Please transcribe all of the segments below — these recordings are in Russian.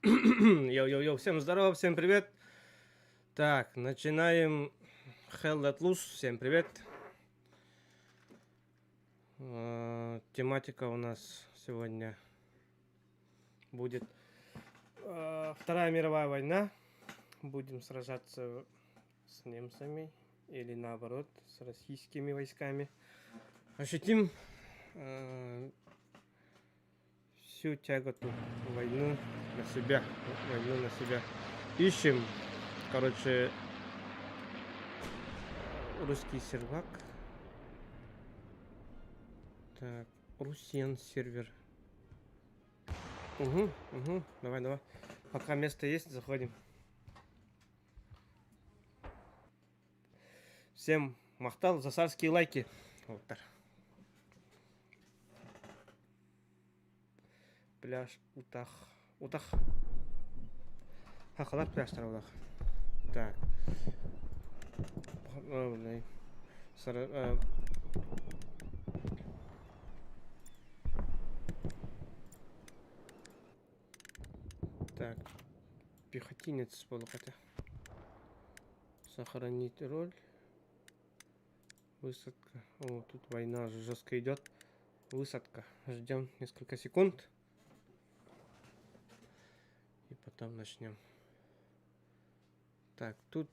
Йоу-йоу-йоу, всем здорово, всем привет. Так, начинаем Hell Let Loose, всем привет. Тематика у нас сегодня будет Вторая мировая война. Будем сражаться с немцами или наоборот с российскими войсками. Ощутим всю тяготу войну на себя. Ищем, короче, русский сервак. Так, Русиан сервер. Угу. Давай. Пока место есть, заходим. Всем махтал за царские лайки. Вот так. Пляж Утах. Хахалар пляжтар Утах. Так. Так. Пехотинец полуката. Сохранить роль. Высадка. О, тут война жестко идет. Высадка. Ждем несколько секунд. И потом начнем. Так, тут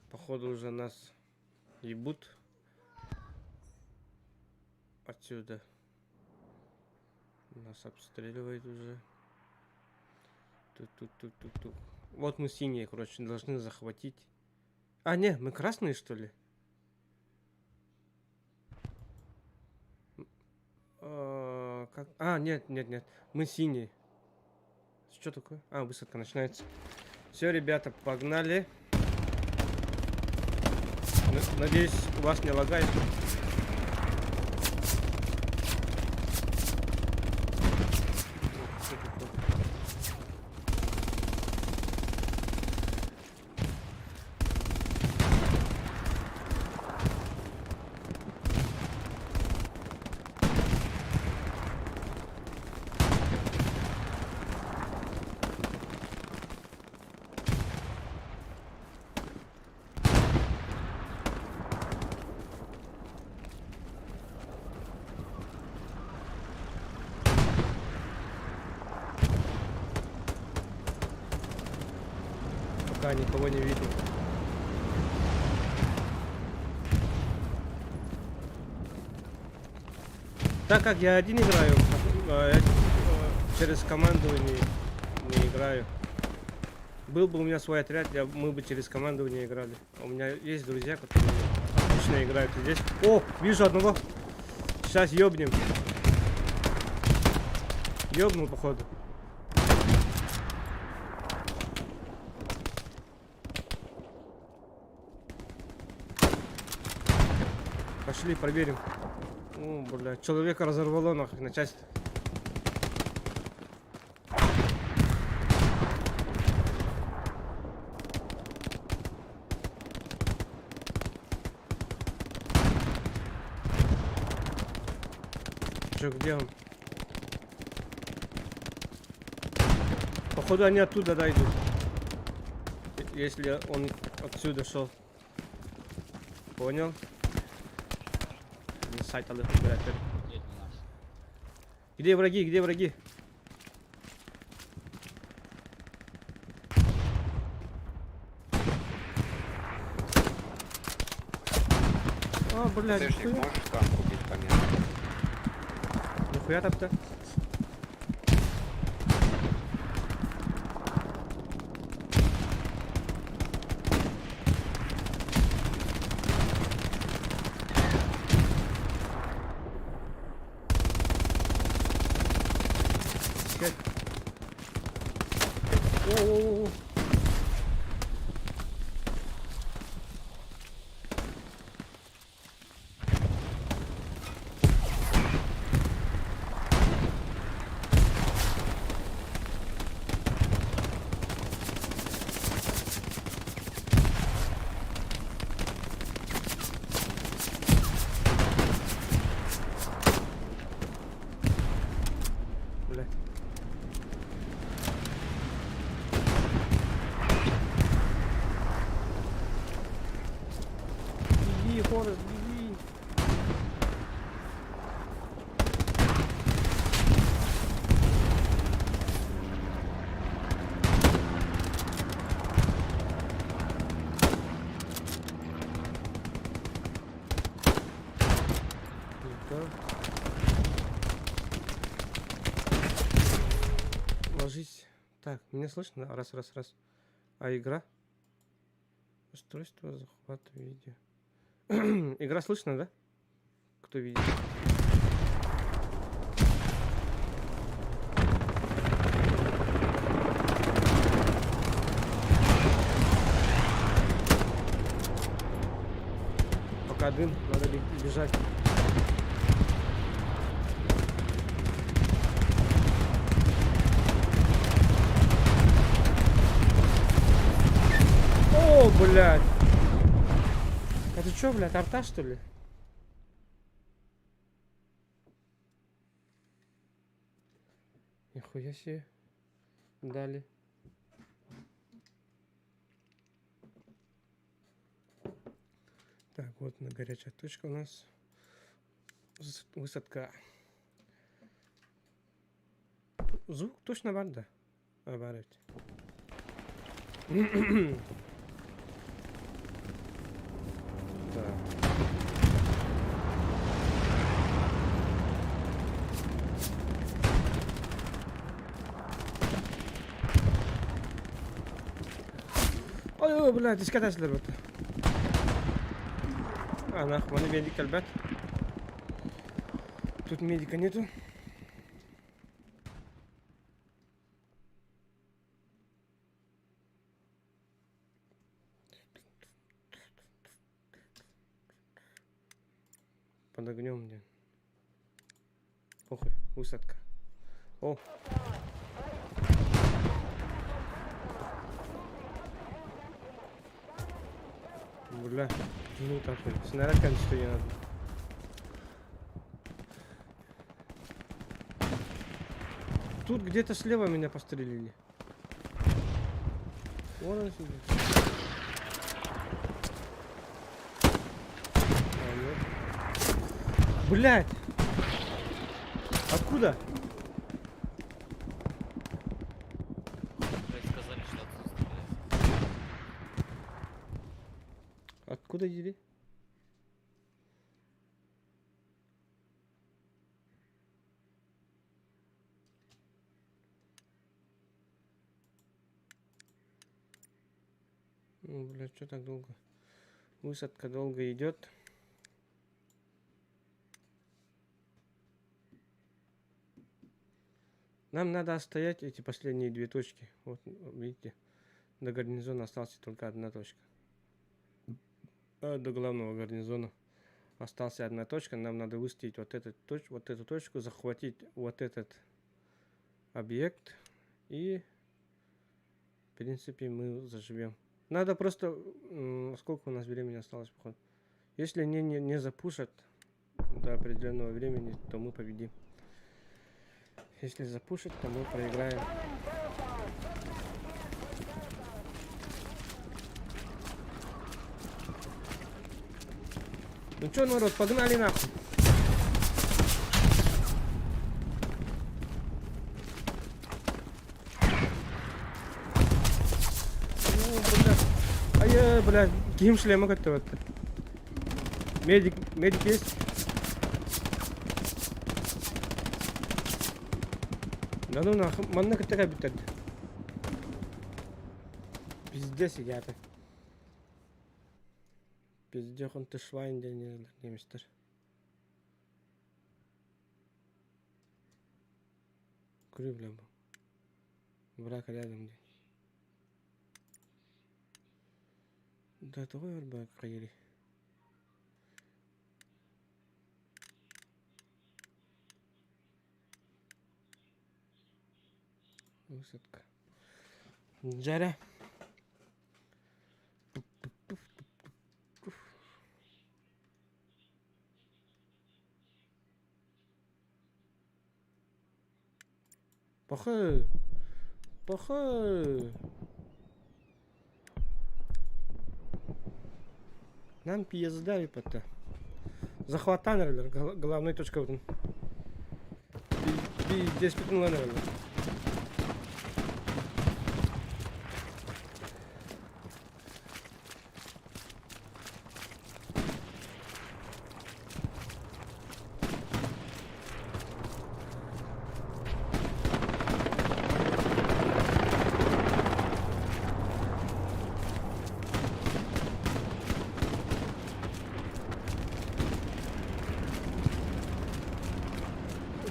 походу уже нас ебут. Отсюда. Нас обстреливают уже. Тут. Вот мы синие, короче, должны захватить. А, не, мы красные, что ли? Как? А, нет. Мы синие. Что такое? А, высадка начинается. Все, ребята, погнали. Надеюсь, у вас не лагает. Пока никого не видно. Так как я один играю, я через команду не играю. Был бы у меня свой отряд, мы бы через команду не играли. У меня есть друзья, которые отлично играют здесь. О, вижу одного. Сейчас ёбнем. Ёбнул, походу. Пошли, проверим. О, бля, человека разорвало нахуй на части. Чё, где он? Походу они оттуда дойдут. Если он отсюда шел. Понял? Сайт алып бираттер. Где враги? А, блядь, ТТшник можешь там купить по мне? Нихуя там-то. О-о-о. Бля. Форест, беги. Ну-ка. Ложись. Так, меня слышно? Раз. А игра? Устройство, захват видео. Игра слышно, да? Кто видит? Пока дым, надо бежать. О, блядь! Это что, блядь, арта, что ли? Нихуя себе. Дали. Так, вот на горячая точка у нас. Высадка. Звук точно банда. Оборот. Так. Ой, блядь, дискотачилер вот. А, нахуй, они медик, ребят. Тут медика нету. Под огнем где. Похуй, высадка. О. Бля, ну так вот. Снаряд, конечно, не надо. Тут где-то слева меня пострелили. Вон он сидит. А, нет. Блядь! Откуда? Блядь, сказали, что отсутствует. Откуда ели? Ну, блядь, что так долго? Высадка долго идет. Нам надо остоять эти последние две точки. Вот, видите, до гарнизона осталась только одна точка. До главного гарнизона осталась одна точка. Нам надо выстоять вот эту точку, захватить вот этот объект. И, в принципе, мы заживем. Надо просто... сколько у нас времени осталось, походу. Если не запушат до определенного времени, то мы победим. Если запушат, то мы проиграем. Ну чё, народ, погнали нахуй. Блядь, ким шлема готовят. Медик есть? Да ну нахуй, манна катера битер. Пиздец ята. Пиздец, он ты швайн день не мистер. Курю, бля. Враг рядом где. Да, твой арбак хаери. Высадка. Джара. Похуй. Похуй. Нам пизда, ребята. Захват Таннерлер, главная точка вот он. Здесь пикнула, наверное.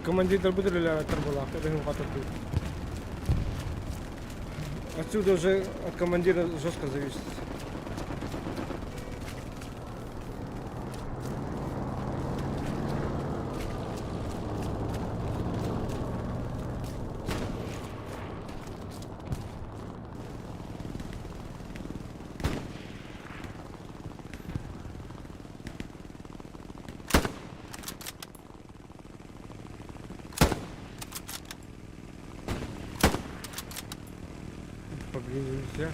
Командир дробителя была, побегнул в атаку. Отсюда уже от командира жестко зависит. Поближе нельзя.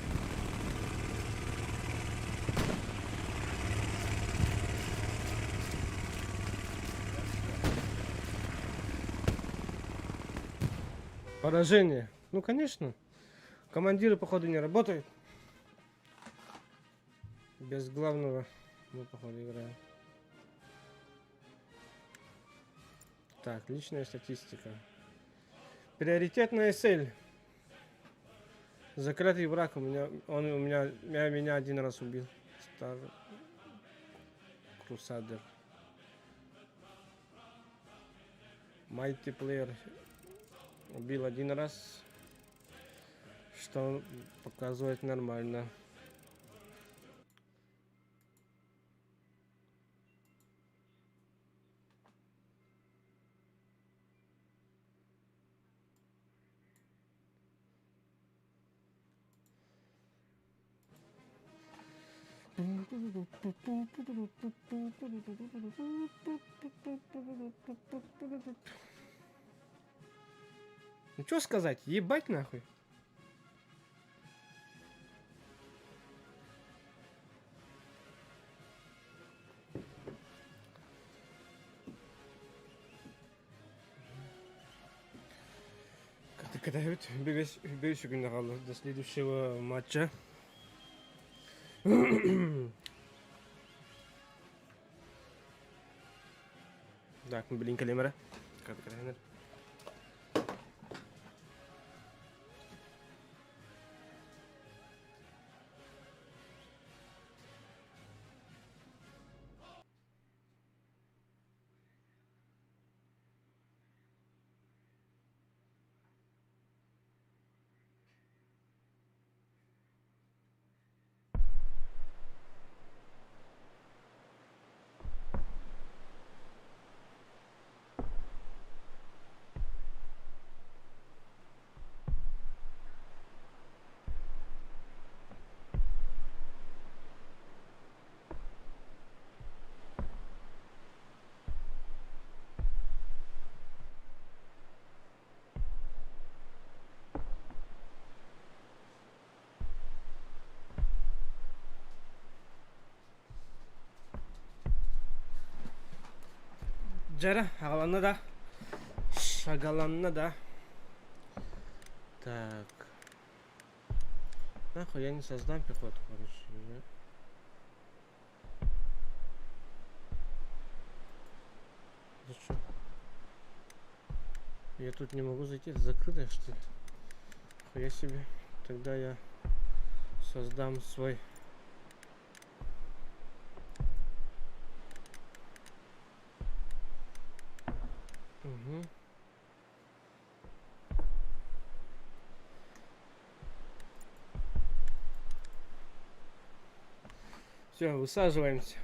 Поражение. Ну, конечно. Командиры, походу, не работают. Без главного мы, походу, играем. Так, личная статистика. Приоритетная цель. Закрытый враг меня один раз убил. Стар Крусадер. Мультиплеер убил один раз, что показывает нормально. Ну что сказать, ебать нахуй. Когда берешь генерала до следующего матча. Так, мы блин калимера. Джера, Агаланна да. Шагаланна да. Так. Нахуй я не создам пехоту, короче. Да что? Я тут не могу зайти, это закрытое что ли? Хуя себе. Тогда я создам свой. Угу. Все, высаживаемся.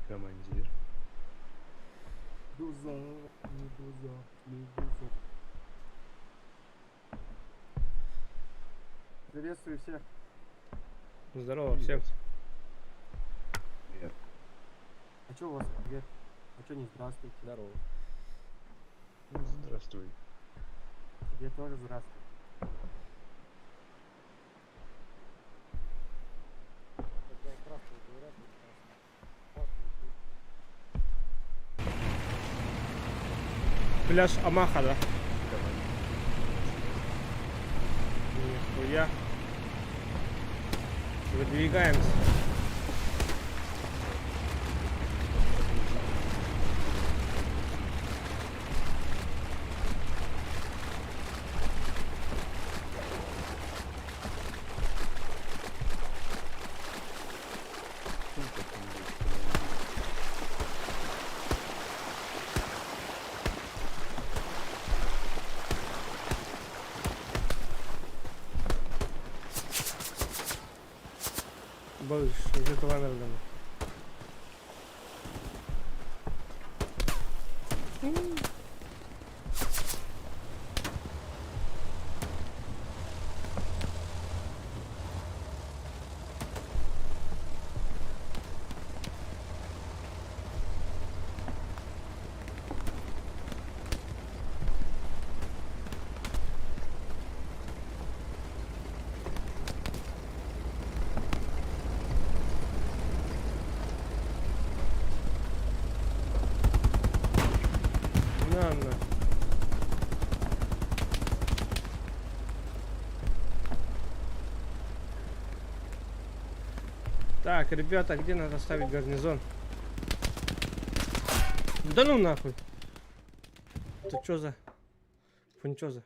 Командир. Дуза, медуза, медуза. Приветствую всех. Здорово всем. Привет. А чё у вас привет? А чё не здравствуйте? Здорово. Ну, здравствуй. Тебе тоже здравствуй. Пляж Амаха, да? Давай. Нихуя. Выдвигаемся. Сколько там есть? Больше, уже туда, наверное. На. Так, ребята, где надо ставить гарнизон? Да ну нахуй. Ты чё за? Фунчоза.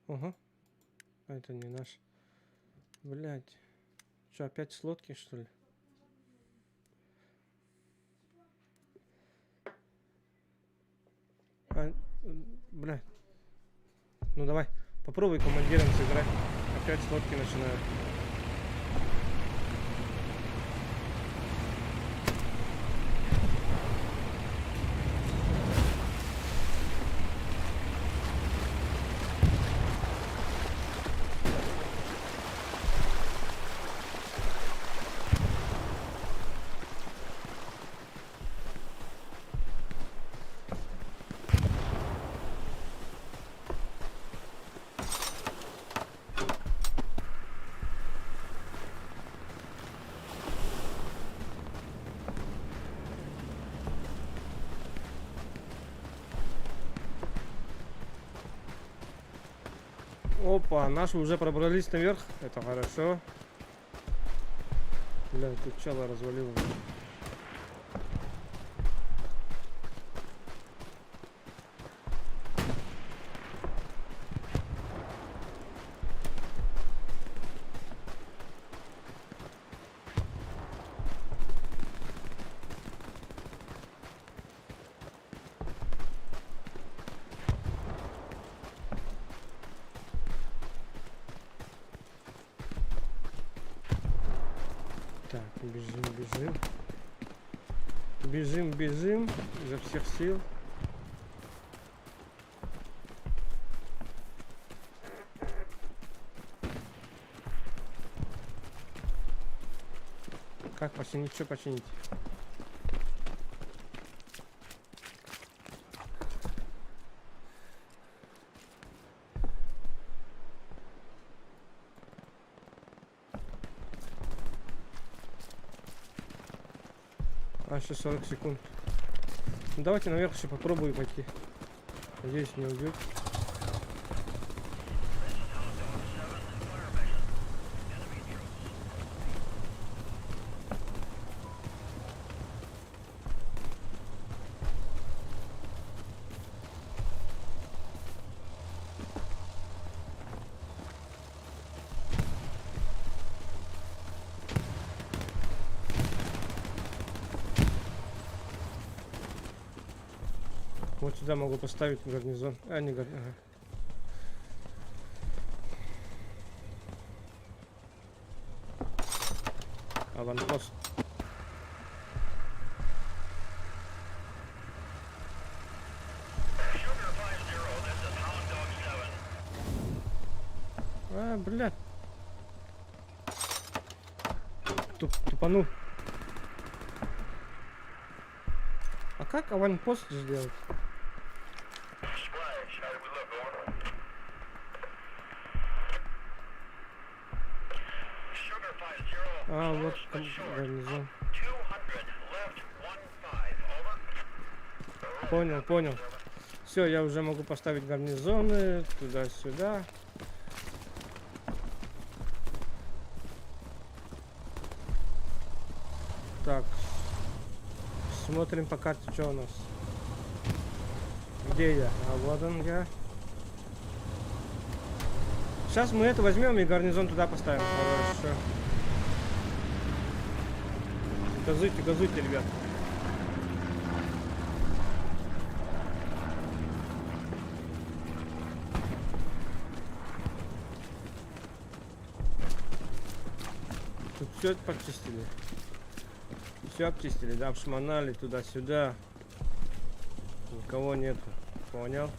Ага. А это не наш. Блять. Что, опять с лодки, что ли? Блядь. Ну давай, попробуй командиром сыграть. Опять с лодки начинают. Опа, наши уже пробрались наверх. Это хорошо. Бля, тут чела развалил. Так, бежим. Бежим изо всех сил. Как починить? Что починить? А, еще 40 секунд. Ну, давайте наверх еще попробую пойти. Надеюсь, не убьют. Вот сюда могу поставить гарнизон. А, не гарнизон. Ага. Аванпост. А, бля. Тупанул. А как аванпост сделать? А, вот гарнизон. Понял, понял. Все, я уже могу поставить гарнизоны туда-сюда. Так. Смотрим по карте, что у нас. Где я? А вот он я. Сейчас мы это возьмем и гарнизон туда поставим. Хорошо. Газуйте, газуйте, ребят. Тут все почистили. Все обчистили, да, обшмонали туда-сюда. Никого нету. Понял?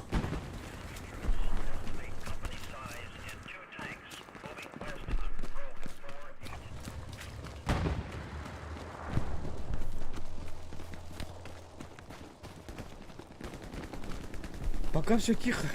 Пока все тихо.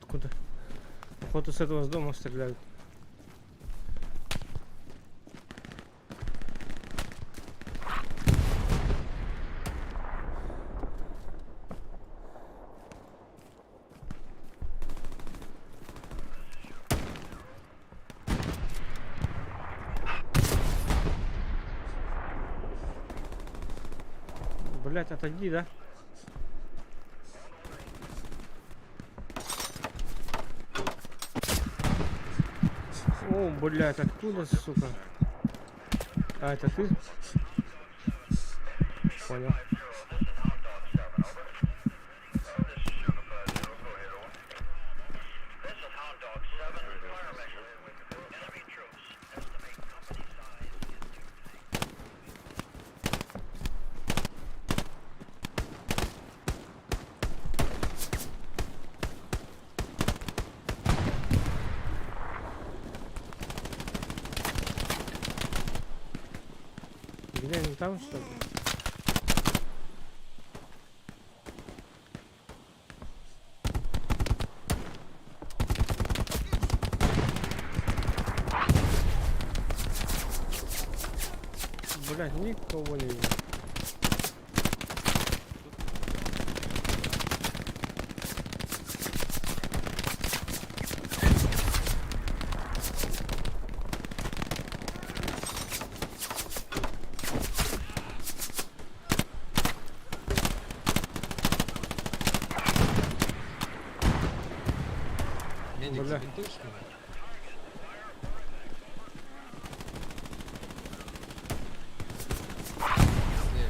Откуда? Походу с этого с дома стреляют. Блять, отойди, да? О, блять, откуда, сука? А, это ты? Понял. Где они там, что ли? Блядь, никого не вижу. Медик, Бля. забинтуешь меня? Не,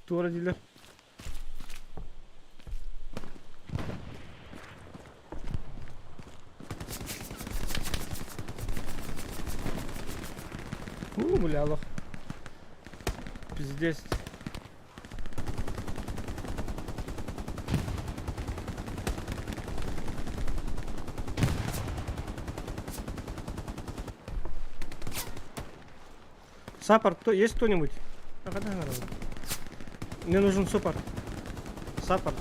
Тура дилер. Бля, лох. Пиздец. Саппорт, кто, есть кто-нибудь? Ага, да, нормально. Мне нужен саппорт. Саппорт.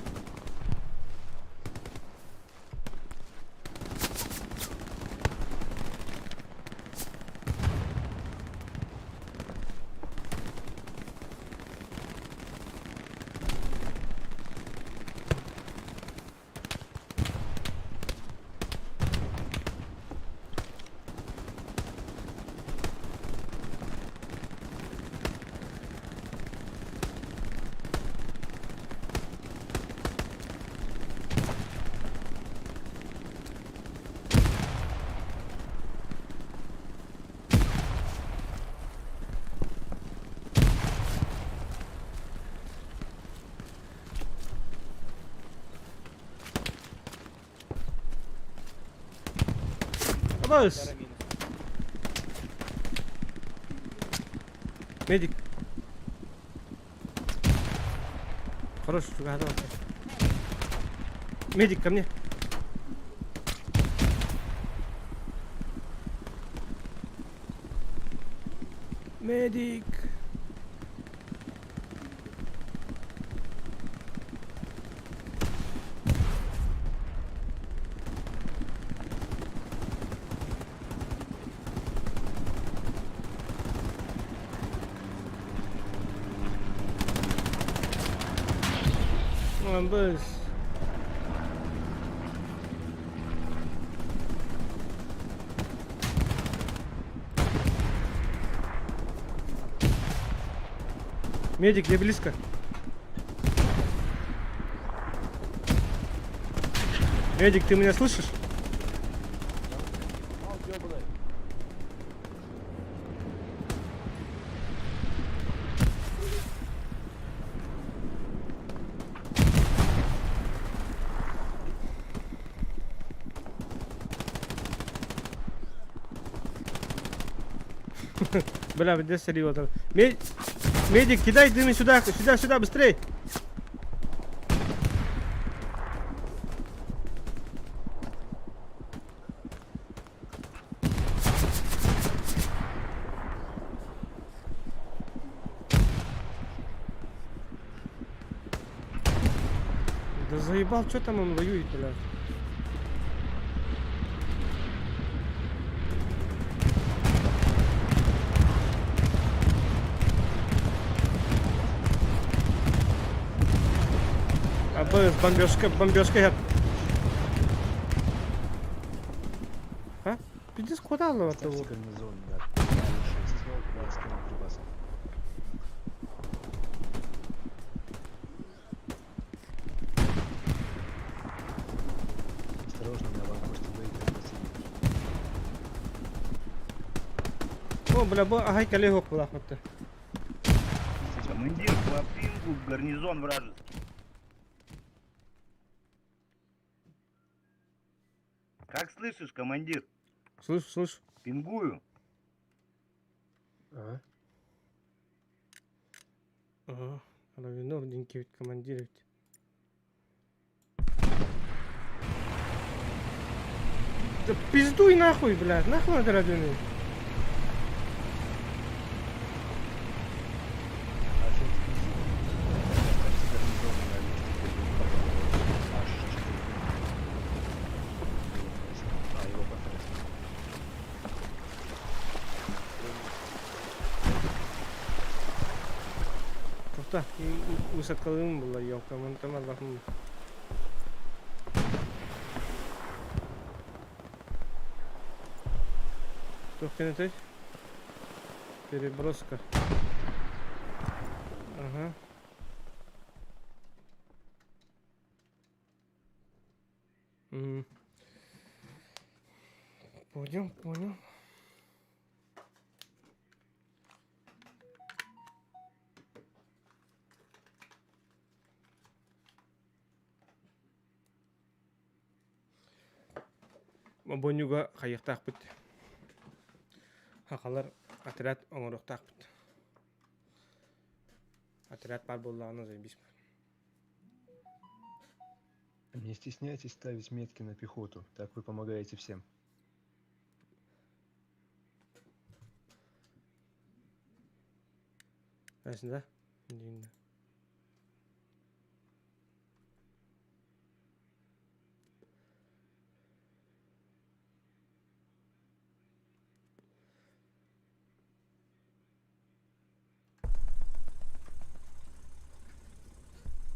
Аббас! Яра минус. Медик. Хороший, готов. Медик, ко мне. Медик. Аббас. Медик, я близко. Медик, ты меня слышишь? Бля, где серьезно? Медик, кидай дымы сюда, сюда, быстрей! Да заебал, что там он воюет, бля? Аббас, бомбежка. А? Пиздец, куда он от того? Ставьте гарнизон, да. 6. Я скину припасы. Осторожно, на аванпосте выиграть. О, бля, ага, коллегу плахнути. Командир, по пингу гарнизон вражеский. Как слышишь, командир? Слышу. Пингую. Ага. Ага, виновненький ведь командир ведь. Да пиздуй нахуй, блядь, нахуй надо родины. А что ставьте гарнизон на месте, где будет аж 4. А, его потратили. Тоқта, высоткалым была елка, вон там Аллахым. Тоқта, переброска. Ага. Понял. Бонюга қайықтақ бит. Хақалар отряд оңырықтақ бит. Отряд бар болғаны заебись. Не стесняйтесь ставить метки на пехоту, так вы помогаете всем. Расында? Деймін.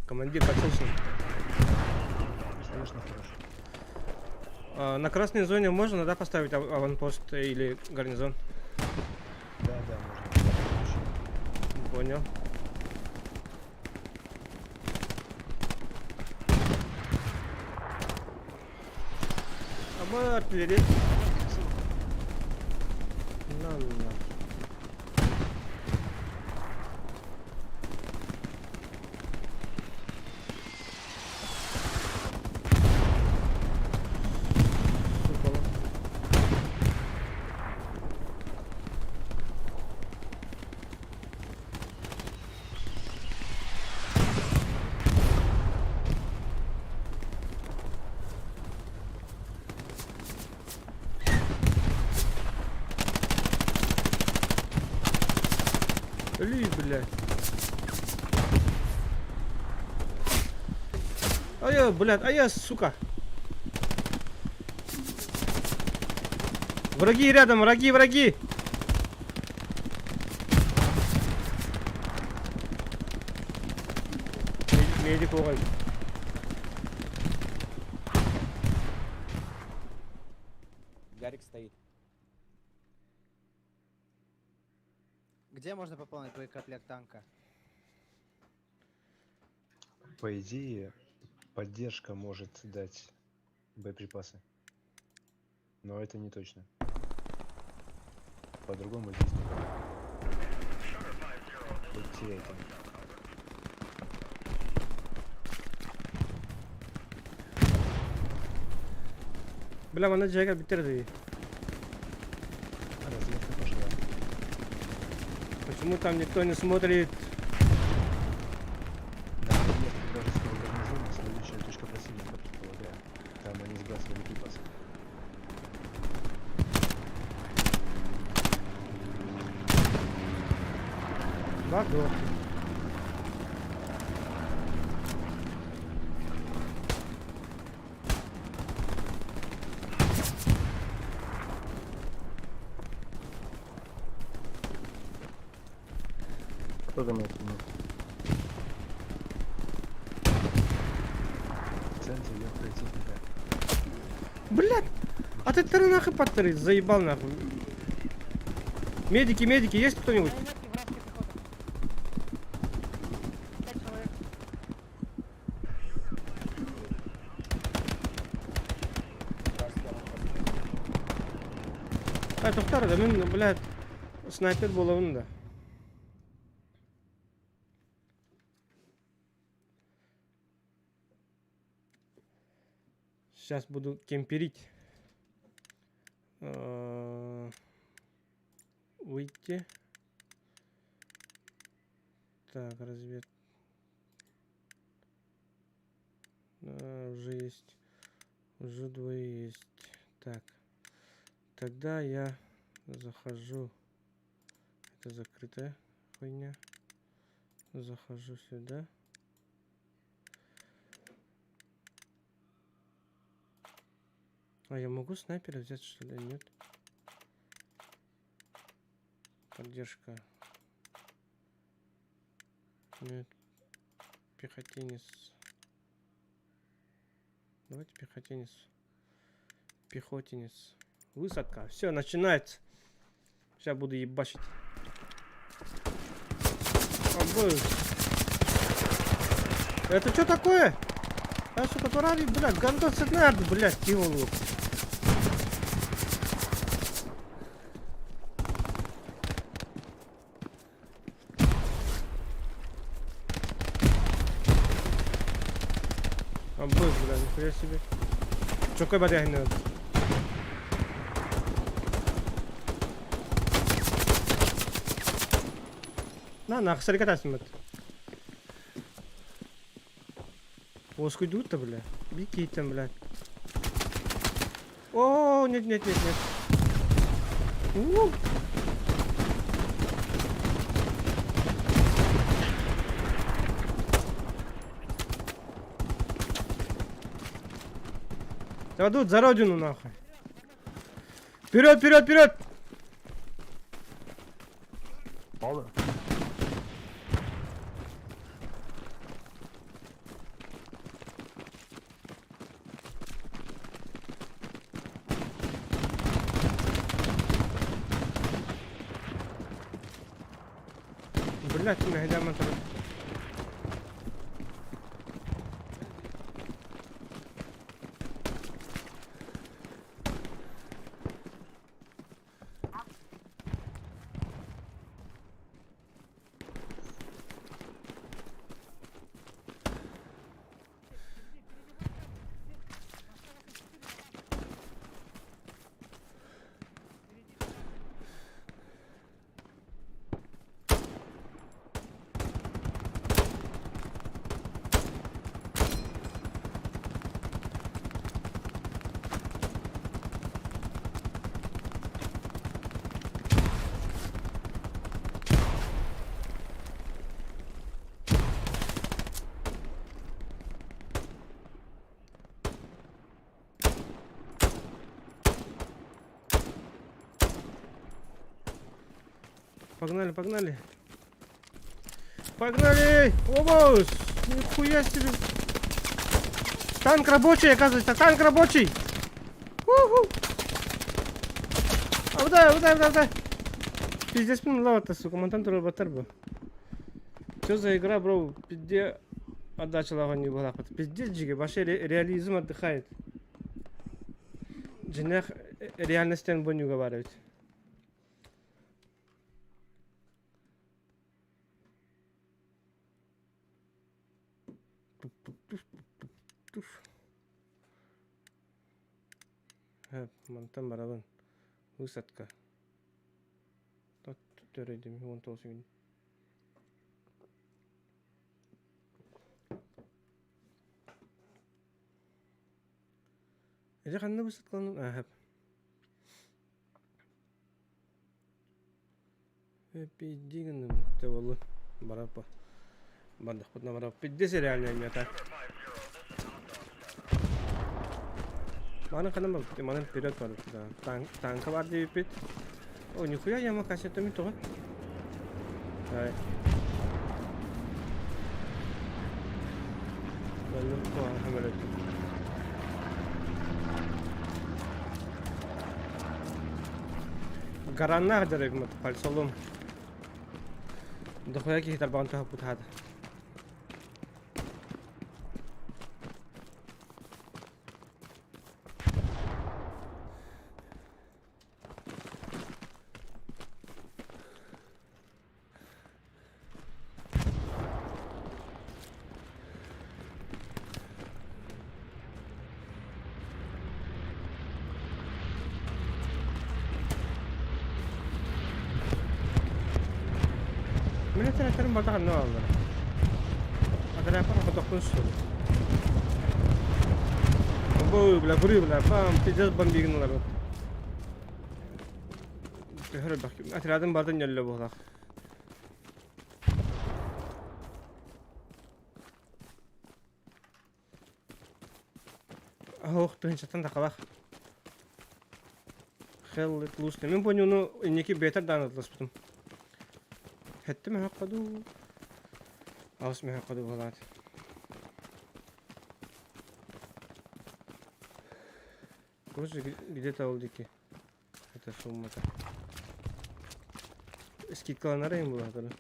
Командир, подслушан. Слышно хорошо. На красной зоне можно, да, поставить аванпост или гарнизон? Да, можно. Понял. А мы артиллерия. На. блядь. А я, блядь, а я, сука. Враги рядом, враги, враги. Медик ой. Гарик стоит. Где можно пополнить боекомплект танка? По идее, поддержка может дать боеприпасы. Но это не точно. По-другому здесь нет. Хоть и это. Бля, она Джека битерди. Разведка пошла. Почему там никто не смотрит? На разведке вражеского гарнизона следующая точка противника, предполагаю. Там они сбрасывали припасы. Баго. Кто за мной снимет? В центре легкая техника. Блядь! А ты нахуй подтырить, заебал нахуй. Медики, медики, есть кто-нибудь? А, тоқтар, да мен, блядь, снайпер болуын да. Сейчас буду кемперить. Выйти. Так, развед. Уже есть. Уже двое есть. Так. Тогда я захожу. Это закрытая хуйня. Захожу сюда. А я могу снайпера взять, что ли? Нет. Поддержка. Нет. Пехотинец. Давайте пехотинец. Пехотинец. Высадка. Все, начинается. Сейчас буду ебашить. Обоих. Это что такое? А сука, турари, блядь, гандон надо, блядь, киволу. Обоих, блядь, нихуя себе. Чё какой бадяги надо? На, хасариката снимать. Воску идут-то, бля. Беги там, блядь. О, нет, нет, нет, нет. Крадут за родину, нахуй. Вперед, вперед, вперед! Блять, меня гидя мотор. Погнали, погнали. Погнали! Обоз! Нихуя себе! Танк рабочий, оказывается, танк рабочий! Уху! Авдай! Пиздец, блин, лава-то, сука, монтантура батарба. Что за игра, бро? Пиздец, отдача лава не была. Пиздец, джиги, вообще реализм отдыхает. Джинах реальностью он не уговаривает. Монтан барабан. Высадка. Тут төрейдім, 19 gün. Эже қанды высадкаланың? Әхәп. Пиддигінің тәуілі барапа. Бардық бұтына барапа. Пиддесі реальный мета. Мана қаным бар, мана вперед бар. Танка бар деп бет. О, нихуя яма кассетами тұғы. Ай. Бәлім қуан хамар өтті. Гараннах дерек мат пальсолом. Дохуя ки хитар баган тухап бутхад. Мен терәтерім бардаған не алды? Адрапар қотоқпын үстілі. Обой, бля, бұри, бля, бам, пиздес бомбигін олар. Көрі бақым, әтірадың бардың елі болақ. Ох, тұхын да қалақ. Хелл, лусны. Мен понял, ну, неки бетер даныдлас бұтым. Хетті ме хаққаду? Аус ме хаққаду болады. Көзі где-то ол деке. Это суммата. Скидкаланар ең болады.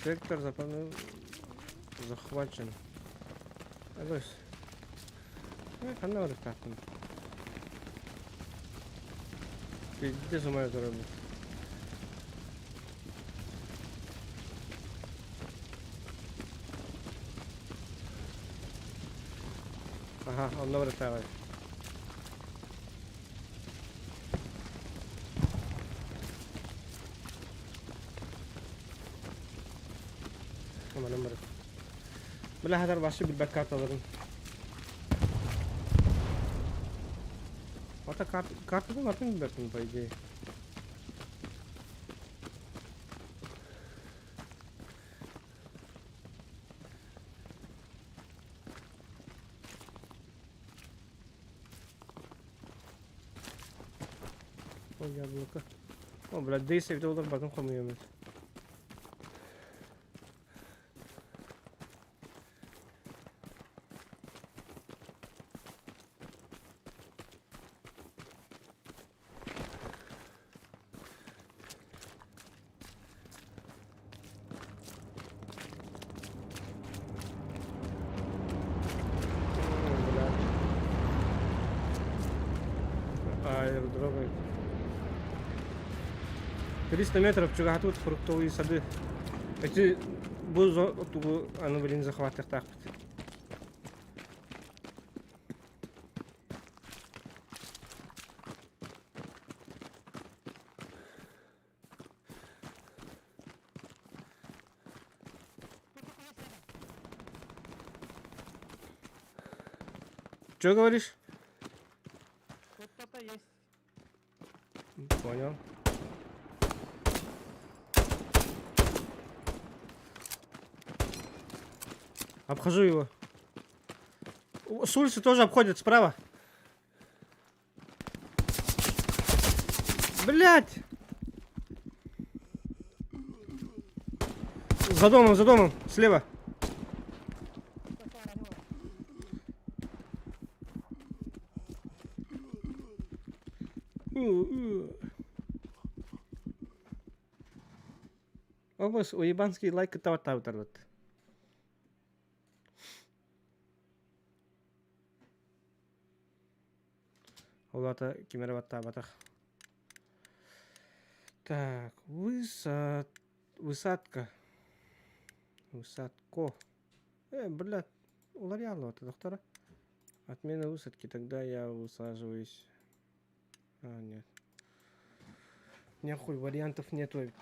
Сектор захвачен. Алось. Канал растаптан. Пиздец умаю заработать. Ага, он новый расставляет. بلا هذا الواشي بالباكات أظن. وقت كارت تو ما تين بيرتون بايجي. Oh ya bloka. Oh بلا دي سيف دولار بعدين خميمة. Аэродрома. 300 метров чугатут фруктовые сады. Эти бузо тугу ану блин захватах так. Что говоришь? Тут кто-то есть. Понял. Обхожу его. С улицы тоже обходят справа. Блять! За домом, слева. Обыз, уебанский лайк это вот вот. Улата кемеровата батах. Так, высадка. Высадко. Блядь, уларяло это доктора. Отмена высадки, тогда я высаживаюсь. А, нет. Нихуй, вариантов нету.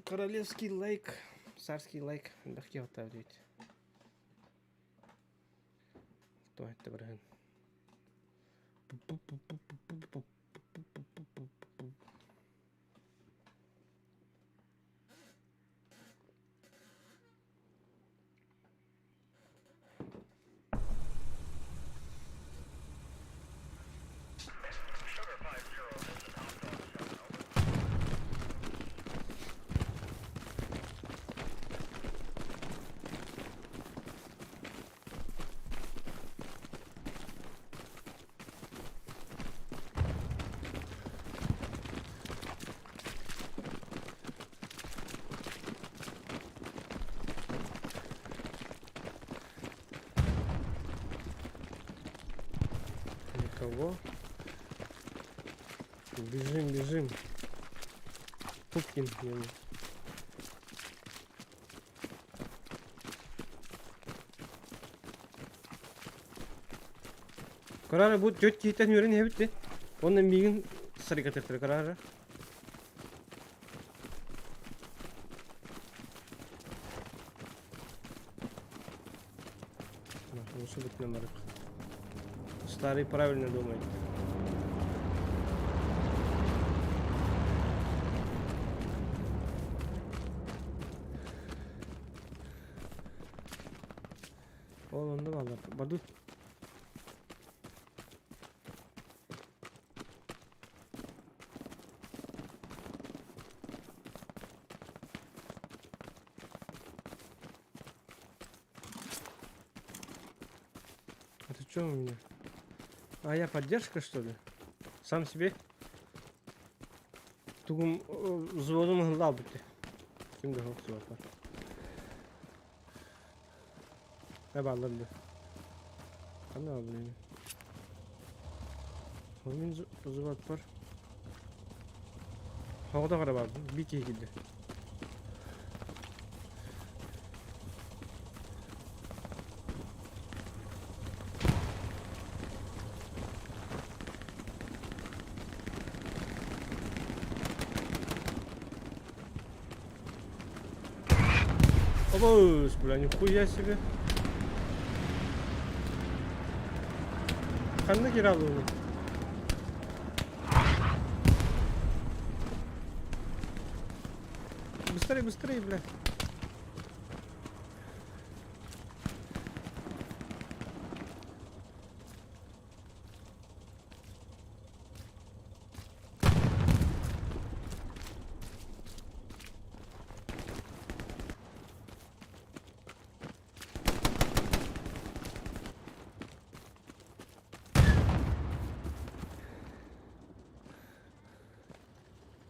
Королевский лайк, царский лайк. Да хотел оставить. Что это, блин? Никого. Бежим. Пупкин. Карара будет тетки и тань юрин хевите. Он на мигин сарикатер карара. Лучше быть на марк. Старый правильно думает. Он давал, баду. Это что у меня? А я поддержка, что ли? Сам себе? Тугум взводом глав бути. Ким да хоксу апар. Баллады. Ana блин. Onun взвод бар. Havada kara var. Bir kere gitti. Обоз, бля, нихуя себе. Kanına gir abi onu. Быстрее, бля.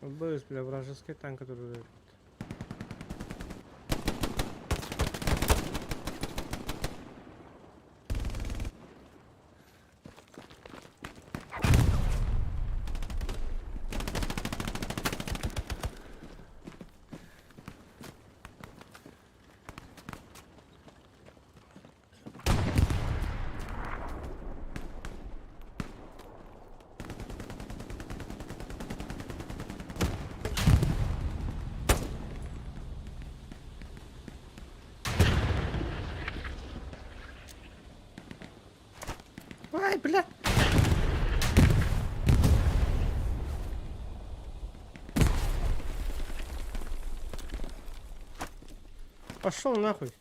БС, бля, вражеский танк, который... Ай, бля! пошел нахуй.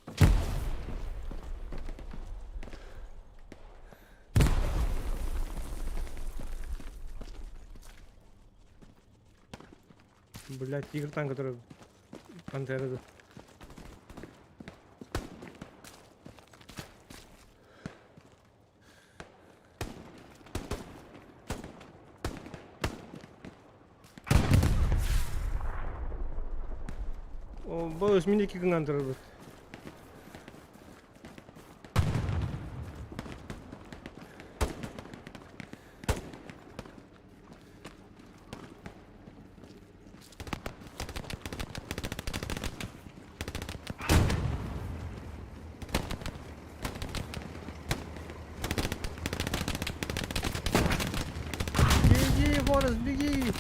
Блять, тигр там, который пантера. Да. О, боюсь, меня киган дробит. Беги, Форест, беги!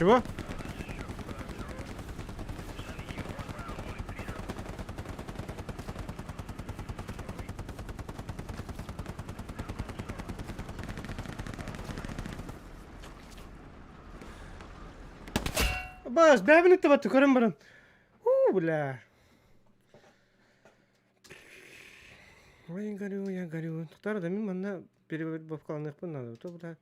Чего? Бас, бәрін өтті бәтті, көрім бірін. Бля. Ой, я горю. Тұқтары да мен маңна перевод болып қаланықпын надо. То, бля.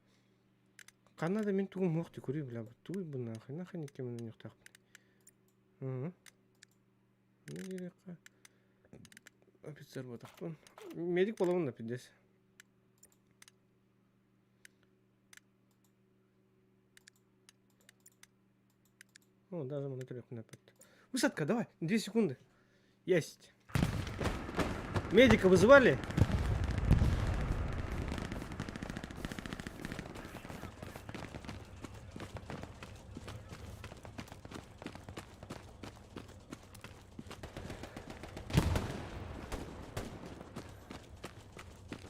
Қанада мен туғым оқты көрей, бля. Туғай бұна. Нахай неке менен ұқтақпын. Не керек қа? Офицер бұтақпын. Медик болауын да пидес. О, даже на трех не опять. Высадка, давай, 2 секунды. Есть. Медика вызывали?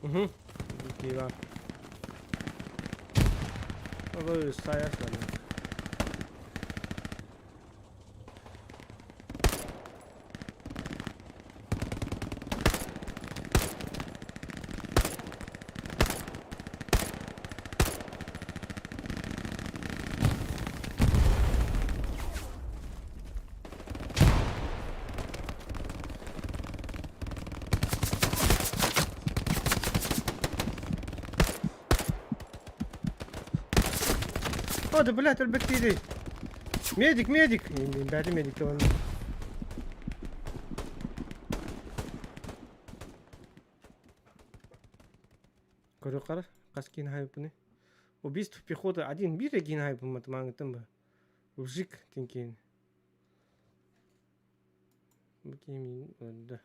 Угу. Кива. Вы стоят с вами. О, да блядь, өлбектейді. Медик, медик. Бәрі медик оны. Көрі қара, қас кейін хайпыны. Убийство пехоты один бире кейін хайпы матымаңытын ба. Ужик тен кейін. Бұл кейін өлді.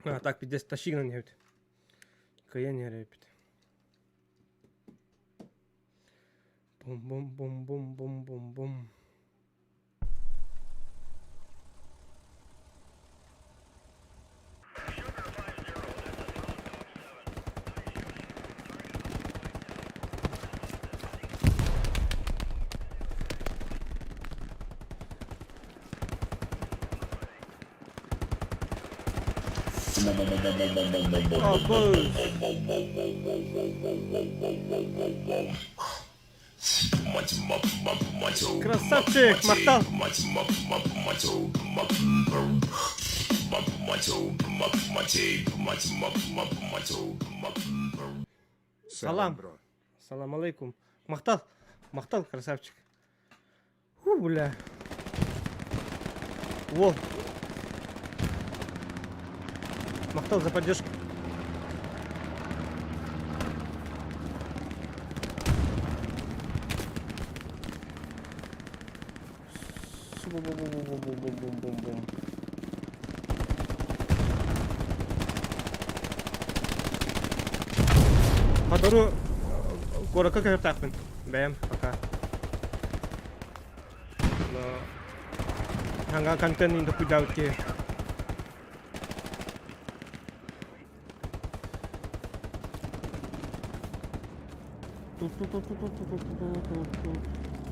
А, так, 50 тащигна не хвит. Кая не репит. Бум-бум-бум-бум-бум-бум-бум. Красавчик, Махтал! Салам. Салам алейкум. Махтал. Махтал, красавчик. Бля. Во. Махтал за поддержку. Бум-бум-бум-бум-бум-бум-бум-бум-бум. Подору коротко как так. Бэм, пока. Но hanggang контент ini untuk jauh ke.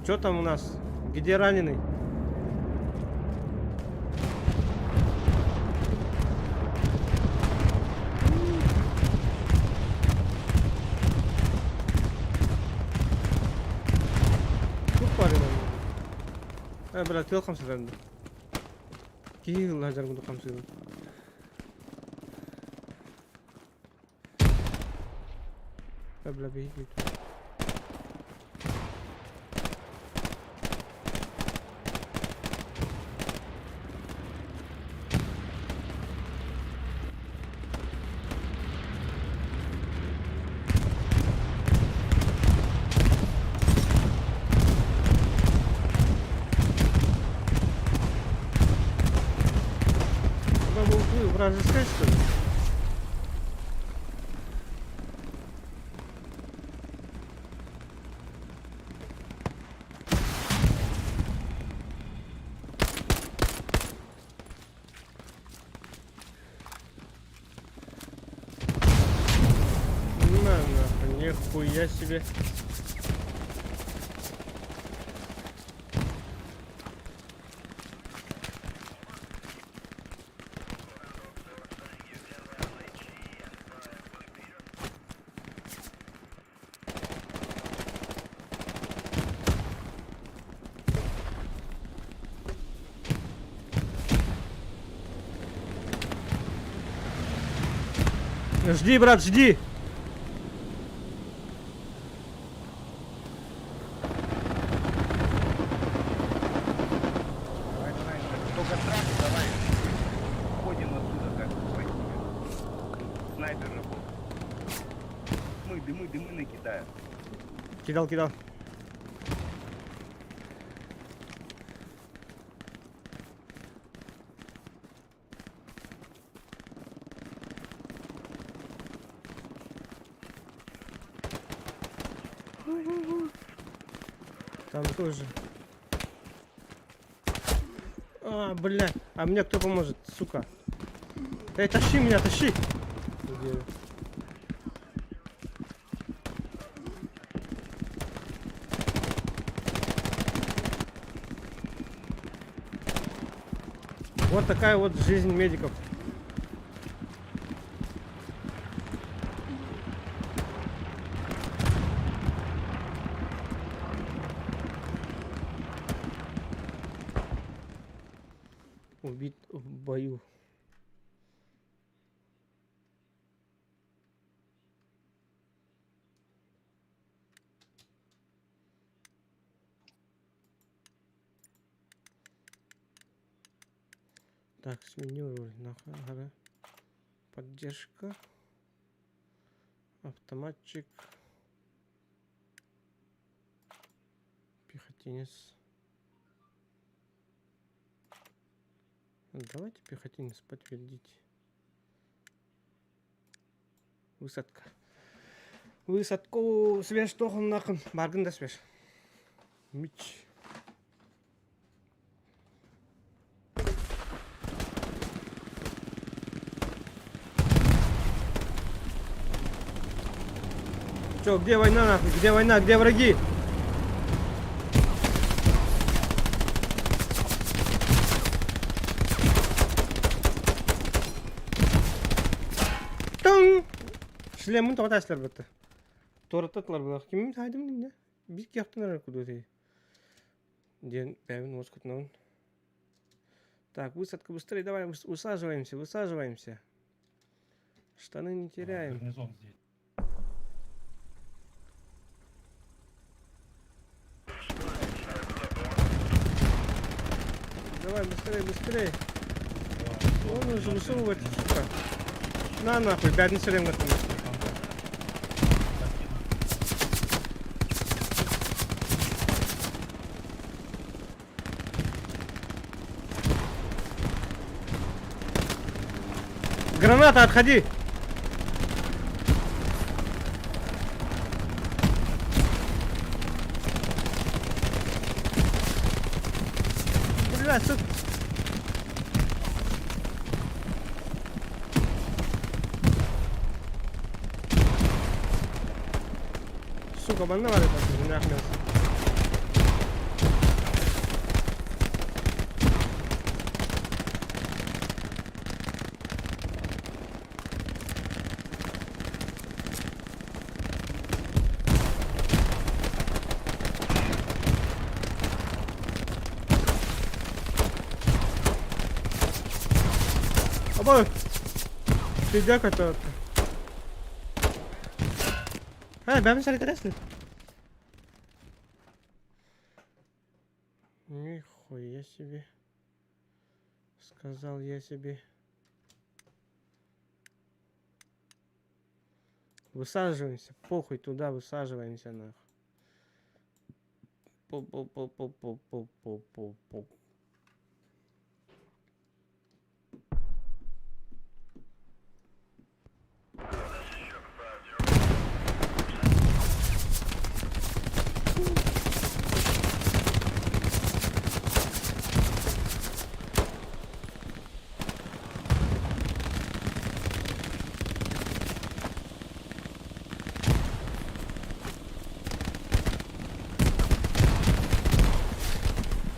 Что там у нас? Где раненый? Çok var ya. Bırak yok kamsız bende. Ki yıllar canım bu kamsız. Bırak bir hit. Вражеская, что ли? На нахуй, нихуя себе. Жди, брат, жди. Давай, давай, только страх, давай. Уходим отсюда, как пойти. Снайпер работает. Дымы накидают. Кидал. Там тоже. А, блядь. А мне кто поможет, сука? Эй, тащи меня, тащи! Где? Вот такая вот жизнь медиков. Убит в бою. Так, сменю роль. Ага. Поддержка. Автоматчик. Пехотинец. Давайте пехотинец подтвердить. Высадка. Высадку свеж тоқын нақын. Баргында свеж. Мич. Чё, где война нахуй? Где война? Где враги? Шлемін тоғытасылар бітті. Тоғытатылар бұлақ. Кемім тайдым дейін, біз кияқтынар күді өтей. Ден бәвін өз күтінауын. Так, высадка быстрее, давай, высаживаемся. Штаны не теряем. Гарнизон здесь. Давай, быстрее. Он уже высовывает, сука. На нахуй, пятницу шлем готовим. Граната, отходи! Бля, сука. Сука, bana var ya bak, ne yapıyorsun? Aba! Сидя какой-то. Ben mi sana интересно? Нихуя себе. Сказал я себе. Высаживаемся. Похуй туда высаживаемся нахуй. По-по-по-по-по-по-по-по-по.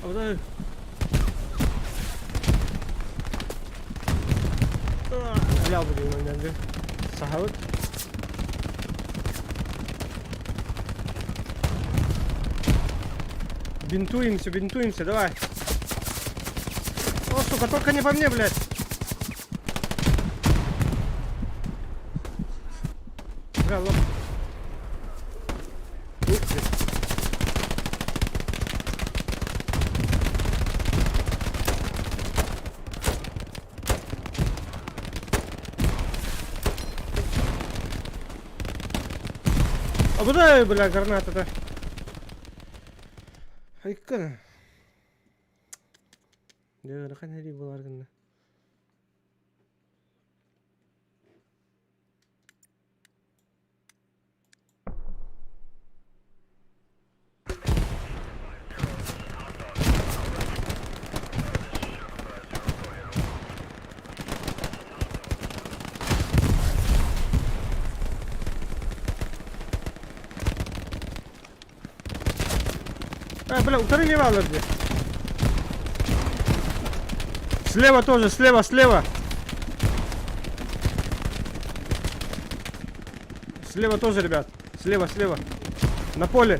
Burada لا بدي من عندي صحوت бинтуемся, давай. О, сука, только не по мне, блядь. Бля, лоб. Ух ты. А куда, бля, граната-то? Айкана. Да, нахуй была граната. А, бля, вторые левала где? Слева тоже, слева. Слева тоже, ребят. Слева. На поле.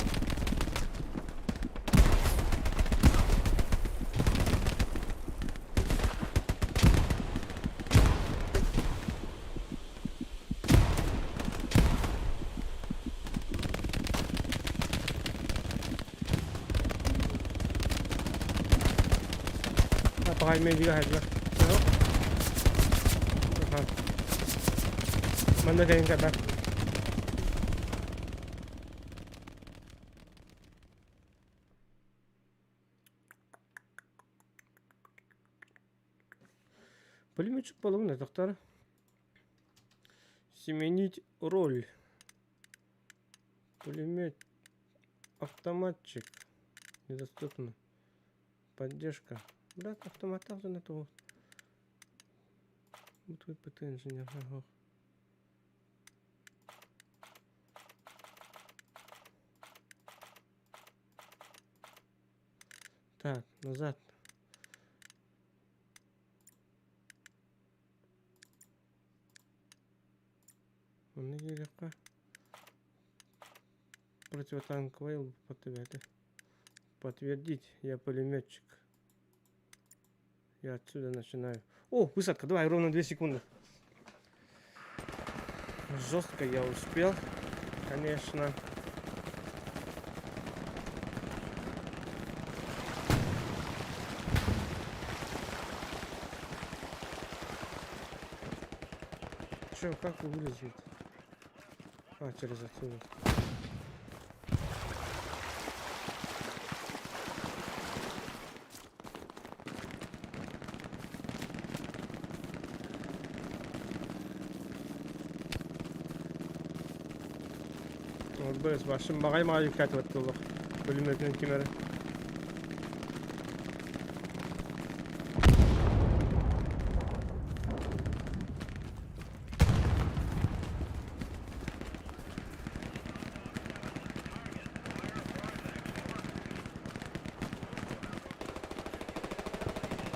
Pakay medyo kahit ba? Ano? Aha. Mandagayin ka ba? Пулеметчик поломный, доктор. Сменить роль. Пулемет. Автоматчик. Недоступно. Поддержка. Брат, автомата вже не того. Твій ПТ інженер. Ага. Так, назад. Он не легко. Противотанковый подтвердить. Я пулеметчик. Я отсюда начинаю. О, высадка, давай, ровно 2 секунды. Жестко я успел, конечно. Че, как вы вылезете? А, через отсюда. Orada başım bakayım ağacı katı bak. Bölüm yapılan kimere.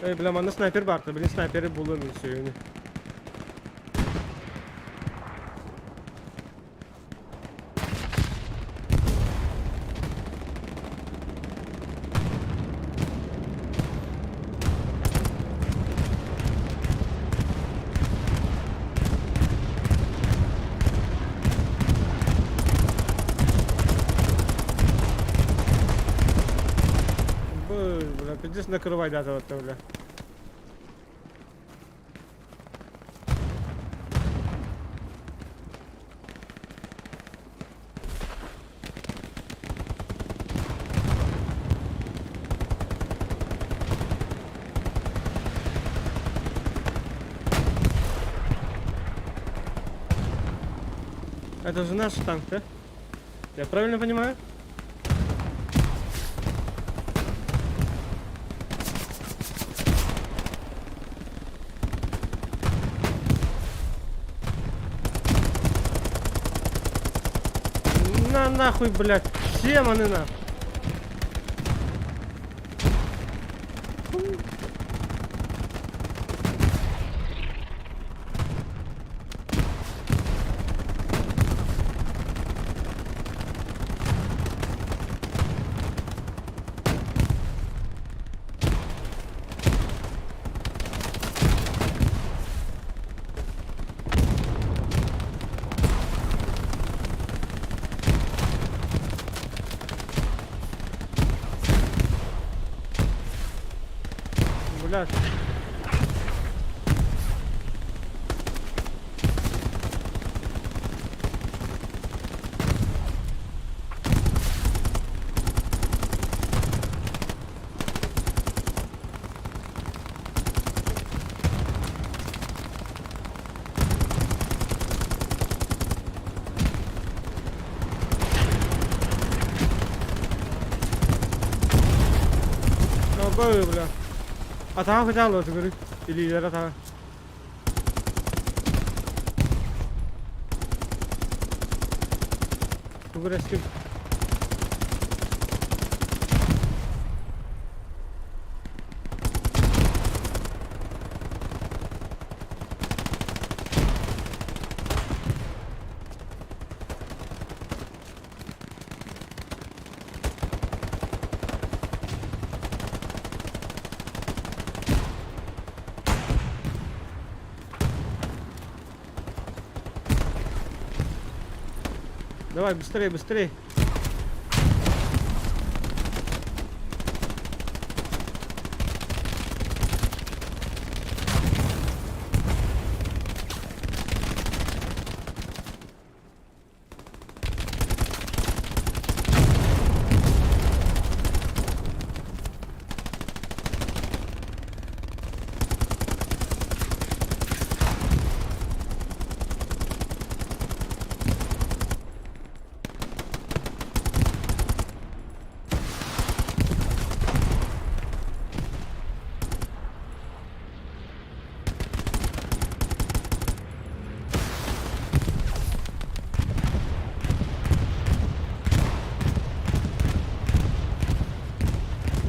Ey bilemanda sniper vardı. Benim sniperi bulamıyorum suyunu. Бля, пиздец накрывай до этого, бля. Это же наш танк, да? Я правильно понимаю? На нахуй, блядь. Всем они нахуй. Блядь. Ой, бля. Атака хотел вот говорит. Или лидер атака. Говорю, с кем? Давай, быстрее, быстрее.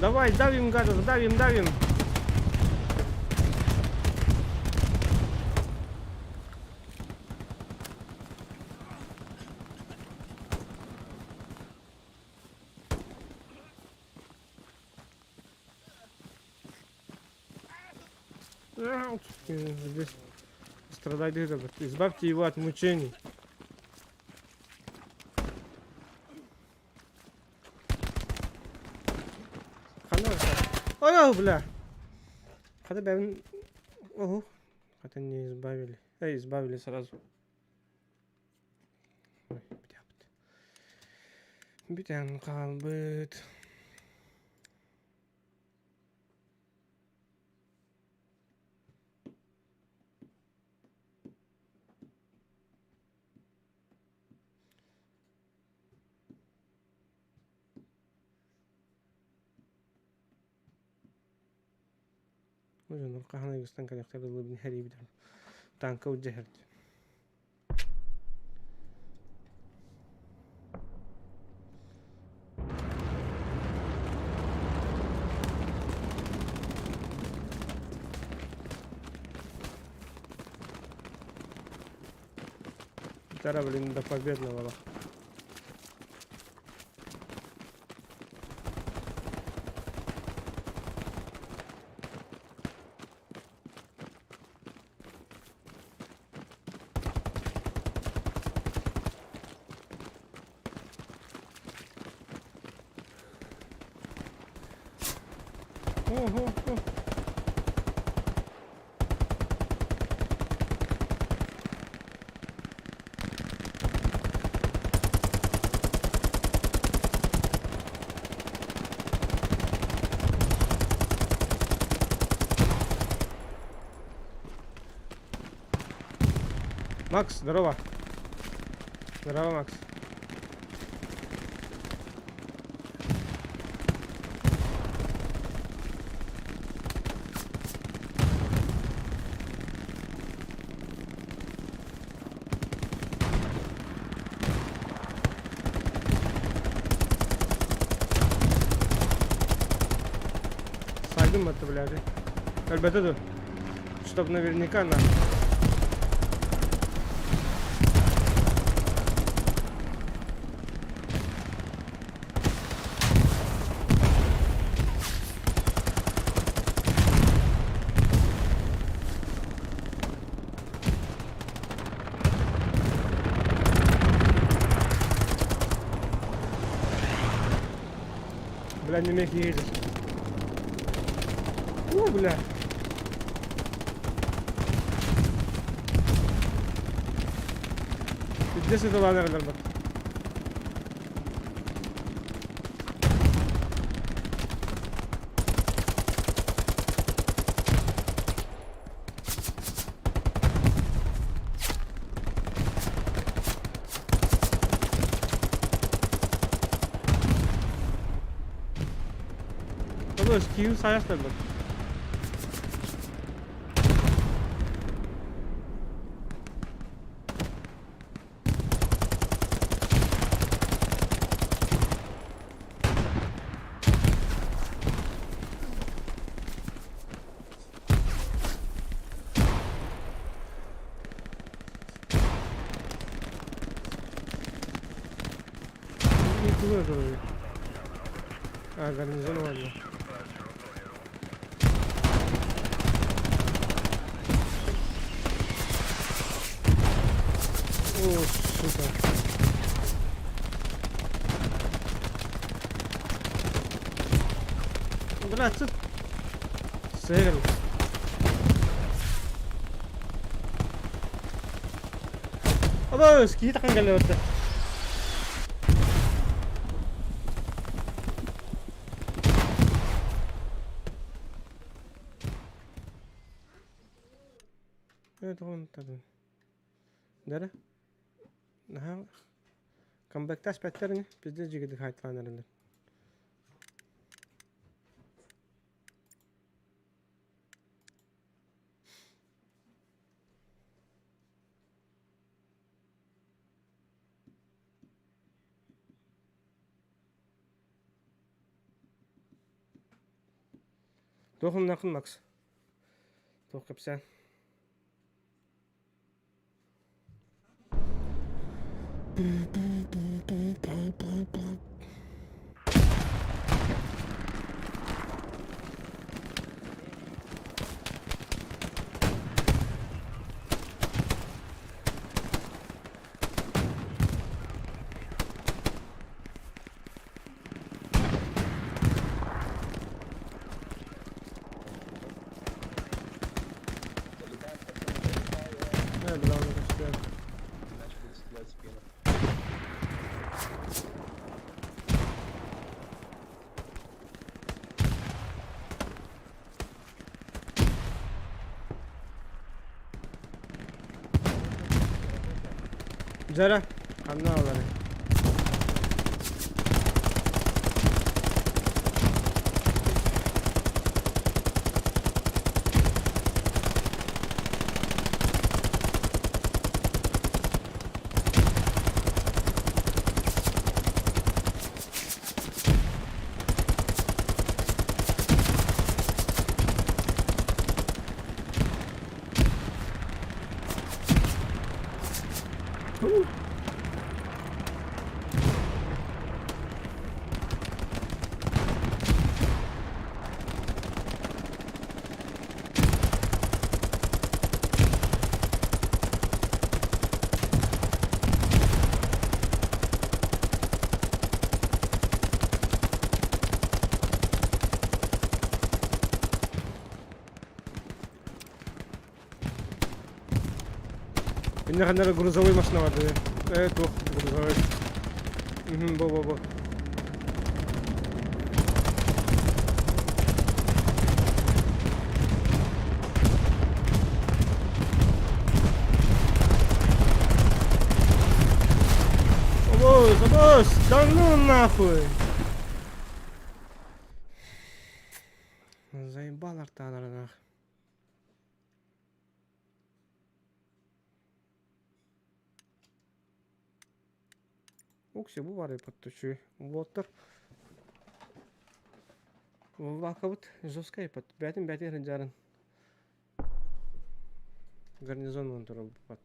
Давай, давим, гадов, давим, давим. Здесь страдает этот. Избавьте его от мучений. Ой, бля. Хотя бы... Ого. Хотя не избавили. Избавили сразу. Ой, битян калбыт. وجن قهنا يستن كان يختار الله بن هري بدر تانك وجهرت ترى блин до победного. Ого. Макс, здорово. Здорово, Макс. Сайдым это, блядь. Альбетаду. Чтоб наверняка на. Бля, не мех ездить. Бля. Где это ланер, наверное? Скилл sayasın bak. İyi kullanıyor. Garnizon var ya. О, сука. Братцы. Сэр. Оба, скит хангал вот. Это он так. Да? Наха. Камбэктас пэттерни бізде жигидик хайтланарында. Тоқым нақын, Макс. Тоқып сән. Zara, kanna alalım. Инде кандай грузовой машина бар ди. Тук грузовой. Бо. Босс, да ну нахуй. Заебал артанар нах. Укси bu var ya подточу. Вот. Вакабыт жесткая под бятин ренджарын. Гарнизон он туру под.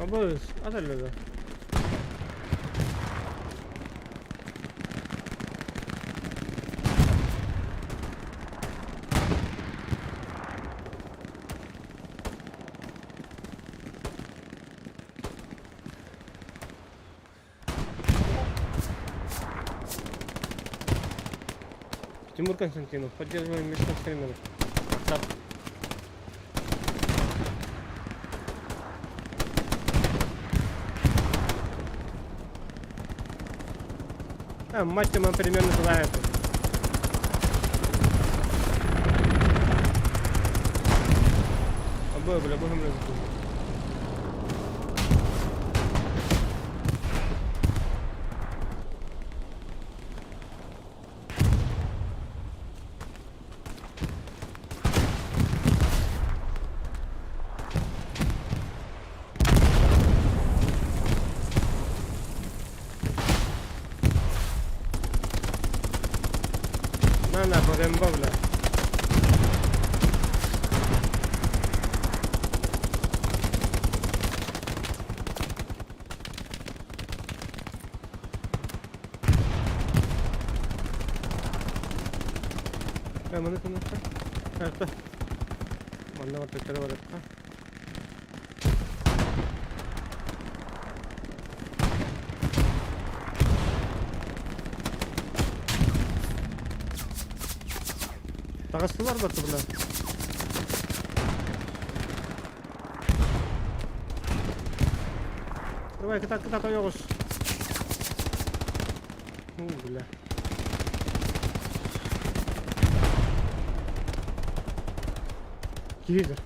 Босс, аталады. Тимур Константинов, поддерживаем местных стримеров. WhatsApp. Мать ты, примерно туда это. Бля, богом разговор. На, Борембо, бля. Mana kenapa? Apa? Mana waktu terlalu apa? Tagastular batı bunlar. Давай, kita toyogos. Bля. Гидер.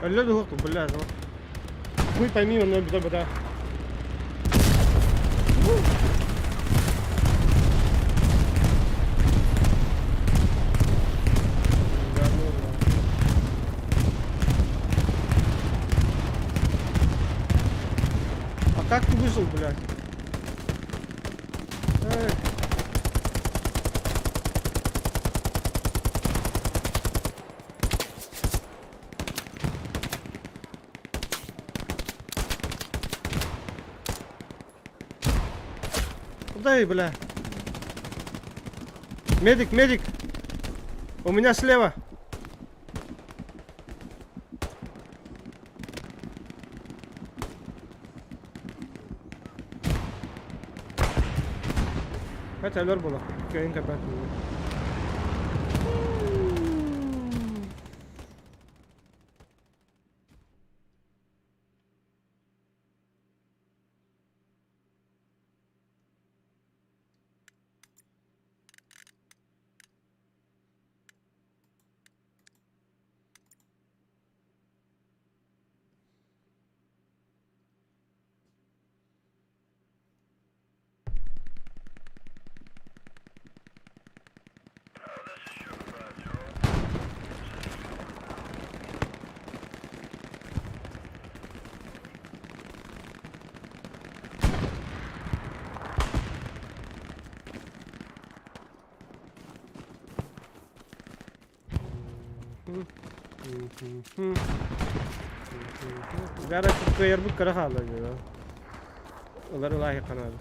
اللي هو بالله хуй пойми, он беда. А как ты выжил, блядь? Куда и, бля? Медик! У меня слева. Хотя лёр было. Каинка бэт. Gara çıkıyor yer bu kara halı ya. Onları layık kanadı.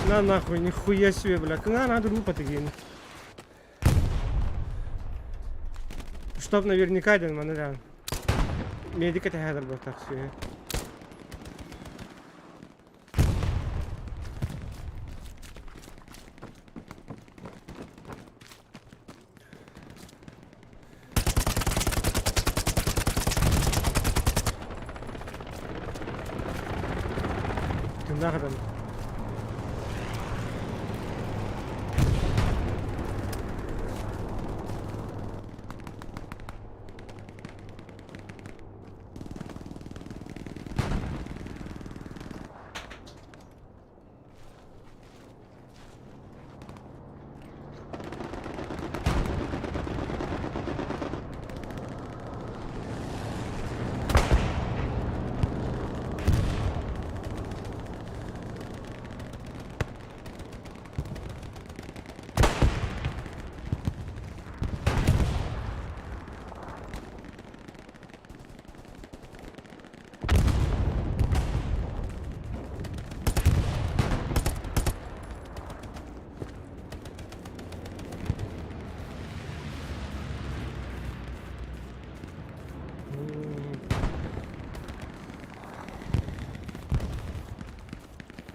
На нахуй, нихуя себе, бля. Когда надо группа такие? Чтоб наверняка один манерян. Медик это хедер был так все. Ты нахрен.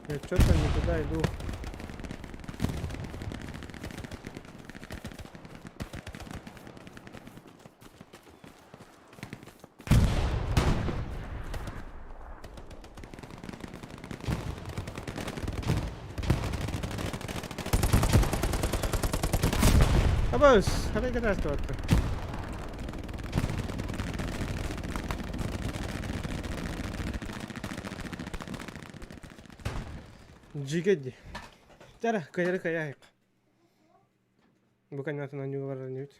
Я что-то не туда иду. Abos, hadi gidelim tuvatta. Джигеди. Тара, кайры каяк. Bukan nyata nanyu warna nyut.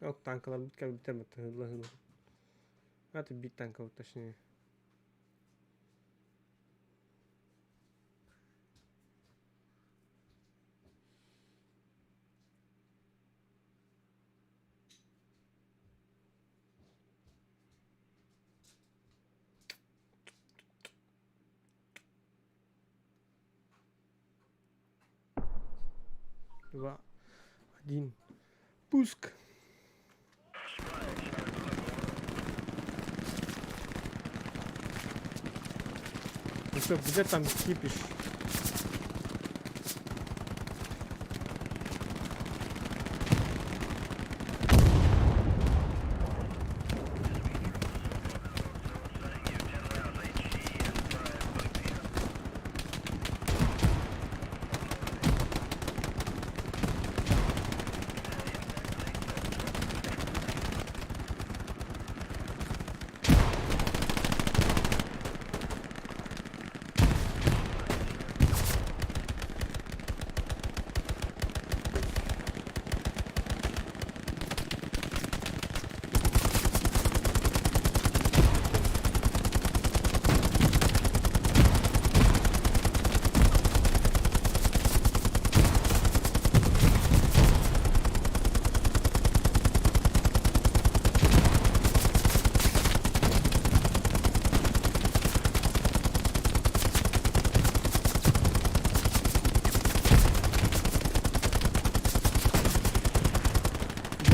Yok tankalar bitemedi hızlı hızlı. Hadi bir tanka точнее. Два, один, пуск. Ну что, где там кипиш?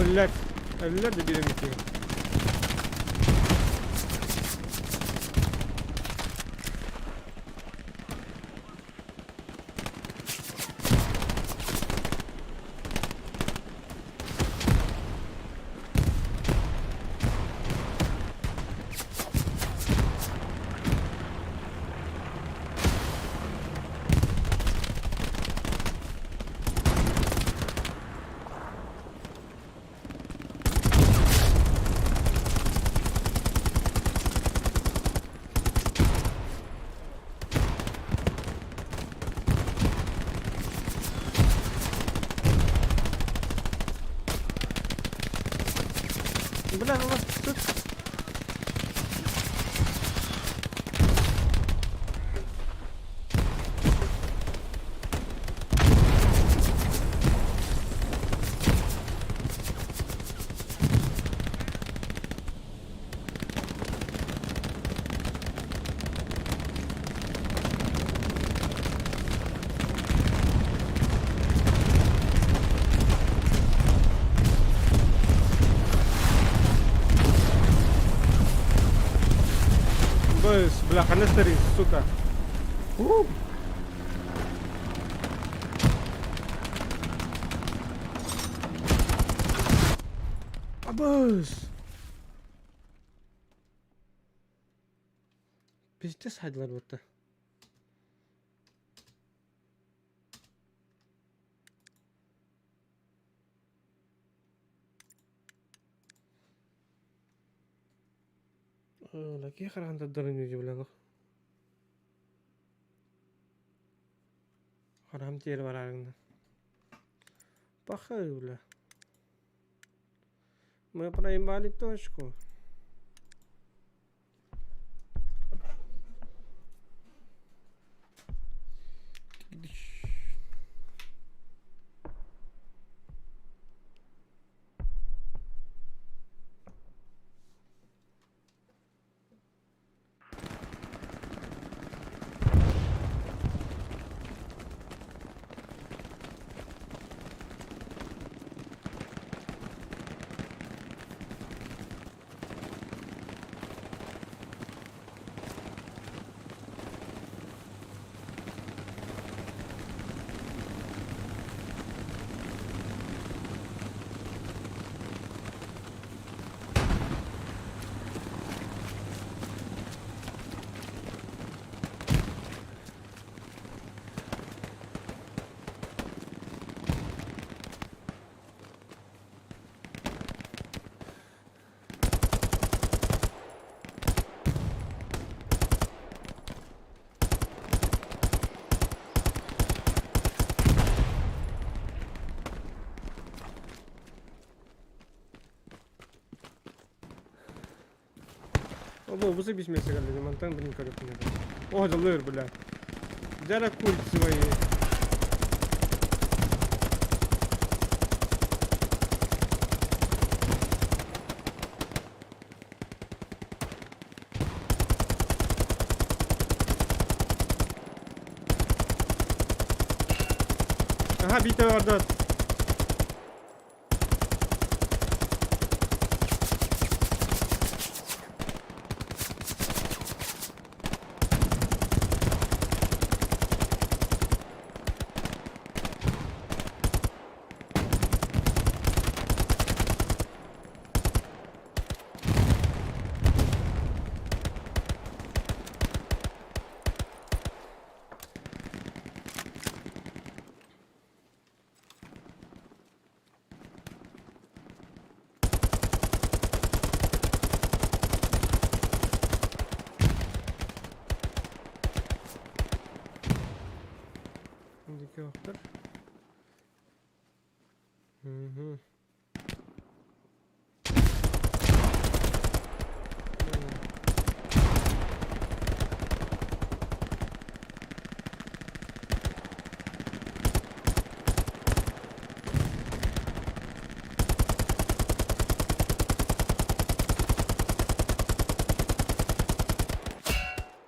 Блять, ölüler de birim bitiyor. Бля, у нас тут... Бля, канистеры, сука. Абыз. Пиздец хайдылар будто. Лаки харанда дырын үйде білен. Харам тері бар арыңда. Пахай, бля. Мы проебали точку. О, вы забить место, когда монтан, блин, как это надо. О, да лыр, бля. Дяра культ свои. Ага, битый ордат. Indikator.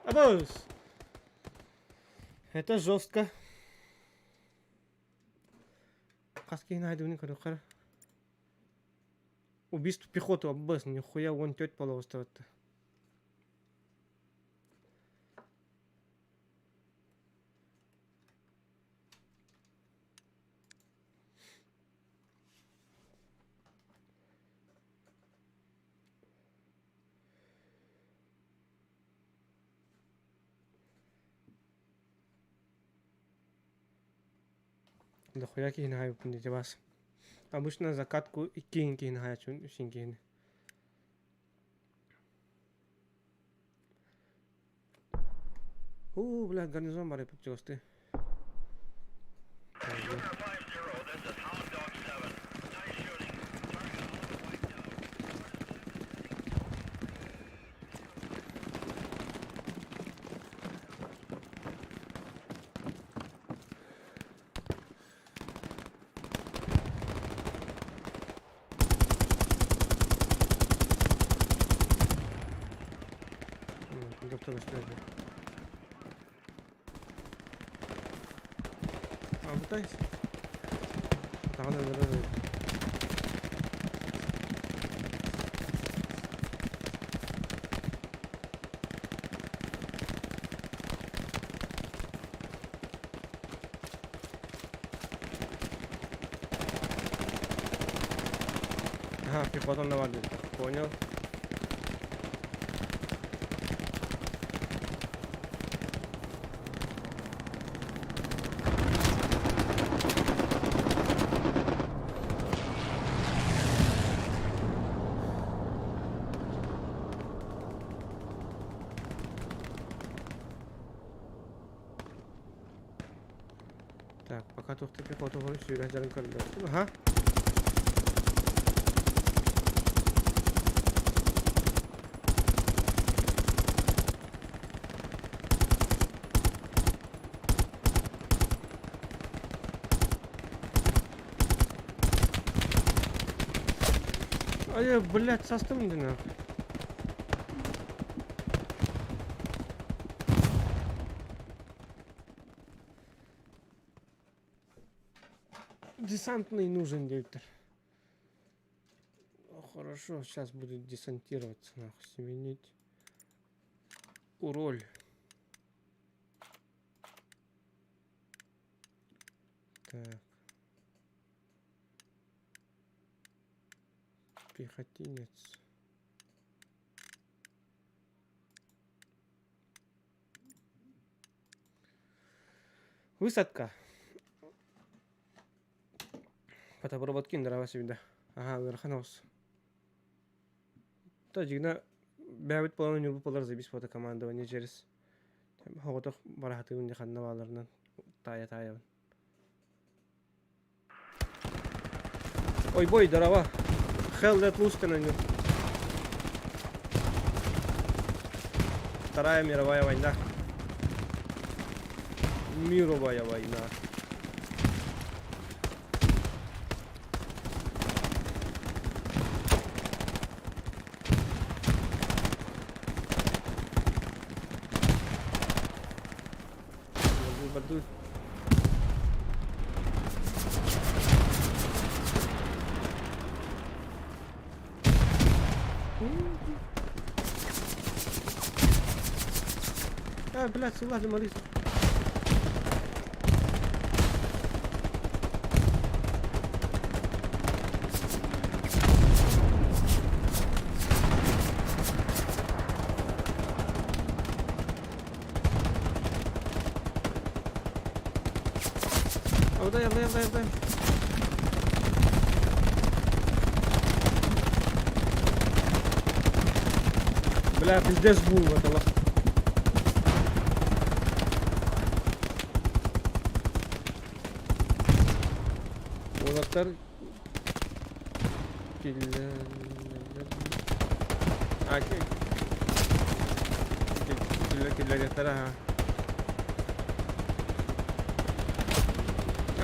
Абос! Это жестко. Каски найду не короче. Убийство пехоты оббас, нихуя вон теть полуостровата. Да хуя кинаю пундите вас. Обычно закатку и кинаю шинкин. Бля, гарнизон барай подчёсты. Orta gösterdi. Abi buradayız. Daha da böyle. Ага, пехота на воде. Понял. Так, пока тут пехота говорит, что я жарен коридор. Ага. Ай, блядь, состым да нахуй. Десантный нужен, диктор. Хорошо, сейчас будет десантироваться, нахуй, сменить роль. Так. Пехотинец. Высадка. Фотобработки нравилось всегда. Ага, Верханос. Тажигна бәвит полон юрбу полар забис фото командование через хоготох барахаты унде ханнаваларынан тая. Ой, бой, дарава. Hell let loose на нем. Вторая мировая война. Мировая война. Бадуй. А, блядь, силажи, молись. Алдай. Бля, пиздец был это лох. Олактар киллер ага.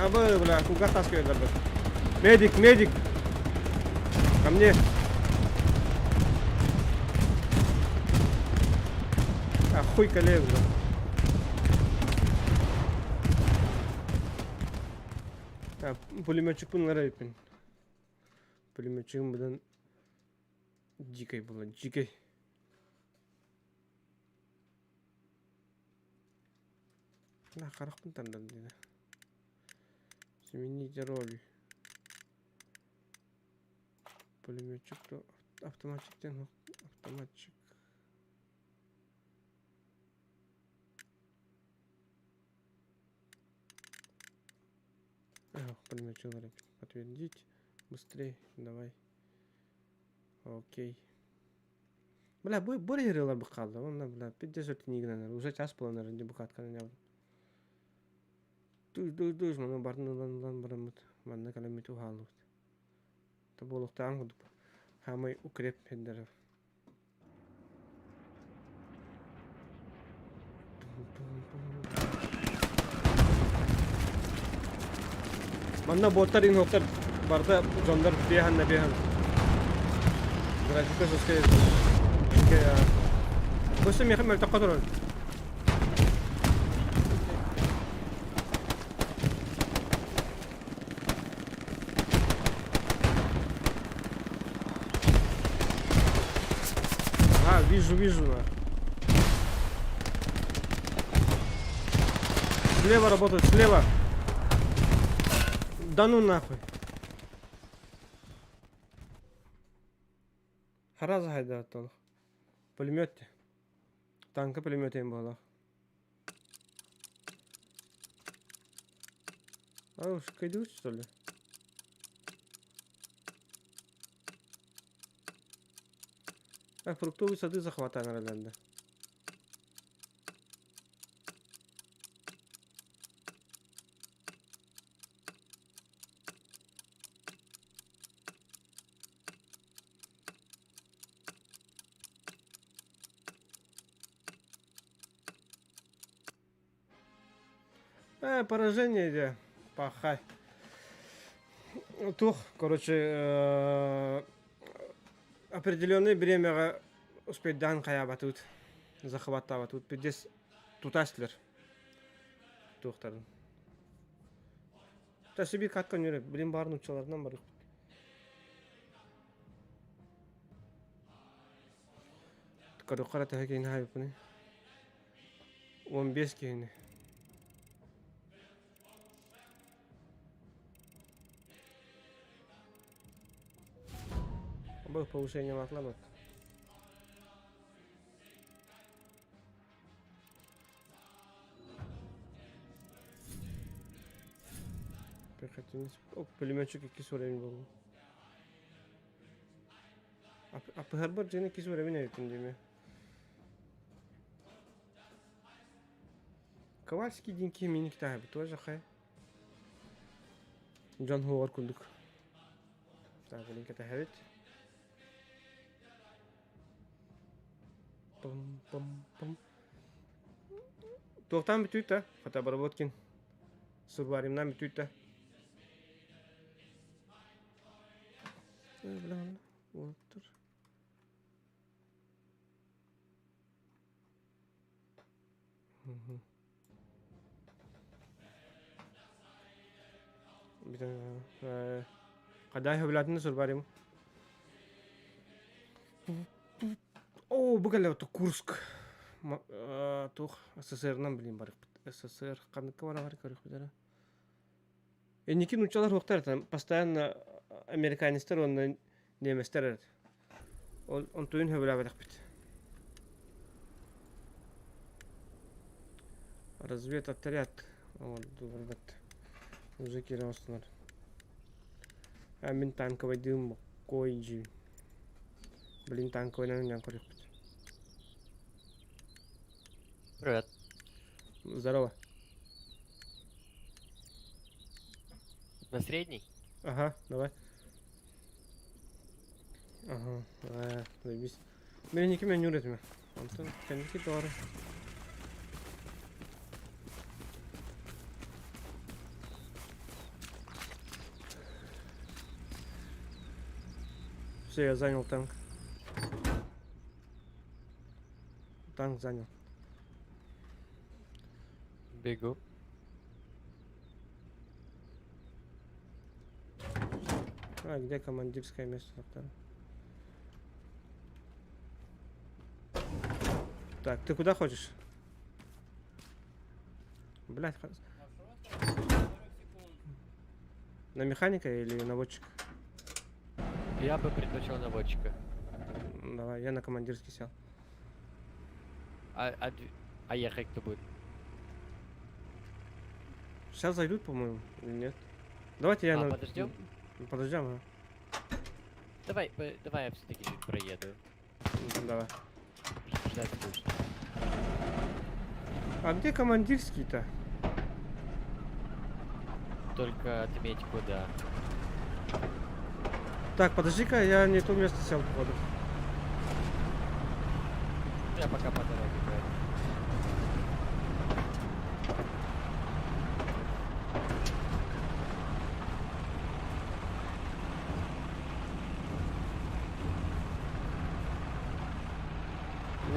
Абы, бля, куда таскивает даже? Медик! Ко мне! Хуй коллег, бля. Так, пулеметчик bunlara yapın. Пулеметчигим buradan дикой было, дикой. На харахпын тандан дейді. Смените роль. Пулеметчик то автоматчиктен автоматчик. Пулеметчик надо подтвердить. Быстрее, давай. Окей. Бля, бой ярылар бы қалды. Онда, бля, 50 книганы. Уже час полонар, инде букатканы не алдым. Душ, мана бардын барамыт. Мана каламету халыт. Та болуқта аңғыдып. Хамай укреп пендері. Мана боттар ин хоқтар барда жондар бехан. Графика соскает. بص يا خمر تقدر. Вижу. Слева работает, слева. Да ну нахуй. Хараза хайда атталах. Пулеметте. Танка пулемете им балах. А уж кайдут, что ли? Так, фруктовые сады захватаем, наверное. Поражение где? Пахай. Тух, короче, определенное время успеть дан хаяба тут захватава тут пидес тутаслер тухтарын. Та себе каткан юре, блин барын учаларынан бар. Кара тагин хайпны. 15 кейни. Был повышение матлабат. Пехотинец. О, пулеметчик и кисурами был. А пехарбар джене кисурами не видим деме. Ковальский деньги миник тайб тоже хай. Джон Ховар кулдук. Так, блин, это хавит. Пам. Тоқтан бітуйта, фотобработкин. Сурваримнан бітуйта. Отыр. Қадай хөвлатыны сурварим. О, бұғалау Курск. Тух СССР-нан білем барық. СССР қандыққа бара барық көрік бідері. Енекин учалар оқтар. Постоянно американистер, онны неместер әрді. Он туын хөвілі барық біт. Развед отряд. Уже керен ұстынар. Мен танковый дым койджи. Блин, танковый на меня корик. Привет. Здорово. На средний? Ага, давай. Ага, заебись. Меня никем не урезме. Антон, коньки товары. Все, я занял танк. Танк занял. Бегу. А, где командирское место? Доктор? Так, ты куда хочешь? Блять, на механика или наводчика? Я бы предпочел наводчика. Давай, я на командирский сел. А ехать кто будет? Сейчас зайдут, по-моему, или нет? Давайте я на... Подождем? Подождем, а? Давай я все-таки чуть проеду. Давай. Ждать скучно. А где командирский-то? Только отметь куда. Так, подожди-ка, я не то место сел, походу. Я пока по дороге поеду.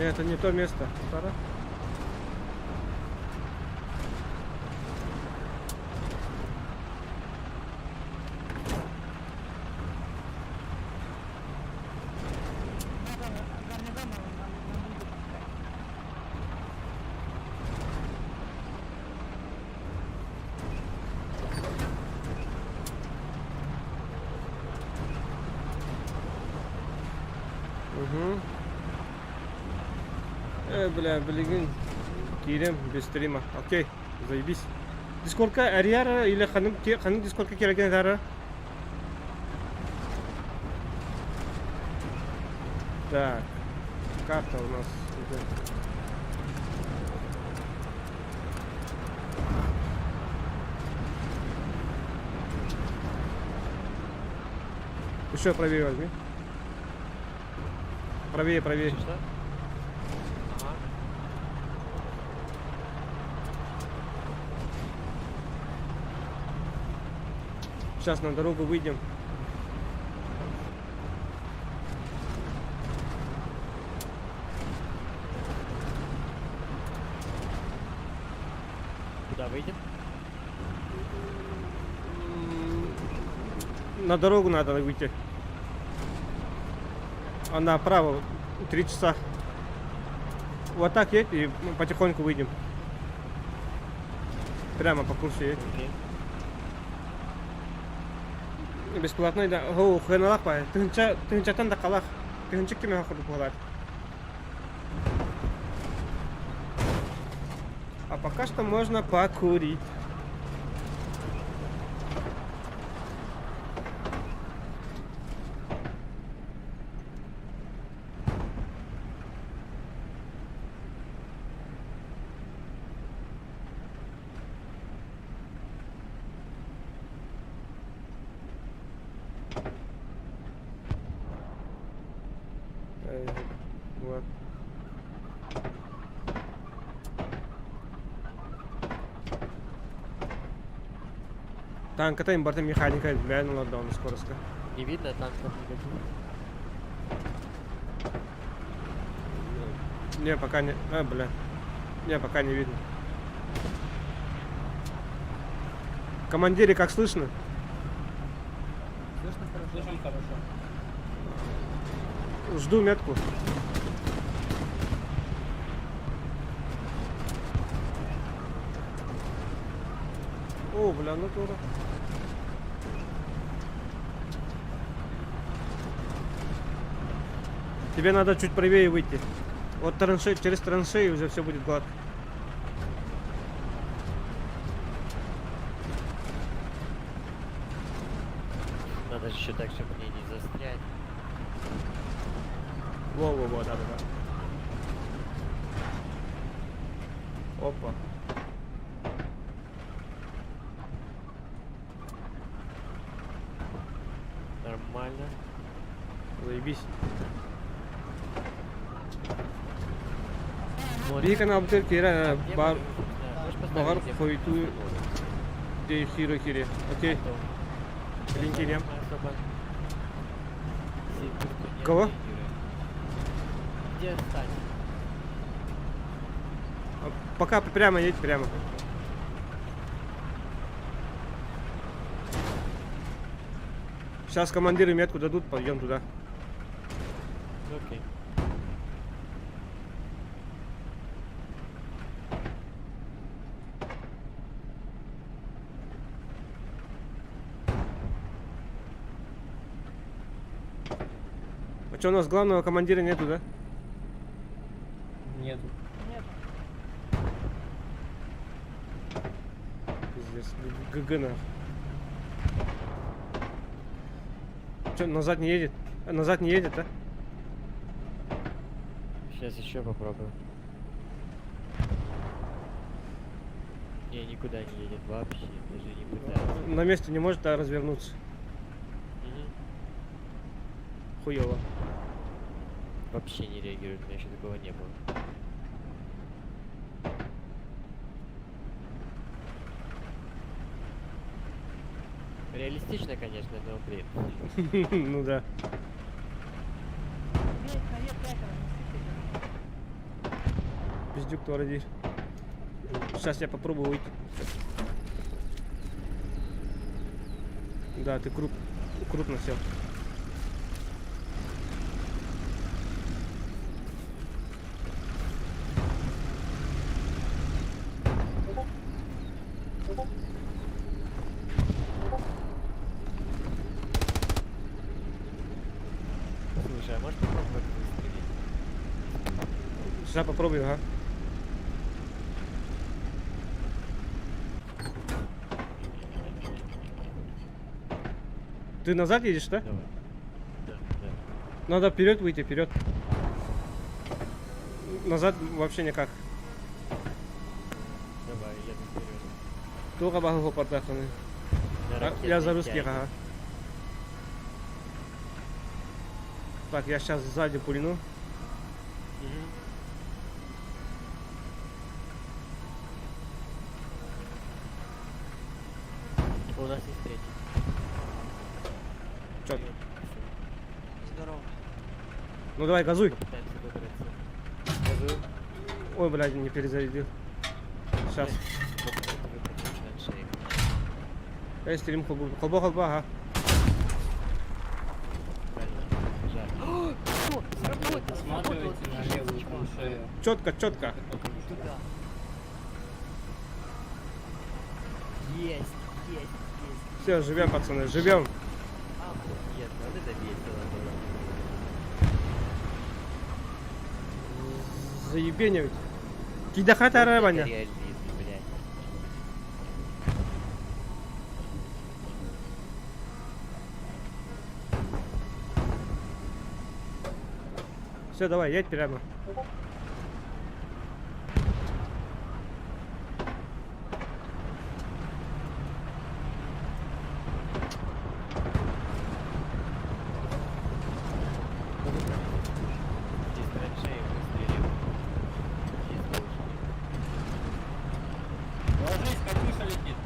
Нет, это не то место. Пора. Угу. Бля, блин. Кирем без стрима. Окей, заебись. Дискордка Ариара или ханым дискордка кереген дара? Так, карта у нас идет. Еще правее возьми. Правее, правее. Что? Ага. Сейчас на дорогу выйдем. Куда выйдем? На дорогу надо выйти. А направо 3 часа. Вот так едь и потихоньку выйдем. Прямо по курсу едь. Окей. Бесплатно, да. О, хреналах па. Тынчатан да калах. Тынчик кеме хакуду пугалат. А пока что можно покурить. Вот. Танката имбарта механика реально лотдаун скорость. Не видно танков никаких. Не, пока не... бля. Не, пока не видно. Командире, как слышно? Слышно хорошо? Слышим хорошо. Жду метку. О, бля, ну дура. Тебе надо чуть правее выйти. Вот траншеи, через траншеи уже все будет гладко. Надо еще так, чтобы мне не застрять. Во-во-во, да-да-да. Опа. Нормально. Заебись. Bir kanal bir kere Где бар мы? Да, можешь поставить, багар где мы? койту де хиро кире. Окей. Готов. Линки нем. Особо секунду не Кого? реагирует. Где встать? Пока прямо едь прямо. Сейчас командиры метку дадут, пойдем туда. Окей. А что, у нас главного командира нету, да? Нету. Пиздец. ГГ нахуй. Что, назад не едет? Назад не едет, а? Сейчас еще попробую. Не, никуда не едет вообще, даже не пытается. На месте не может развернуться. Мгм. Хуёво. Вообще не реагирует, у меня еще такого не было. Реалистично, конечно, но блин. Ну да. Наверх пятеро, не Пиздюк твородишь. Сейчас я попробую выйти. Да, ты крупно сел. Слушай, а может попробовать выстрелить? Сейчас попробую, ага. Ты назад едешь, да? Давай. Да, да. Надо вперед выйти, вперед. Назад вообще никак. Давай, еду вперед. Только багу подаханы. Я за русских, ага. Так, я сейчас сзади пульну. У нас есть третий. Чё? Здорово. Ну давай, газуй. Попытаемся выбраться. Газую. Ой, блядь, не перезарядил. Сейчас. Попытаемся выбраться с траншеи. Я стрим хобу. Хоба, ага. Правильно. Жаль. Что? Сработало! Посматривайте на левую траншею. Четко. Туда. Есть. Все, живем, пацаны, живем. Охуенно, вот это весело было. Заебенивать. Кидахата реваня. Реализм, блядь. Все, давай, едь прямо. Здесь траншеи выстрелил. Здесь лучше. Ложись, Катюша летит.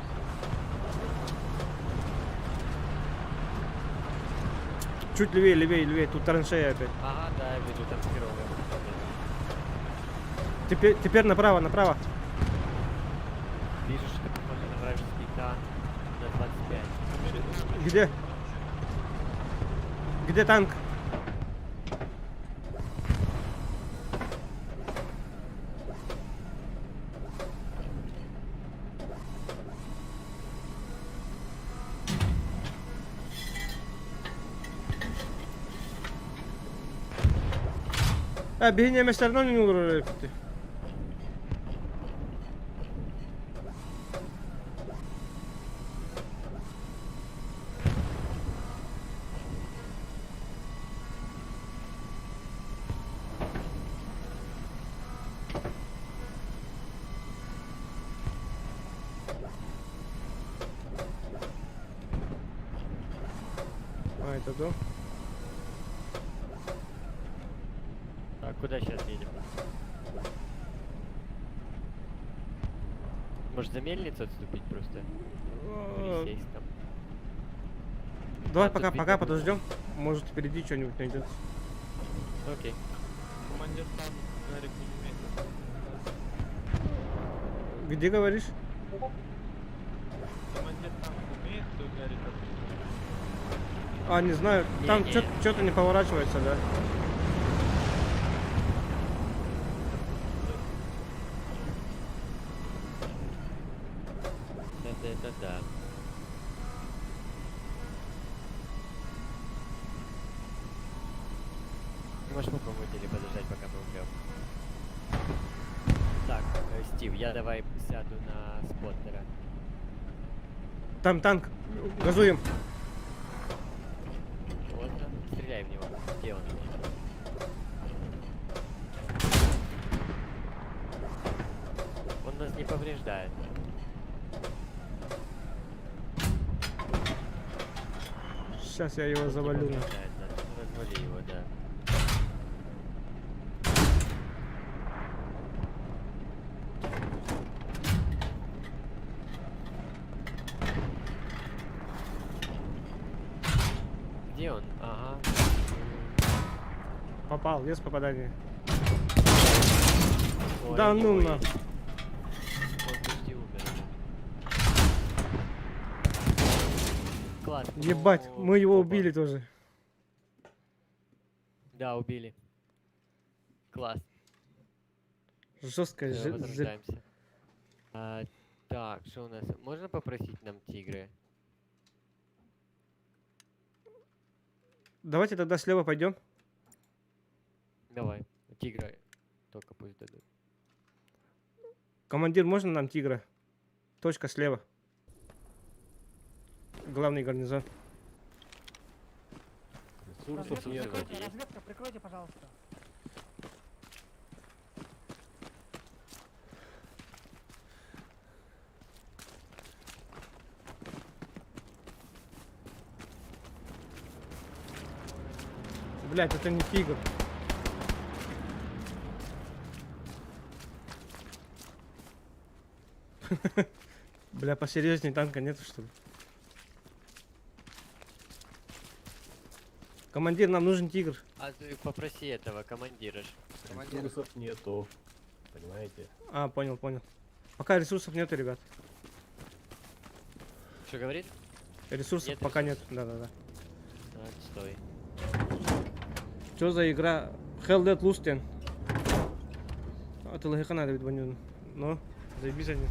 Чуть левее, левее. Тут траншея опять. Ага, да, я вижу, там херово. Теперь направо. Вижу, что похоже на вражеский танк на 25. Где? Где танк? Бегни, мы все равно не уровень. А, это дом. А куда сейчас едем? Может за мельницу отступить просто? Пересесть там. Давай А, тут пока видно подождем. Может впереди что-нибудь найдется. Окей. Командир там Гарик пулемет. Где говоришь? Командир там умеет, то Гарик А, не знаю. Там Не. что-то не поворачивается, да. Это да. Можешь попробовать или подождать, пока мы умрем. Так, Стив, я давай сяду на споттера. Там танк. Газуем. Вот он. Стреляй в него. Где он? Он нас не повреждает. Сейчас я его завалю. Не повреждает нас. Развали его, да. Где он? Ага. Попал, есть попадание. Ой, Да они ну мои. на. Он почти умер. Класс. Ебать, ну, мы его опа. убили тоже. Да, убили. Класс. Жестко. Всё, возрождаемся. Так, что у нас? Можно попросить нам тигры? Давайте тогда слева пойдем. Давай. Тигра только пусть дадут. Командир, можно нам тигра? Точка слева. Главный гарнизон. Ресурсов нет. Разведка, прикройте, пожалуйста. Блять, это не тигр. Бля, посерьезнее танка нету, что ли? Командир, нам нужен тигр. А ты попроси этого командира. Ресурсов нету. Понимаете? А, понял, понял. Пока ресурсов нету, ребят. Что говорит? Ресурсов Нет пока нет. ресурсов. Да-да-да. Отстой. Что за игра? Hell Dead Lusten. А ты лагиха надо видно. Ну, заебись они.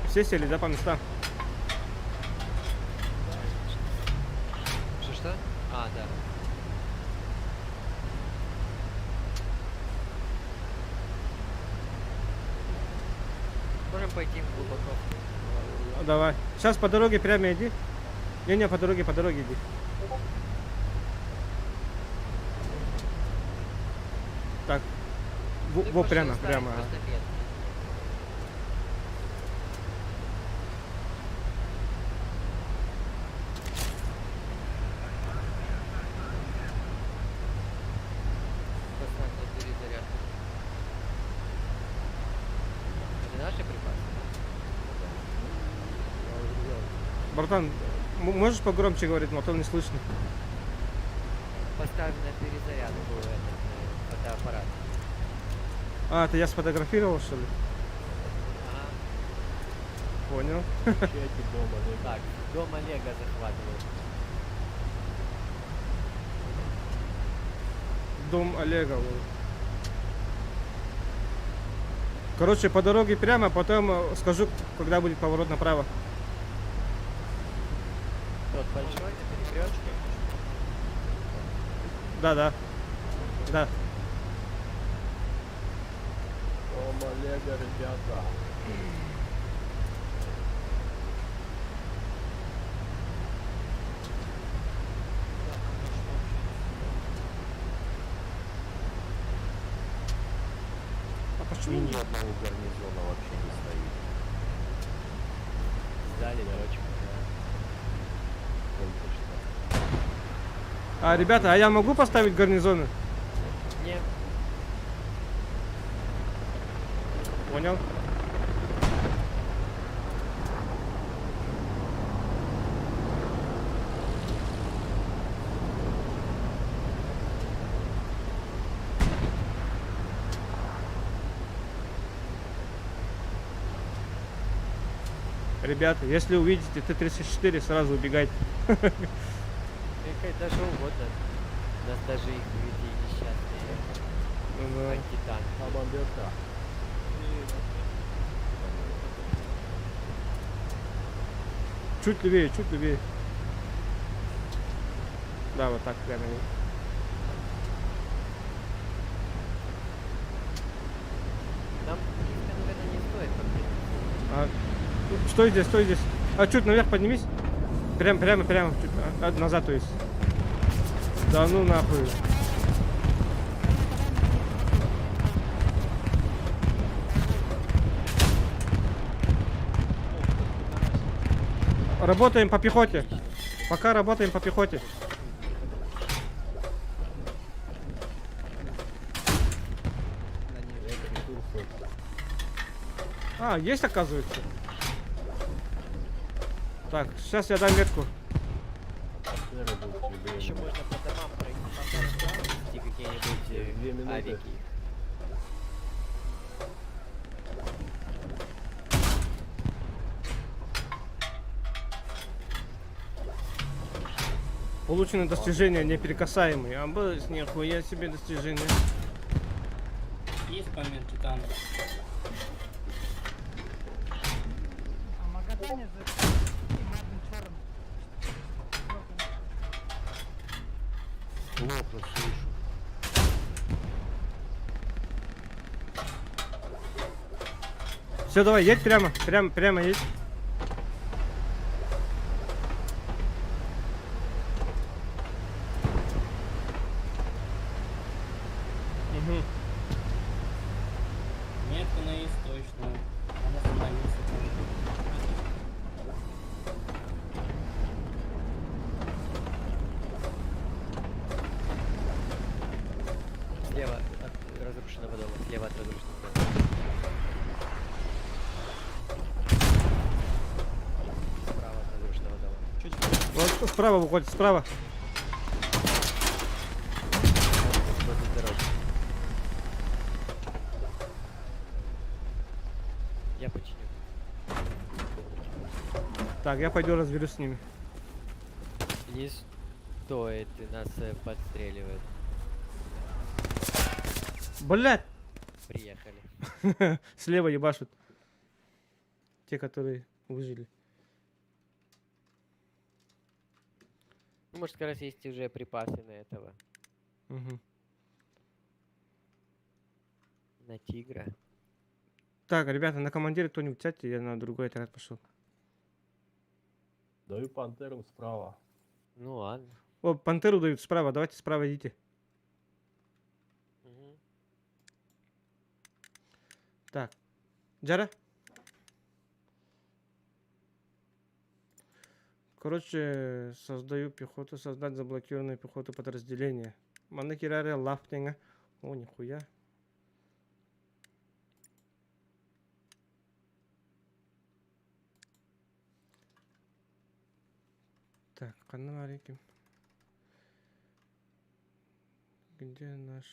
Все сели, да, по местам? Что? А, да. Можем пойти глубоко. Давай. Сейчас по дороге прямо иди. Не-не, по дороге иди. Так. Ты Во, машину прямо, ставь прямо. просто нет. Поставь на перезарядку. Это наши припасы? Братан, можешь погромче говорить, но то не слышно. Поставь на перезарядку этот фотоаппарат. А, это я сфотографировал, что ли? Ага. Понял. Чайки дома, да? Так, дом Олега захватывают. Дом Олега. Вот. Короче, по дороге прямо, потом скажу, когда будет поворот направо. Тот большой на перекрестке. Да. Да. Дом Олега, ребята. А И почему? ни одного гарнизона вообще не стоит. Сдали точку. Только что. А, ребята, а я могу поставить гарнизоны? Не, Понял. Ребята, если увидите Т-34, сразу убегайте. какая даже угодно. У нас даже их людей несчастные Да. антитанки. А бомберка. Чуть левее, чуть левее. Да, вот так прямо. Нам близко, наверное, не стоит подходить. А, стой здесь. А, чуть наверх поднимись. Прямо. Чуть, назад, то есть. Да ну нахуй. Работаем по пехоте. Пока работаем по пехоте. А, есть, оказывается. Так, сейчас я дам метку. офицеры будут любые. Еще можно по домам пройти какие-нибудь 2 минуты. авики. Получено достижение неприкасаемый. А бы нихуя себе достижение. Есть момент титана. А Магадане за и Маден Черн. Плохо слышу. Все, давай, едь прямо, прямо едь. Мгм. Метка на есть точно. Он остановился. Слева от разрушенного дома. Слева от разрушенного дома. Справа от разрушенного дома. Чуть Вот справа выходит, справа. Возле дороги. Я починю. Так, я пойду разберусь с ними. Не стоит, и нас подстреливают. Блять! Приехали. Слева ебашут. Те, которые выжили. Ну, может, как раз есть уже припасы на этого. Мгм. На тигра. Так, ребята, на командира кто-нибудь сядьте, я на другой отряд пошел. Даю пантерам справа. Ну ладно. О, пантеру дают справа, давайте справа идите. Мгм. Так. Джара? Короче, создаю пехоту, создать заблокированную пехоту подразделения. Манакираре лафтинга. О, нихуя. Так, канарики. Где наш...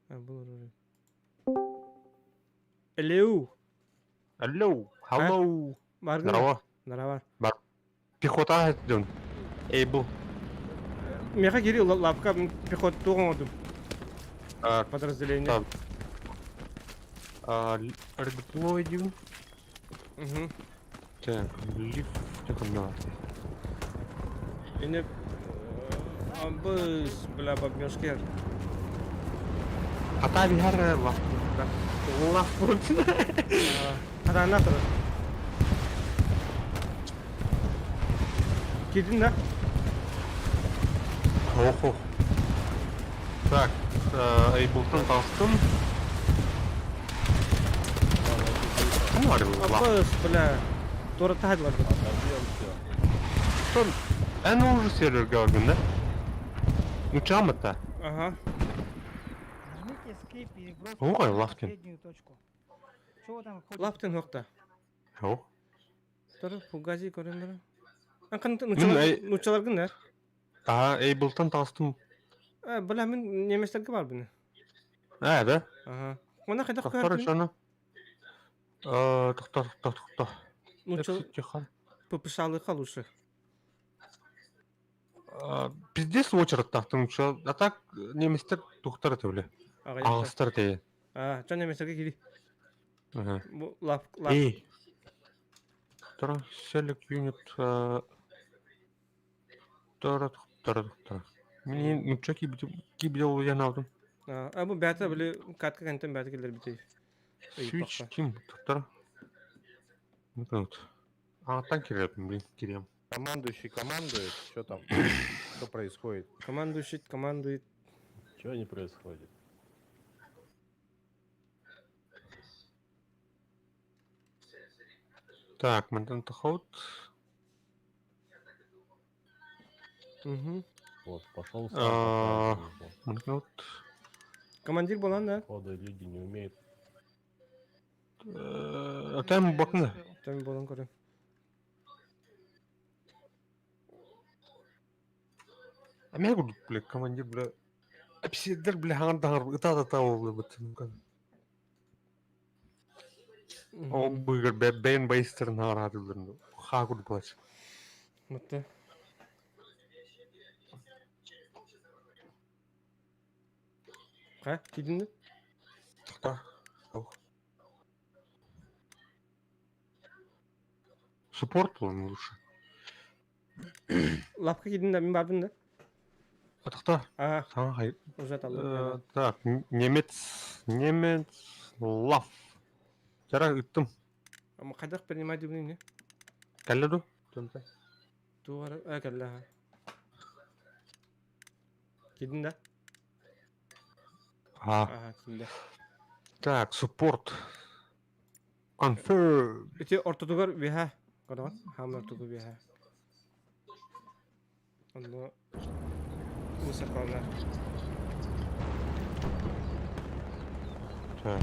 А, был вроде. Элеу! Алло, hello. Баргна. Здорово. Здорово. Пехота идем. Эйбл. Меха Кирилл, лапка пехота тугодум. Так, Подразделение. так. Редеплой идем. Угу. Так, лифт. Тихо. И не... Абыс, бля, бабнёшкер. Хата бихар лаф. Лаф. Гранатор. Кидин, да? Охо. Так, Эйблтон толстым. Ну, лаф. Абыс, бля. Тора тайдлар. Отобьем все. Эн уже сервер галган, да? Ну, чам это? Ага. Нажмите Escape и бросьте Ой, на Лафтин. последнюю точку. Чего вы там ходите? Лаптын хокта. О. Тора фугази көрөндөр. Анкан эй. нучаларгын да? Эйблтон толстым. Бля, мен неместерге бар буну. Да? Ага. Мына кайда Тоқтар көрдүм? шаны. Тоқта. Нучал Тихо. попышалы калушы. Пиздец очередь тахтым что, а так неместер тухтар төбөлө. Агыстар тээ. Жан неместерге кири. Ага. Бу лап. Эй. Тора select unit тора. Мне ну чё кибидел я алдым. Бу бята биле катка кантен бата келер битей. Switch team тора. Вот. Так блин, кирем. Командующий командует. Что там? Что происходит? Командующий командует. Чего не происходит? Так, Мантан Тахот. Угу. Вот, пошел А, сам. Мантан. Командир болан да? Хода люди не умеют. Там бакна. Там болан көрөм. А меня говорит, бля, командир, бля. Апсидер, бля, хангар, ата бля, бля. О, быгар, бен байстерн харады, бля. Хагуд плач. Мықты. Қа, кидіңді? Та. Суппорт он лучше. Лапқа кидіңді, мен бардым да. Атақта. А, Саған қай. уже талдым. Так, немец, лав. Жара ыттым. Ама қайдақ принимать дебінің не? Кәлледу? Туғары, кәлі, ха. Кидің да? Ага, кидің да. Так, суппорт. Confirm. Ити ортодугар веха. Қадаған? Хамын ортодугар веха. Оны... Мысыр қалынар. Так.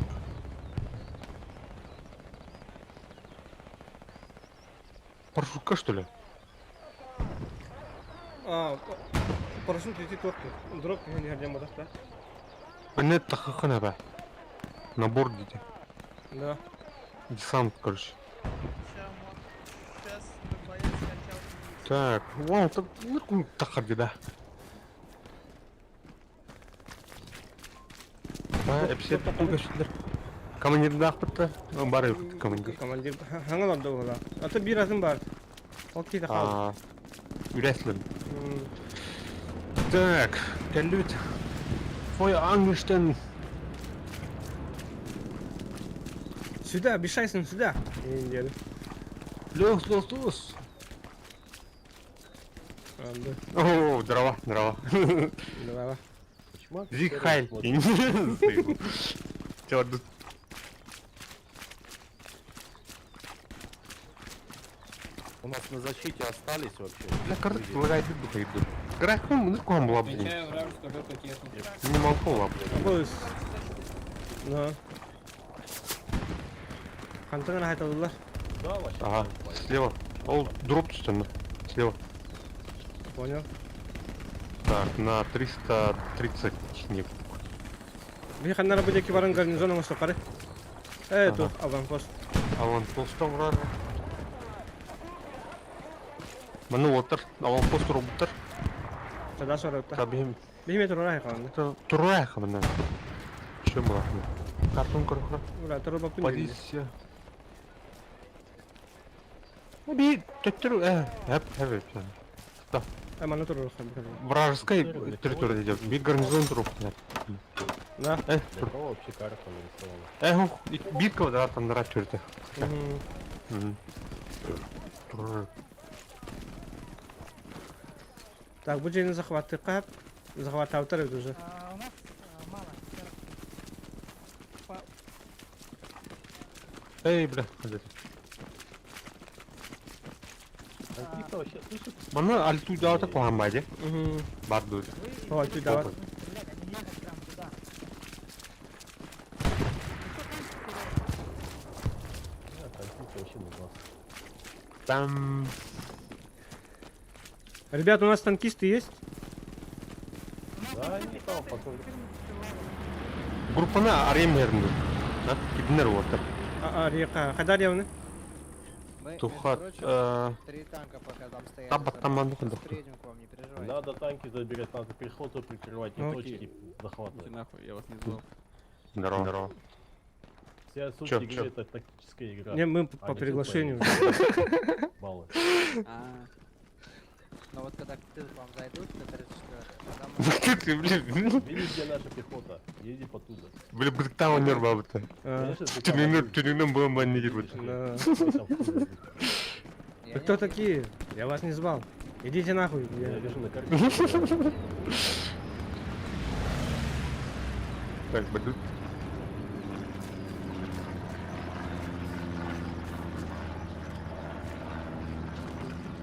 Парашютка, что ли? Парашют ити тоқты. Дроп не горден бодақ да? Нет, тахахана, ба. Набор дети. Да. Десант, короче. Сейчас боец скачал. Так, вау, так, ну, тахади, да. Эпсет көшілдер. Командирді ақпытты, бар өкітті командир. Командир, хаңыл орды ола. Аты бір азым бар. Ол кейді қалды. Үрәсілін. Так, кәллют. Фой аңғыштын. Сюда, бешайсың сюда. Деді. Лёс. Алды. О, дрова. Давай. Зиг Хайль. Чё, У нас на защите остались вообще. бля, карты лагает иду. Грахом, ну ком была, блин. Не молкова, блин. Бұл үс. Ну. Қантыңын айталдылар. Да, вообще. Ага, слева. Ол дроп түстен, слева. Понял. Так, на 330 не. Bir xanlara bu deki barın garnizonu mu sokarı? Evet, dur, avанпост. Аванпостта враг. Мына отыр, аванпост тұрып тұр. Тогда сорокта. Табиғим. Бейме тұрар қалды. Тұрайық мына. Що бұлақны? Картон көріқі. Ура, тұрып бапын. Позиция. Би, төттір, әп. Аманы тұрыр қалды. Вражеская территория идет. Би гарнизон тұрып. Да. Для кого вообще карта нарисована? Битка, да, там нравится черти. Так, bu жерін захватты қап. Захват аутар еді уже. У нас мало. Эй, бля, ходи. Антиха вообще слышит? Мана альтуда ата қоғанбайды. Барды. О, ты давай. Блядь, они ехать прям туда. Нет, антиха вообще не знал. Там... Ребят, у нас танкисты есть? Да, не стал, потом. Группана арем Киднер отыр. Река. Қайдар явны? Тухат. Три танка пока там стоят. Там команду ходил. Приедем к вам, не переживайте. Надо танки забирать, надо пехоту прикрывать и Окей. точки захватывать. Нахуй, я вас не звал. Здорово. Вся суть Чё? игры это тактическая игра. Не, мы А по не приглашению. Баллы. Но вот когда в тыл к вам зайдут, на 34, Ты, блин, Видишь, где наша пехота? Еди потуда. бля, бритава нервабыты. Конечно, Тюнинен был маневрировать. Да. там Вы кто такие? Я вас не звал. Идите нахуй. Я Я- вижу на карте. Так, бля.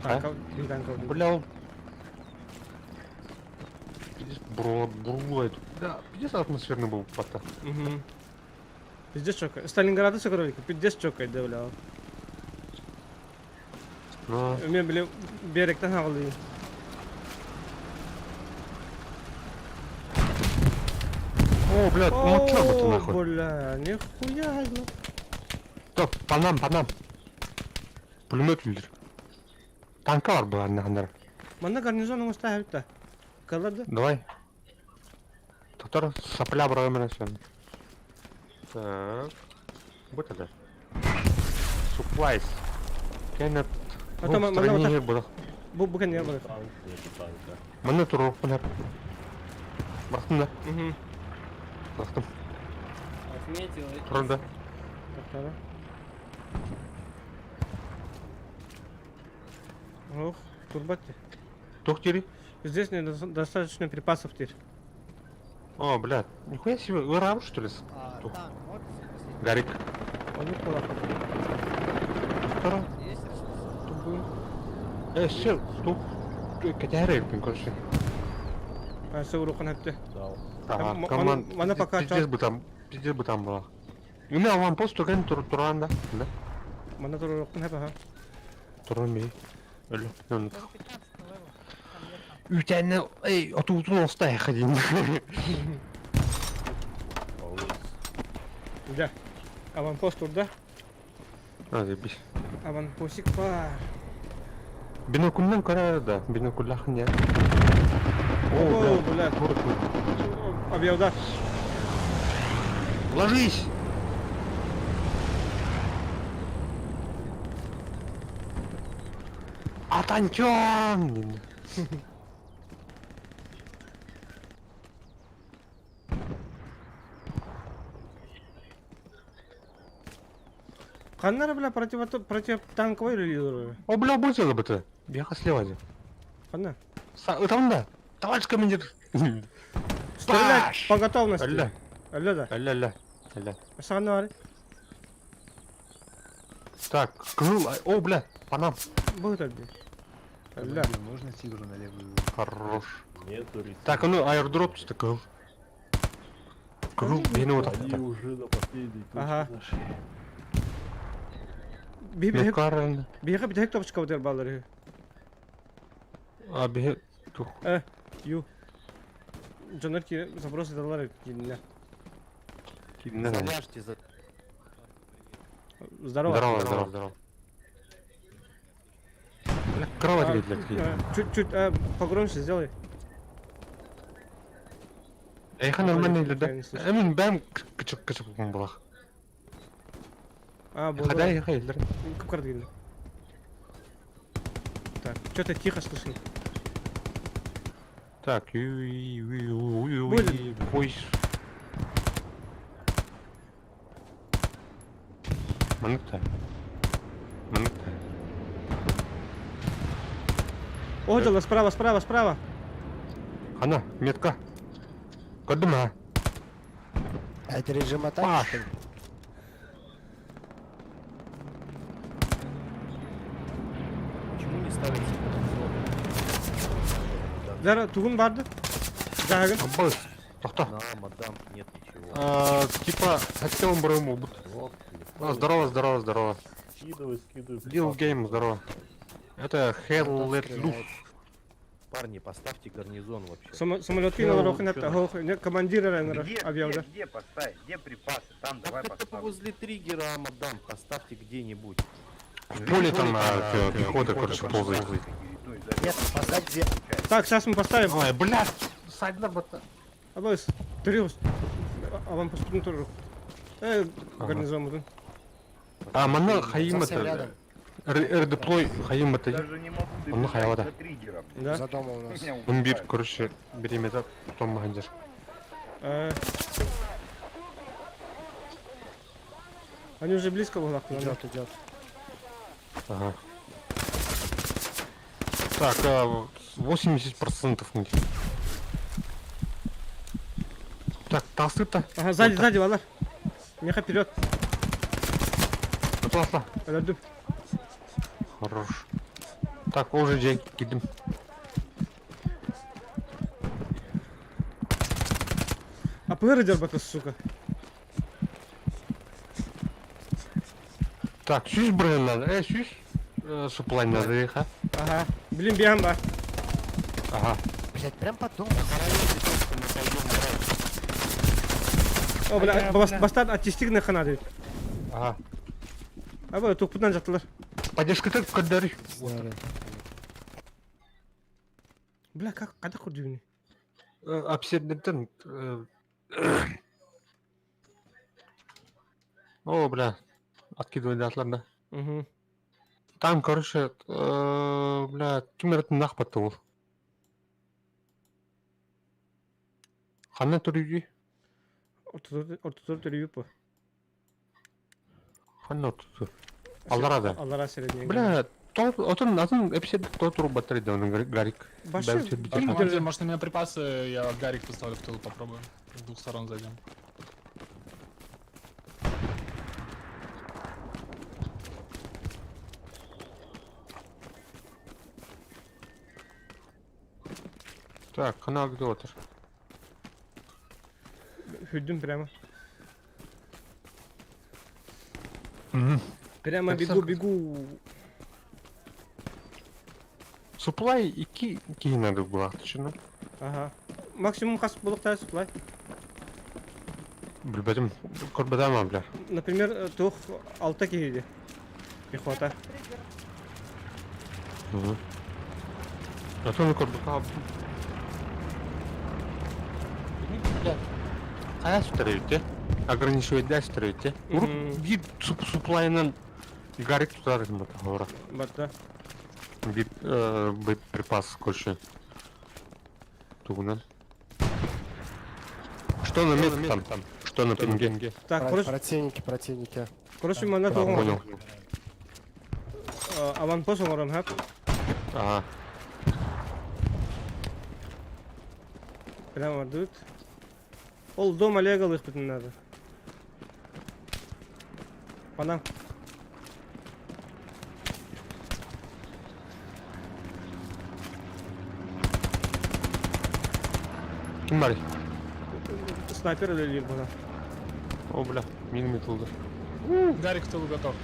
Танков, три танков. Бля, он... Пиздец, бурлает. Да, пиздец атмосферный был пота. Мгм. Пиздец чокает. Сталинграды сокровик. Пиздец чокает, да, бля. Но... Мен, бля, беректен алды. О, блядь, мотла бы ты О, нахуй. бля, нихуя, бля. Стоп, по нам. Пулемет үлдір. Танка бар бұл аннағандар. Мана гарнизоның ұста әбітті. Қалады. Давай. Тоқтар, сапля бұрға мен өсен. Так. Вот это. Supplies. Кенет. А то В мана стране вот бұдық. Бұл не было. Танк, нету танка. Мана тұру бұлар. Бақтым да. Угу. Бақтым. Отметил. Тұрын да. Ох, турбатте. Тоқ тері. Здесь недостаточно припасов теперь. О, блядь. Нихуя себе. Вы рабы, что ли? Тух. Танк, вот. Гарик. Он не кулак. Тоқтар. Есть ресурсы? Тут был. Все. Тух. Кәтәрі ерпін, көрші. А, все урокан әпті. Дал. Ага, М- команд. мана пока Пиздец бы там была. У меня аванпост тұрған тұрғанда. Да? Мана тур урокан әпі, ха. Тұрған бей. Өлі. Там 15 левел. Там ехал. Үтәні, ей, отуутун остай ходим. Да. Аванпост турда. А, заебись. Аванпостик бар. Бинокульнан көре, да. Бинокульлахын я. О, блядь. Турок. Авиаудар. Ложись! Атанчон! Қаннары, бля, противотанковый релизор. О, бля, бөтелі біті. Бияқа слева де. Қанна? Ытамда. Товарищ командир. Стрелять по готовности. Әлі. Алло, да. Әлі. Саған бар. Так, крыл. О, бля, по нам. Будет один. Алло. Можно тигру на левую? Хорош. Нету ресурсов. Так, а ну аирдроп түсті крыл. Крыл, бені Они отақты. уже на последней точке Ага. зашли. Мекарын. Бейға бітек топчика өтер балары. А, бе... Тух. Ю. Джонар ки запросы далар кинне. Кидінен әлі. Заляжьте за... Здорово. Здорово. Бля, кровать ведь, блядь. Чуть-чуть погромче сделай. Эйха нормально Я да? не слышу. Эмин бәм кычык болақ. А, было. Қада эйха елдер. Как кардин. Так, что-то тихо слышно. Так, Ой. Маныкта. О, дело справа. Ана, метка. Кодыма. Это режим Паш. атаки? Почему не ставится? Зара тугун барды. Загын. Аббас. Тоқта. На, мадам, нет ничего. Типа, хотел он брым убут. Вот, Здорово. скидывай. Лил гейм, здорово. Это Hell Let Loose. Парни, поставьте гарнизон вообще. Самолет кинул рохнет. Командир Где авиаудар. поставить? Где припасы? Там давай Хотя бы поставим. возле триггера, мадам, поставьте где-нибудь. В поле там пехота, короче, ползает. Нет, поставь где? Так, сейчас мы поставим. Ой, блядь. Садна бота. Абайс, Триус. А вам поступим тоже. Гарнизон будем. Мана Хаим Совсем это... рядом. Редеплой Хаим это... Даже не могу Он на хаявата. за триггером. Да? За домом у нас. Меня Он бит, убивают. короче, берем это, потом магазин. Они уже близко в лапку. Идет. Ага. Так, 80% у них. Так, толсты-то. Ага, сзади, Валар. Меха вперед. Отла. Рядом. Хорош. Так, уже день, кидим. А пыры дербата, сука. Так, сюз брен надо. Сюз. Суплайн надо их, а? Ага. Блин, бьямба. Ага. Блять, прям по дому. О, бля, бастан аттестигіне қана дейді. Ага. Абай, тоқпыдан жаттылар. Поддержка коддары. Бля, как, қада құрды Обседнеттен. О, бля. Откидывай атланда. Угу. Там, короче, бля, кемеретін нақпатты ол. Қанна түрігі? Ортотор түрі по. Қанна ортотор? Алдарада. Аллара середнен. Бля, атын эпизод кто туру батарея, он Гарик. Баши, Командир, может, на меня припасы, я Гарик поставлю в тылу, попробую. С двух сторон зайдем. Так, канал где отыр? Хүддім прямо. Мгм. Прямо Так, бегу, так. бегу. Суплай 2 надо было, честно. Ага. Максимум қасып болықта суплай. Білбедім, көрбедема, бля. Например, тоқ 6 кейде. Пехота. Мгм. Атын көрбедема. Бля, қая сүтірейді? Ограничивайда сүтірейді? Ұрып, бір суплайынан Гарик тұтар едім бата, ора. Батта. Bir припас, короче. Тугунан. Что на метр там? Что на пинге? Так, короче, Противники. мана тоғын. Понял. Аванпост оңырын хап. Ага. Прямо дут. Ол дом олегалых бітін надо. Панам. Kim var? Снайпер или бана. О, бля, мин металды. Гарик в тылу готов.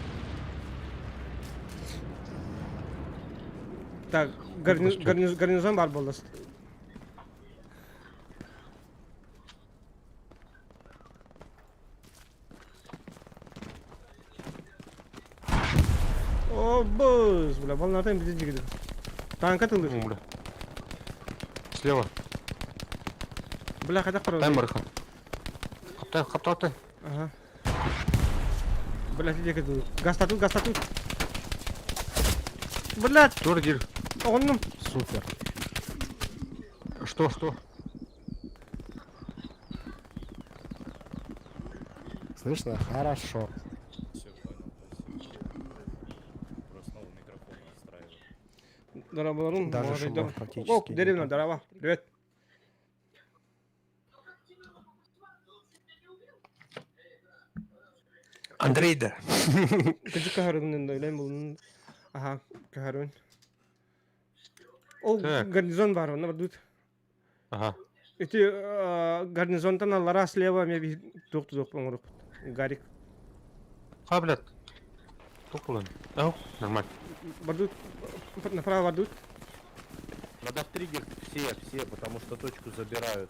Так, гарнизон бар болды. О, быз, бля, балнардан бізде жегеді. Танка тылды. О, бля. Слева. Бля, қайда қарау? Таймер хан. Қаптай. Ага. Бля, жегеді. Гастату. Бля, Тур гир. оғынным. Супер. Что? Слышно? Хорошо. Дарабаларым. Даже шумов практически О, нет. деревня, дараба. Привет. Андрей да. Küçük kaharının da öyle bulunun. Aha, kaharın. O Так. гарнизон бар, оны бардут. Ага. Эти гарнизонтан аллара слева мне тук помогут. Гарик. Ха, блядь. Токулан. Ау, нормально. Бардут. Направо бардут. Надо в триггер все, потому что точку забирают.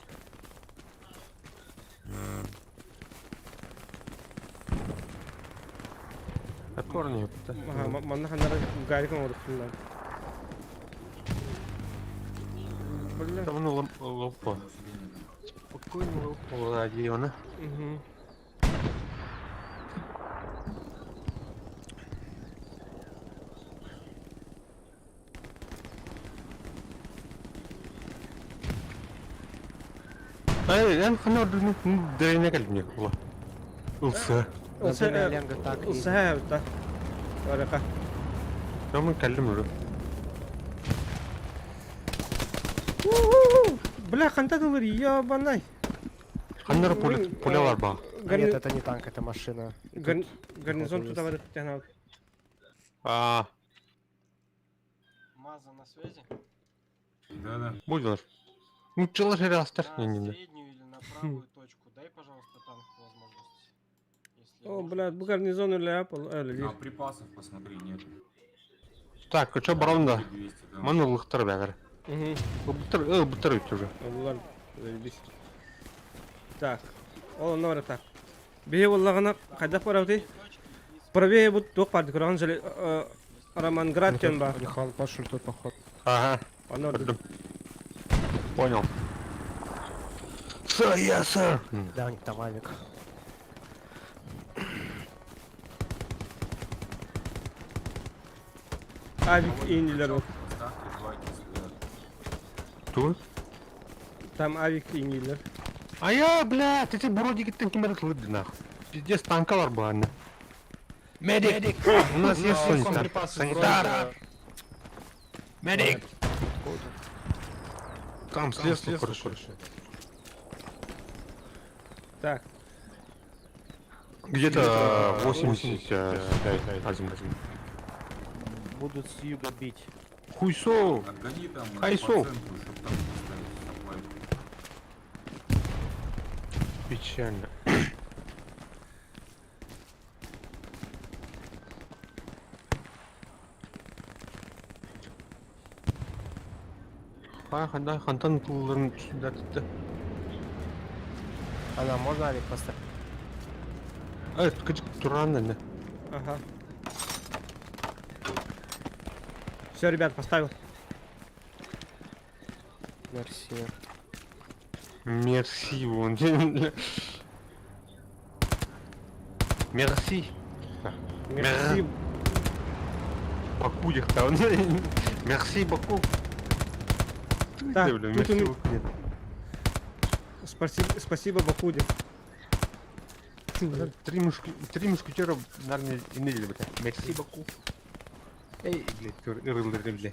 Аккорни. Ага, манна ханара гарик помогут. Бля. Там ну лопа. Спокойно лопа радиона. Угу. Ben kanal derine geldim ya. Ulsa. Ленга так. Улса та. Варака. Ben bunu keldim öyle. Бля, ханта дылыр, ебанай. Kanları pule var bak. Нет, это не танк, это машина. Гарнизон Кто-то туда варит, тягнал. Aa, Маза на связи? buyurlar. Mutçalar her hasta. На среднюю или на правую точку. Дай, пожалуйста, танк возможность. Если О, можно. блядь, bu гарнизон или Apple, или А припасов посмотри, нет. Так, что баронда? 200, да. Мана лыхтар бәгір. Угу. Бытыр өтті уже. Олар, заебись. Так, О, нора так. Бие уллагана кайда паравди? Правее вот ток парди кран жали Романград кен ба. Хан пошел тут поход. Ага, Онор. пойдем. Понял. Сэр, я, сэр. Да, у них там авик. Авик индилер вот. Тут? Там авик индилер. А я, блядь, эти бродики кемер кылды нахуй. Пиздец, танкалар бар. Медик! У нас есть санитар. Санитар! Медик! Там слез, хорошо. Так, Где-то 85 один. Будут с юга бить. Хуйсо! Отгони там Хайсо. по центру, чтоб там не ставить саплай. Печально. Хандай хантан пулларын түсіндірді. Она, можно авик поставить? Кычык туран эне. ага. Все, ребят, поставил. Мерси. Мерси, вон. Мерси. Мерси. Баку дихта. Мерси, Баку. Так, Бля, тут мерси, у Баку. Нет. Спасибо, Бакуди. Три мушкетера, наверное, и не бля. Мерси, Баку. Эй, блядь, рылдыры, бля.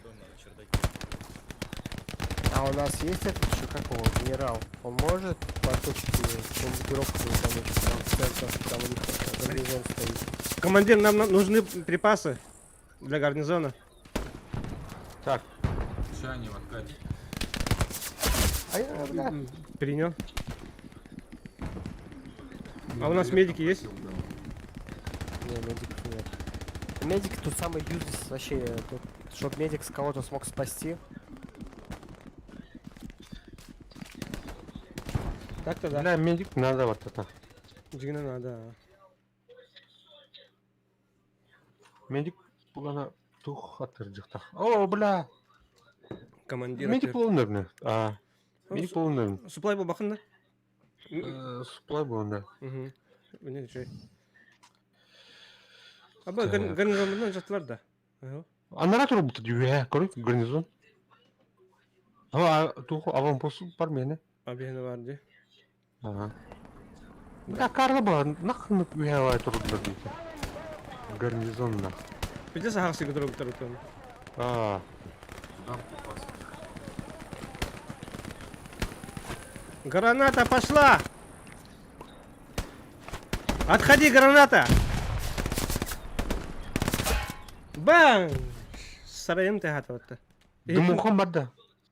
А у нас есть этот еще какого генерал? Он может поточить бомбардировку замочить там в центр, там у них гарнизон стоит. Командир, нам нужны припасы для гарнизона. Так, Че они в откате? Бля. Принял. А у нас медики есть? Не, медиков нет. Медик тут самый юзлес вообще, чтобы медик с кого-то смог спасти. Так-то да. бля, медик надо вот это. Дигна надо. Медик булана тух атырдыкта. О, бля. Командир. Медик болундерне. Медик болундерне. Суплай бабахын да? Сплай болунда. Угу. Не жай. Аба Так. гарнизондан жатылар да. Ага. Анара турбут дюе, коррект гарнизон. Тух аванпост бар мене. Абияны бар де. Ага. Бля, карна бар, нахуй уявай турбут дейді. Гарнизон нах. Пойди сахарсы друг другу. А, Туда попасть. Граната пошла! Отходи, граната! Бам! Сараем ты хатаватта. дымухан бар да.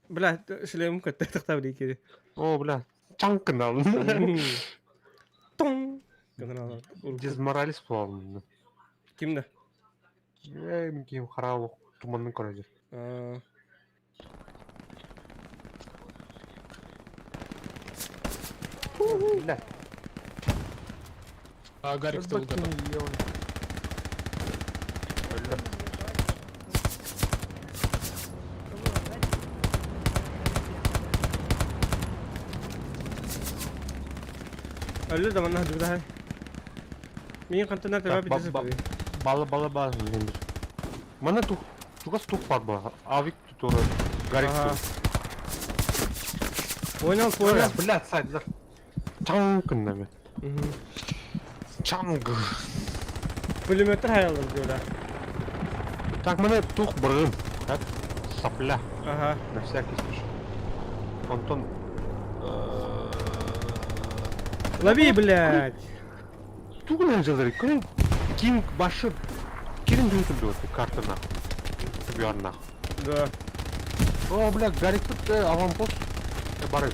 Бля, шлем катта тахтавли кири. О, бля, чанкын ал. Тон! Дезморалист болдым. Кимді? Ким харау туманның көреді. Бля. Гарик стол готов. Öldü de bana hadi daha. Minha kantına tabi bir dizi tabi. Балы бар мендер. Мана тугас тук бар ба. Авик туторы. Гарик. Ага. Понял, понял. Блядь, сайдер. Чанкын нами. Чанг. Пулеметр hayalım diyorlar. Так, мана тух брым. Так, сопля. Ага. На всякий случай. Антон. Лови, блядь. Тугынан жылдыр. Ким башы. Кирин жүйтілді өтті картына. Бүйарына. Да. О, бля, Гарик тут аванпост. Бары.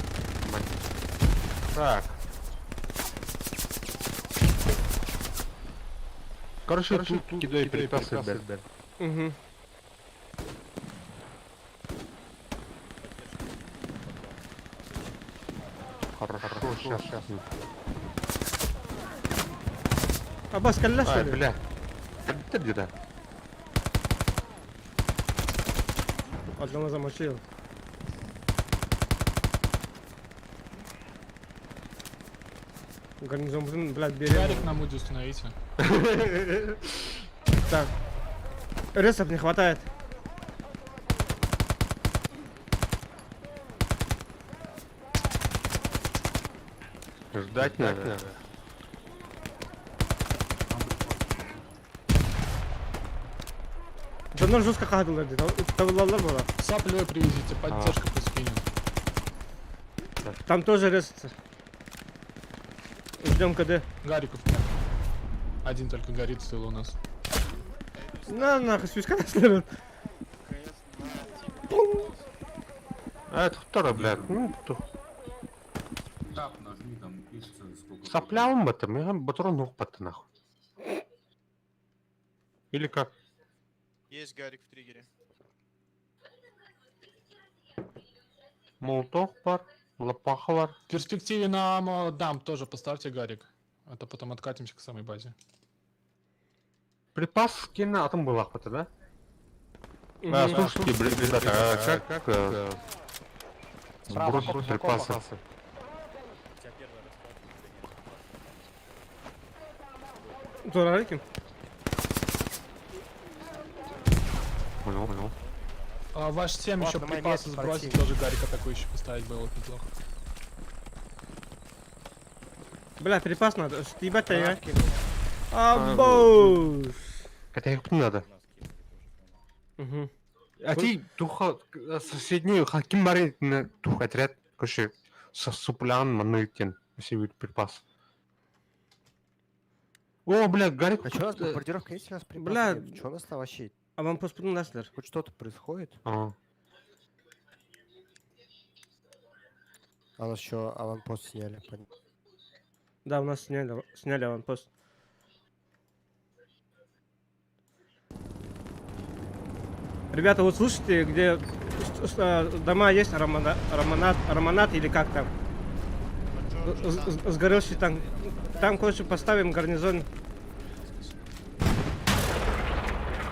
Так. Короче, тут кидаю припасы, бля. Угу. Хорошо, сейчас. Аббас, калля, что Ай, ли? бля. Ты где-то? Одного замочил. Гарнизон, блин, блядь, берем. Гарик на муде установите. Так. Ресов не хватает. Ждать надо. Canlar жестко кадылар dedi. Тавылалар была. Саплей привезите, поддержка пусть кинет. Там тоже ресится. Ждем КД. Гариков нет. Один только горит в тылу у нас. На, нахуй, спичка нас народ. А это второй, блядь. Ну, кто? Тап нажми, там пишется сколько. Соплявым этом, я батрон нахуй нахуй. Или как? Есть Гарик в триггере. Молотов бар, лопаха бар. В перспективе на дам тоже поставьте Гарик. А то потом откатимся к самой базе. Припас скина, а там была охота, да? А, слушайте, ребята, а как сбросить припасы? Турарики. Понял. А ваш 7 еще Ладно, припасы момент, сбросить, противник. тоже Гарик атакующий поставить было бы неплохо. Бля, перепас надо. Ебать-то я. Гранат кинул. Абоус. Хотя их не надо. Угу. А ты туха соседнюю хаким барин на тух отряд, короче, со суплян мануйтен, если будет припас. О, бля, Гарик. А что у нас бомбардировка есть у нас припасы? Бля. Нет? Что у нас там вообще? А вам поспутал Наслер? Хоть что-то происходит? А, А у нас еще аванпост сняли. Да, у нас сняли аванпост. Ребята, вот слушайте, где дома есть, Романат или как там? Сгоревший танк. Там, короче, поставим гарнизон.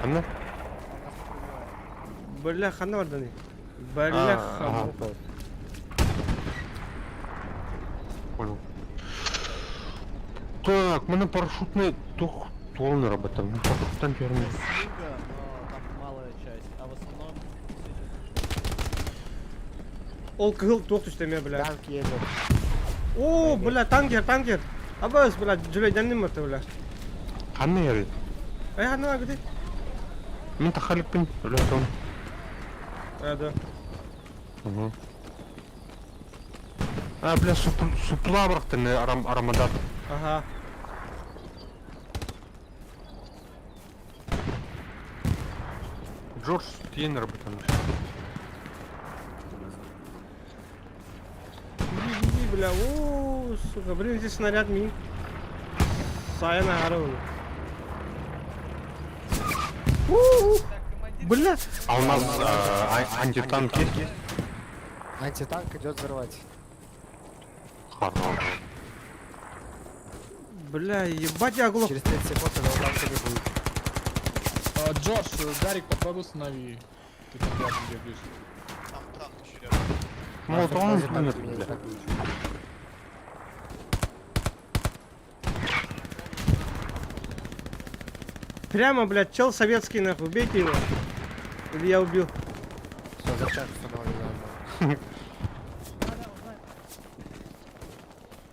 она? Бля, хана вардани. Бля, хана. Понял. Так, мене парашютний тух толный работа. Ну, парашютан черный. Снега, но там малая часть. А в основном... Ол кыл тоқ түстеме, бля. Танк едет. О, бля, танкер. Абас, бля, жүрейден не мырты, бля. Қаны ері? Ай, хана, где? Мен тахалиппен, өлетон. Да. Угу. А, бля, супла бырақтын арамадат. Ага. Джордж, тиен работан. Иди, бля, о, сука, блин, здесь снаряд мин. Саяна Арон. Бля, А у нас антитанк есть? Антитанк идет взрывать. Хорошо. бля, ебать я оглох. Через 30 секунд этого танка не будет. А, Джордж, Гарик, попробуй установи. Ты там рядом бегаешь. Там танк еще рядом. Ну, База он танка нет, меня не бля. атакует. Прямо, блядь, чел советский, нахуй, убейте его. Или я убил. Все, зачем установлено заново.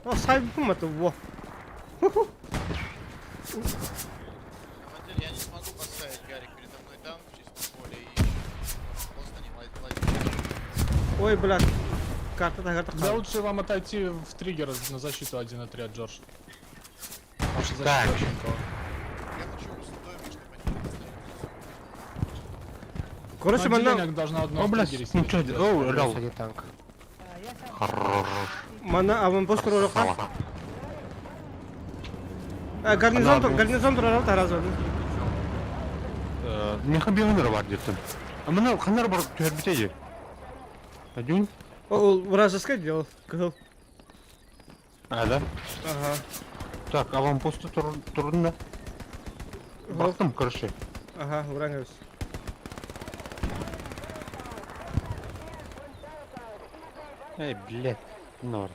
О, сайбум это, во. Командир, я не смогу поставить Гарик передо мной танк в чистом поле и просто не лазить. Ой, блядь. Карта. Да лучше вам отойти в триггер на защиту один отряд, Джордж. Ваша защита Так. очень никого. Я хочу стоимость, чтобы они не поставили. Короче, Ну, мана, отделение должно одно О, в бля, триггере ну сидеть. чё, о, рял. Один танк. Хорош. мана аванпост пророкан. Сала. Гарнизон пророкан разу. Не хабилыныр бар дептім. А мына қанар бар төрбітеде? Один? О, вражеский делал. Кыл. А, да? Ага. Так, аванпостта тұрдың да. Бақтым, короче. Ага, врангаюсь. Эй, блядь. Нор.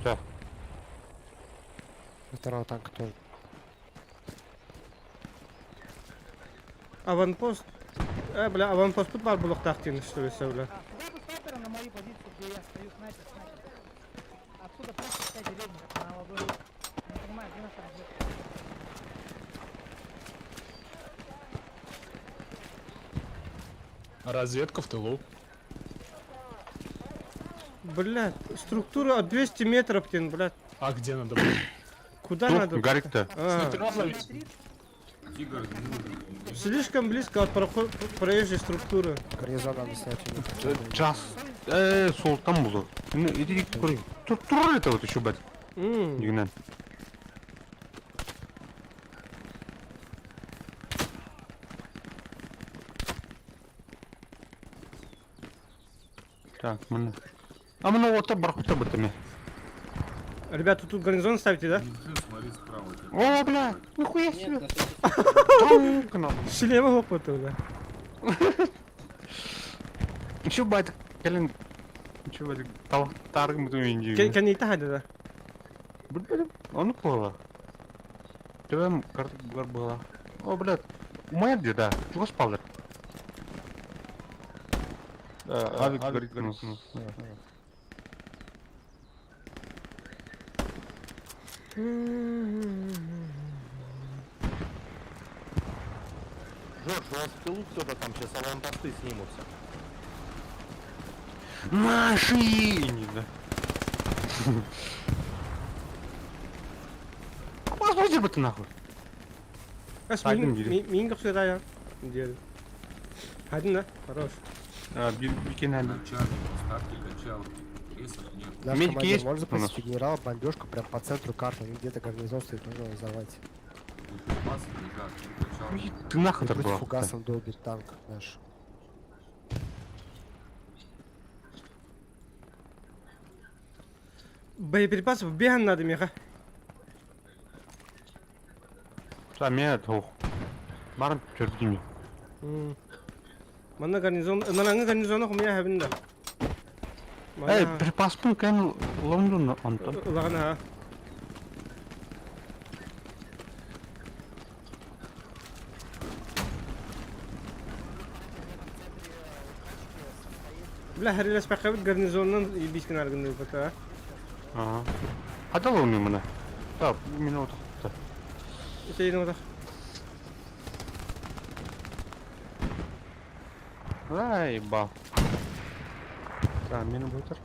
Так, Второго танка тоже. Аванпост. Бля, аванпост тут бар булык тактин, что ли, бля. Дай бы снайпера на мою позицию, где я стою, снайпер. Отсюда просто вся деревня, как на ладони. Не понимаю, где наша разведка. Разведка в тылу. Блядь, структура от 200 метров, тин, блядь. А где надо было? Куда тут надо? Гарик-то. Тигр не нужен. Слишком близко от проезжей структуры. Гарнизон надо снять. Час. Сол там болды. Иди көрейін. Тұр это вот еще бәт. Дегеннен. Так, міне. А мына отта барқұтта бітіме. Ребята, тут гарнизон ставите, да? Смотри справа. О, бля, нихуя себе. Танк нахуй. Шлема опыта, бля. Еще бәт, кәлін. Еще бәт, талықтарың бұтым енде. Кен ейті хайды, да? Блядь, он было. Твоем карту была. О, блядь. Моя деда. Чего спал? Авик говорит, Жорж, у вас в тылу кто-то там сейчас аванпосты снимутся. Машине, да. Возьми бы ты нахуй. Один бери. Минга сюда, я. Делаю. Один, да? Хорош. Бикинали. Начальник, ставки, качалки. Ресов нет. Наш Медики командир есть может у нас? запустить генерала бомбежку прям по центру карты. Где-то гарнизон стоит, нужно взорвать. Припасы лежат, качалки. Ты нахуй И пусть торговал. фугасом долбит танк наш. Боеприпасов бегаем надо, меха. Сам я тох. Барым чертими. Мана гарнизон, мана гарнизон у меня хабинда. Эй, припаспун кем Лондон, Антон. Лагана. Бля, харилас пакабит гарнизоннан бискин аргынды бата. Ага. Хада Лондон мына. Так, меня вот. Это едем вот. Ай, ба. Так, меня будет.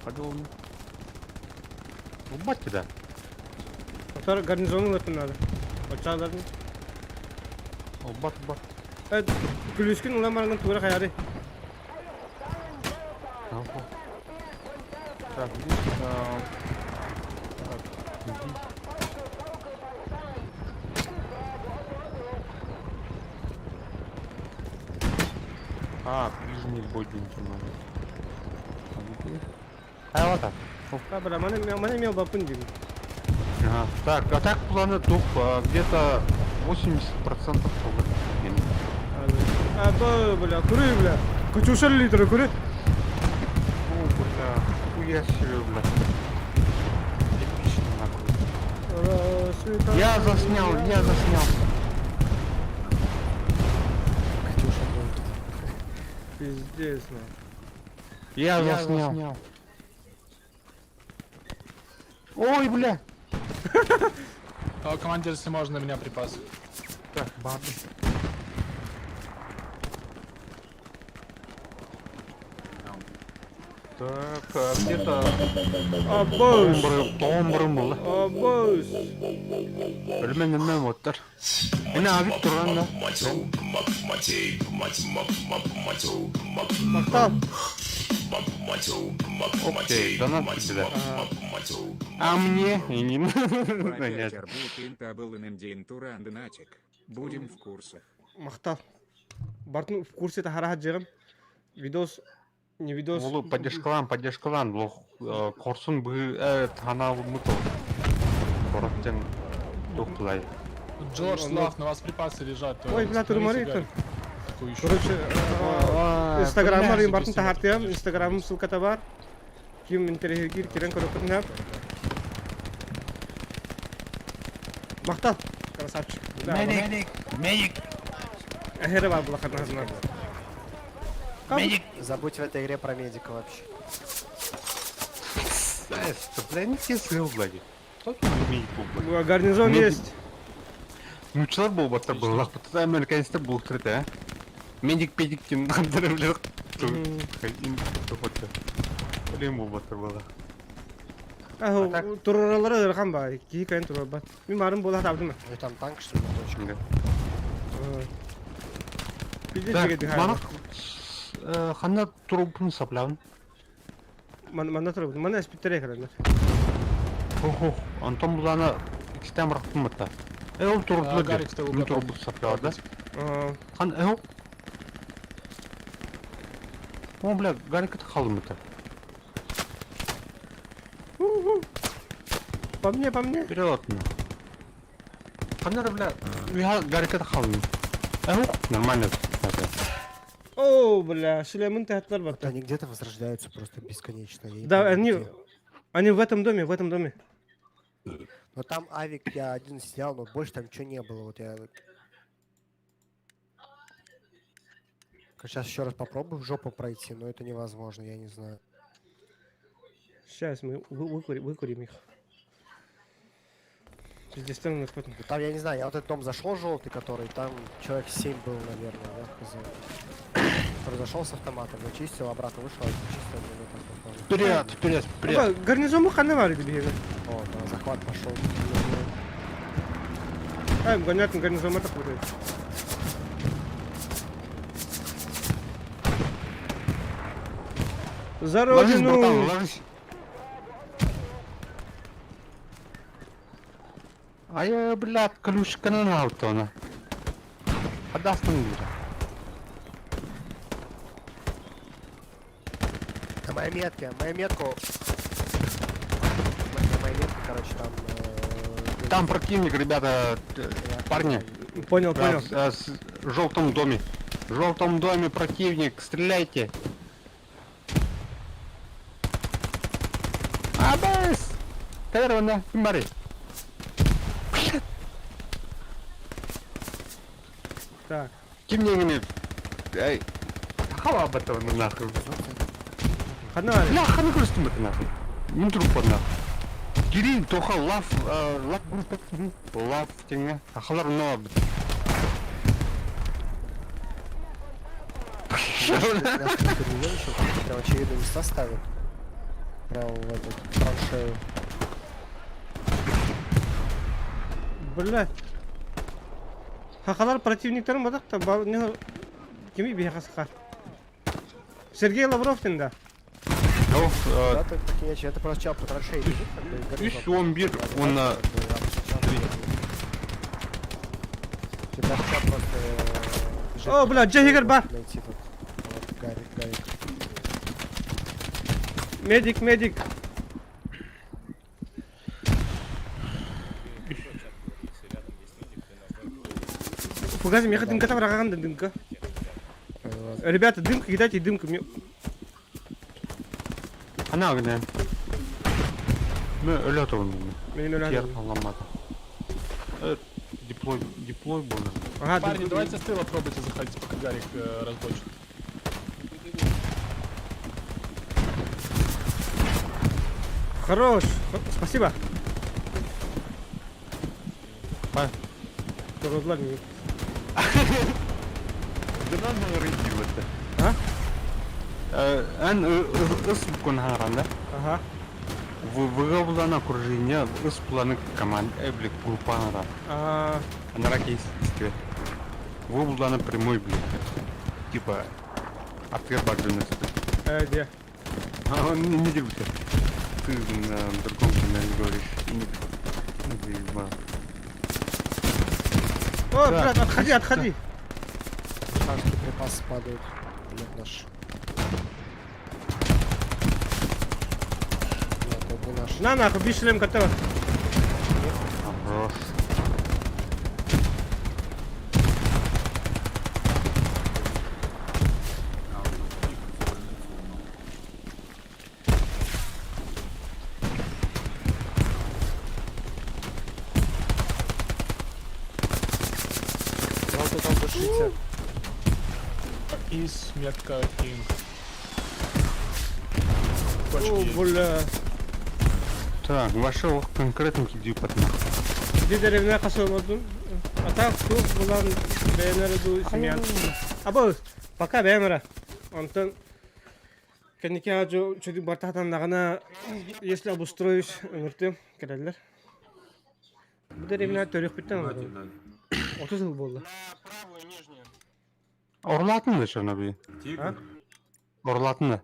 Хада Лондон. Убать тебя. Отар гарнизонun өтін надо. Отчалардың. Убат. Күліскін ұлан барыңын туғыра қаяды. Так, ближний бой надо. А вот так. Бля, мана мел бапын деймін. Ага. Так, а так планы туп где-то 80% толы. Бля, күрі, бля. Качушар литры, күрі. О, бля, хуя себе, бля. Эпично нахуй. Я заснял. Катюша долбит. Пиздец, ну. Я заснял. Ой, бля. Командир, если можно, на меня припасы. Так, бабы. Так, где-то Абош. томбрым было. Абош. Білменнен оттар. Мені авик тұрған да. Мақтал. Окей, донат тебе. А мне? Пропиатер Бутинта был Индиан Туранднатик. Будем в курсах. Мақтал. Бартын в курсе та харахат жегім. Видос Не видос. Улу поддержкалан, лох, корсун бы, тана муто. Коротен, тухлай. Джордж, Ну, Слав, на вас припасы лежат. Ой, бля, Смотрите, турмарит. Гарик, какой еще. Короче, Ой, инстаграмар бля, им бартын запись тахартыям, не инстаграмым ссылката бар. Ким интерьегир керен көрөкүн хап. Мактал, красавчик. Медик! Эхере бар була хатназына. Забудь в этой игре про медика вообще. Бля, не все сыл, блядь. Что ты не умеешь, блядь? Гарнизон Медик. есть. Ну, чылар бол баттар был, лах, потому американецтер был открыт, а? Медик тем надо, блядь. Блин, бол баттар был. Ахо, туралары ырхан ба, ки кайын турал ба. Мен барын була табдым. Ну там танк что ли точка. Биде Так, жеге мана дихай. ханна трубын саплавын. Мана турал. Мана спиттере кыралар. Охо, Антон буланы икистен бырактым мыта. Ол турбу Гарик с тобой мен готов. турбу саплавы, да? Аа, Хан, О, бля, Гарик это халым это. по мне. Вперед, ну. Ханнар, бля, Гарик это халым. Нормально. О, бля, Сулейман тахтлар Вот бакта. они где-то возрождаются просто бесконечно. я не Да, помню, где. они в этом доме. Но там авик я один снял, но больше там ничего не было. Вот я... Сейчас еще раз попробую в жопу пройти, но это невозможно, я не знаю. Сейчас мы выкурим их. Здесь стороны находим. Ну, там, я не знаю, я вот этот дом зашел желтый, который, там человек 7 был, наверное, да, хз. Который зашел с автоматом, зачистил, обратно вышел, зачистил, Вперед. Гарнизон муханы var idi bir yere. О, да, захват пошел. Гонят на гарнизон так будет. За Ложись, братан, родину! ложись. А я, блядь, ключ канал то Отдаст он мне. На моей метке, мою метку. Моя метка, короче, там... Там противник, ребята, парни. Понял. В желтом доме. В желтом доме противник, стреляйте. Абас! Тервана, Мари. Так. Темнее. Ай. Хава об этого нахуй. Хана var. Бля, хана крестим это нахуй. Не труп нахуй. Гирин, тоха, лав теңе. Ахалар но. Прям очевидно места ставят. Прям в эту траншею. Бля. Хакалар противниктерин бадак та бар не кими бия хаскар. Сергей Лавров тенда. Да, так нечего, это просто чел по траншеи бежит, как бы, и горизонт. Üç 11 ona Тебя чел просто... бежит О, бля, Джаггер бар. найти тут. Вот, Гарик. Медик. Фугазим, я дымка там раганда дымка. Ребята, дымка, кидайте дымка. ana gene. Ben öyle atalım. Benim öyle Diğer hadi. anlamadı. Evet, deploy bunu. Ага, Парни, дымка. давайте с тыла пробуйте заходить, пока Гарик разбочит. Хорош. Спасибо. Bak. Torozlar mı? Gıdan mı öğretiyor bu? Ha? En ıs bu konu haranda. Ага. Выгодно окружение ыс планы команд, блик, группа нара. Она ракетистская. Выгодно прямой, блик. Типа, ответ бардынности. Где? А он не делится. Ты на другом канале говоришь. Не заебал. О, Да. брат, отходи. Шашки припасы падают. Блин, наш. На нахуй, без шлем готово. Хорош. Вот тут он душите. Из метка Кинг. О, бля. Так, ваша конкретненький дюпат нахуй. Bir derevine kasılmadım. Atak çok bulan beğenleri du simyan. Abo, пока beğenmere. Антон, kendiki acı çocuk bartahtan dağına если обустроюсь, ömürtüm, gelirler. Bu derevine törük bitten ama. 30 yıl oldu. Орылатын да шана би. Ha? Орылатын да.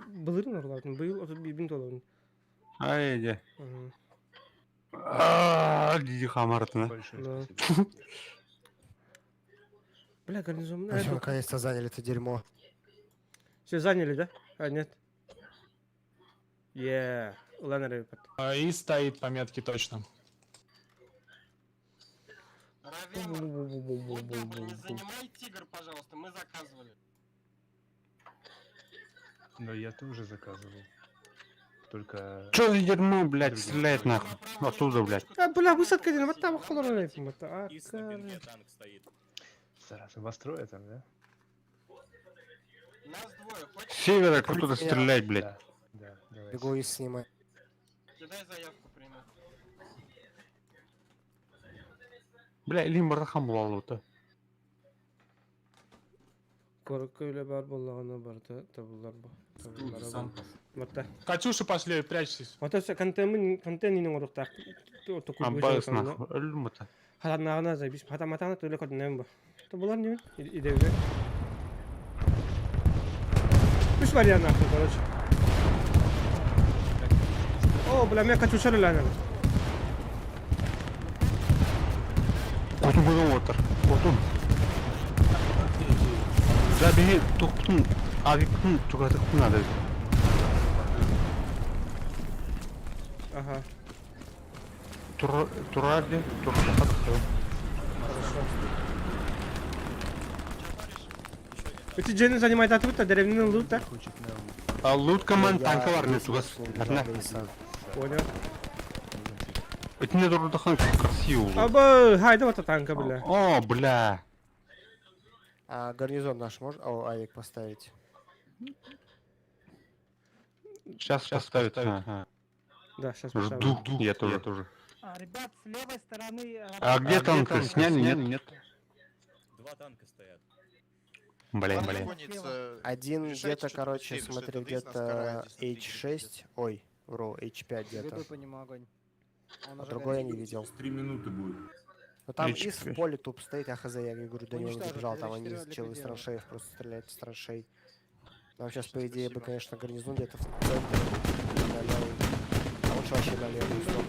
Bılırın oralardan, bu yıl 31 bin dolar. Айде. Hı. Диди хамартына. Большое Да. спасибо. Бля, гарнизон. Мы наконец-то заняли это дерьмо. Все заняли, да? А, нет. Ulan nereye pat. И стоит по метке точно. Но я тоже заказывал. Только... Чё за дерьмо, блядь, стреляет нахуй? Оттуда, блядь. А, бля, высадка не там холодно не помыта. А, Зараза, вас трое там, да? С севера кто-то стреляет, блядь. Да, да, давай. Бегу и снимай. Бля, лимбарда хам булалуты. Korku öyle bar bollağına barda tabullar bu. Tabullara Сам bu. Mata. Катюша, пошли, прячьтесь. Mata se kontenin orukta. Oto Аббас kurgu нахуй. Өлüm ата. Halanağına zay biz hata matana öyle kodun nem bu. Tabullar ne? İdevde. Üç var ya nahı korç. O bula me kaçuşar lan. Отун кудун отыр. Отун. Забеги тоқтың авиктың тугатықтың ады. Aha. Турар де, турар. Эти джены занимают отвыта, деревянный лут, да? А лут команд танка бар не тугас. Понял. Это не дурдахан красиво. Аба, хайда вот танка, бля. О, бля. А гарнизон наш можно? О, авик поставить. Сейчас поставят. Ага. Да, сейчас Жду. Я тоже. А, ребят, с левой стороны... А где танк? Сняли? Нет. Два танка стоят. Блин. Один Решайте, где-то, что короче, быстрее, смотри, потому что это где-то Дейз нас H6. Ой, вру, H5 где-то. Веду по нему огонь. Он А уже другой я горит. не видел. 3 минуты будет. Но там H5. из в поле туп стоит, я хз, я говорю, до него не Уничтожить, добежал, там они перестрелять челы из предела. траншеев просто стреляют из траншей. Нам сейчас, по идее, бы, конечно, гарнизон где-то в центре, на левый. А лучше вообще на левую сторону.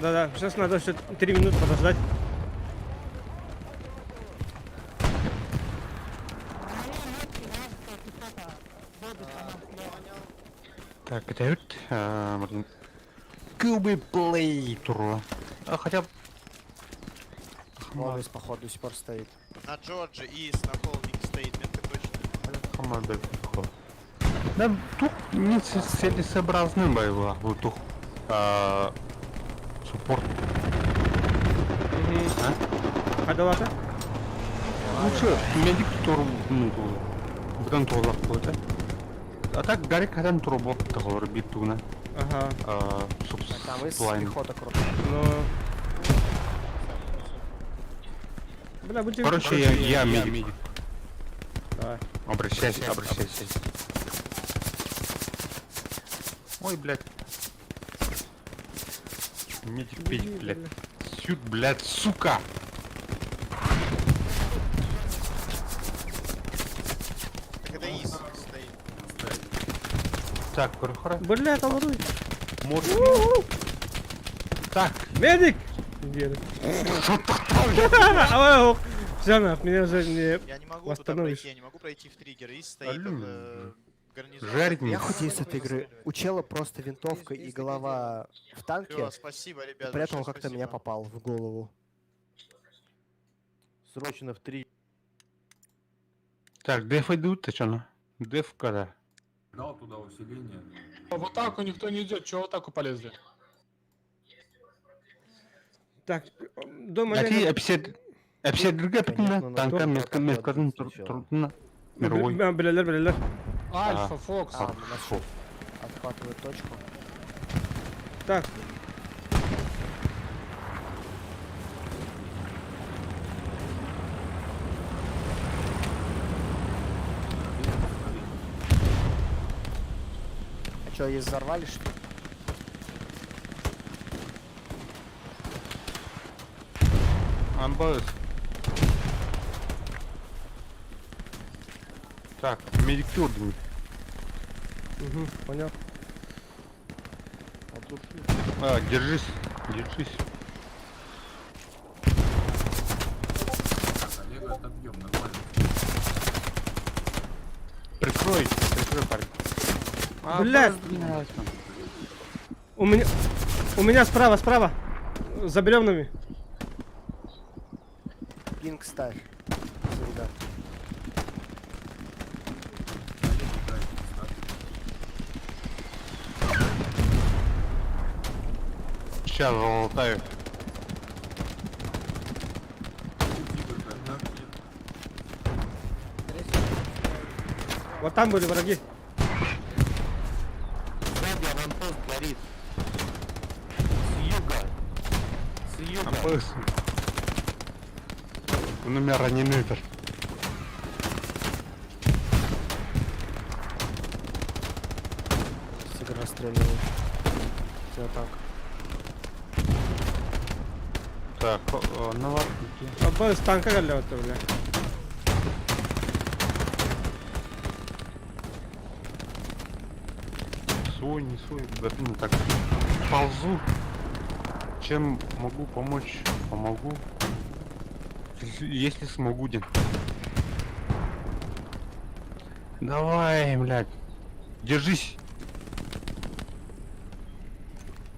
Да, сейчас надо еще 3 минуты подождать. Так, это вот. Блин. Кубы плейтура. А хотя бы. Молодец, походу, до сих пор стоит. На Джорджи и на холдинг стоит метка точно. Команда. Да, тут не целесообразным боевых. Вот тут. Суппорт. Hadi lata. Лучше медик туру бұдан толақ қойды. А так гарик қадан тұру болып тұғылыр биттуына. Ага. Там из Субслайн. пехота круто. Ну. Бля, будь Короче, я медик. Давай. Обращайся. Ой, блядь. Медик, педик, блядь. Сют, блядь, сука! Так это Из стоит. Так, хорошо. Бля, колоруй. Может. Так. Медик! Где ты? Все, нах, меня уже не... Я не могу туда Восстановишь. пройти, я не могу пройти в триггер. Из стоит Алло. гарнизон. Жарить Я мне. худею с этой игры. У чела просто винтовка и голова в танке, Всё, спасибо, и ребят. при этом он большое как-то меня спасибо. попал в голову. Срочно в 3. Так, деф идут-то что, ну? Деф когда? Дал туда усиление. В атаку никто не идет, чего в атаку полезли? Так, дома А ты Ленин- Эпсет другая Конечно, пятна, но танка, кто метка, попадет меткадан сначала? трудно. Мировой. Білелер. Альфа, Фокс. А, мы нашли. Отхватывают точку. Так, А что, есть взорвали что ли? Амбас. Так, медик Тюрден. угу, понял. От души. А, держись, держись. Так, Олега отобьем, нормально. Прикрой парень. А, Блядь. блядь. У меня справа. За бревнами. Пинг ставь. Всегда. Сейчас залутаю. Вот там были враги. Сзади аванпост горит. С юга. Амбас. Он у меня раненый. Всегда расстреливают. Все так. Так, ну ладно. Абба с танка галлёты, бля. Не свой, да, ну так ползу. Чем могу помочь, помогу. Если смогу, Дин. Давай, блядь. Держись.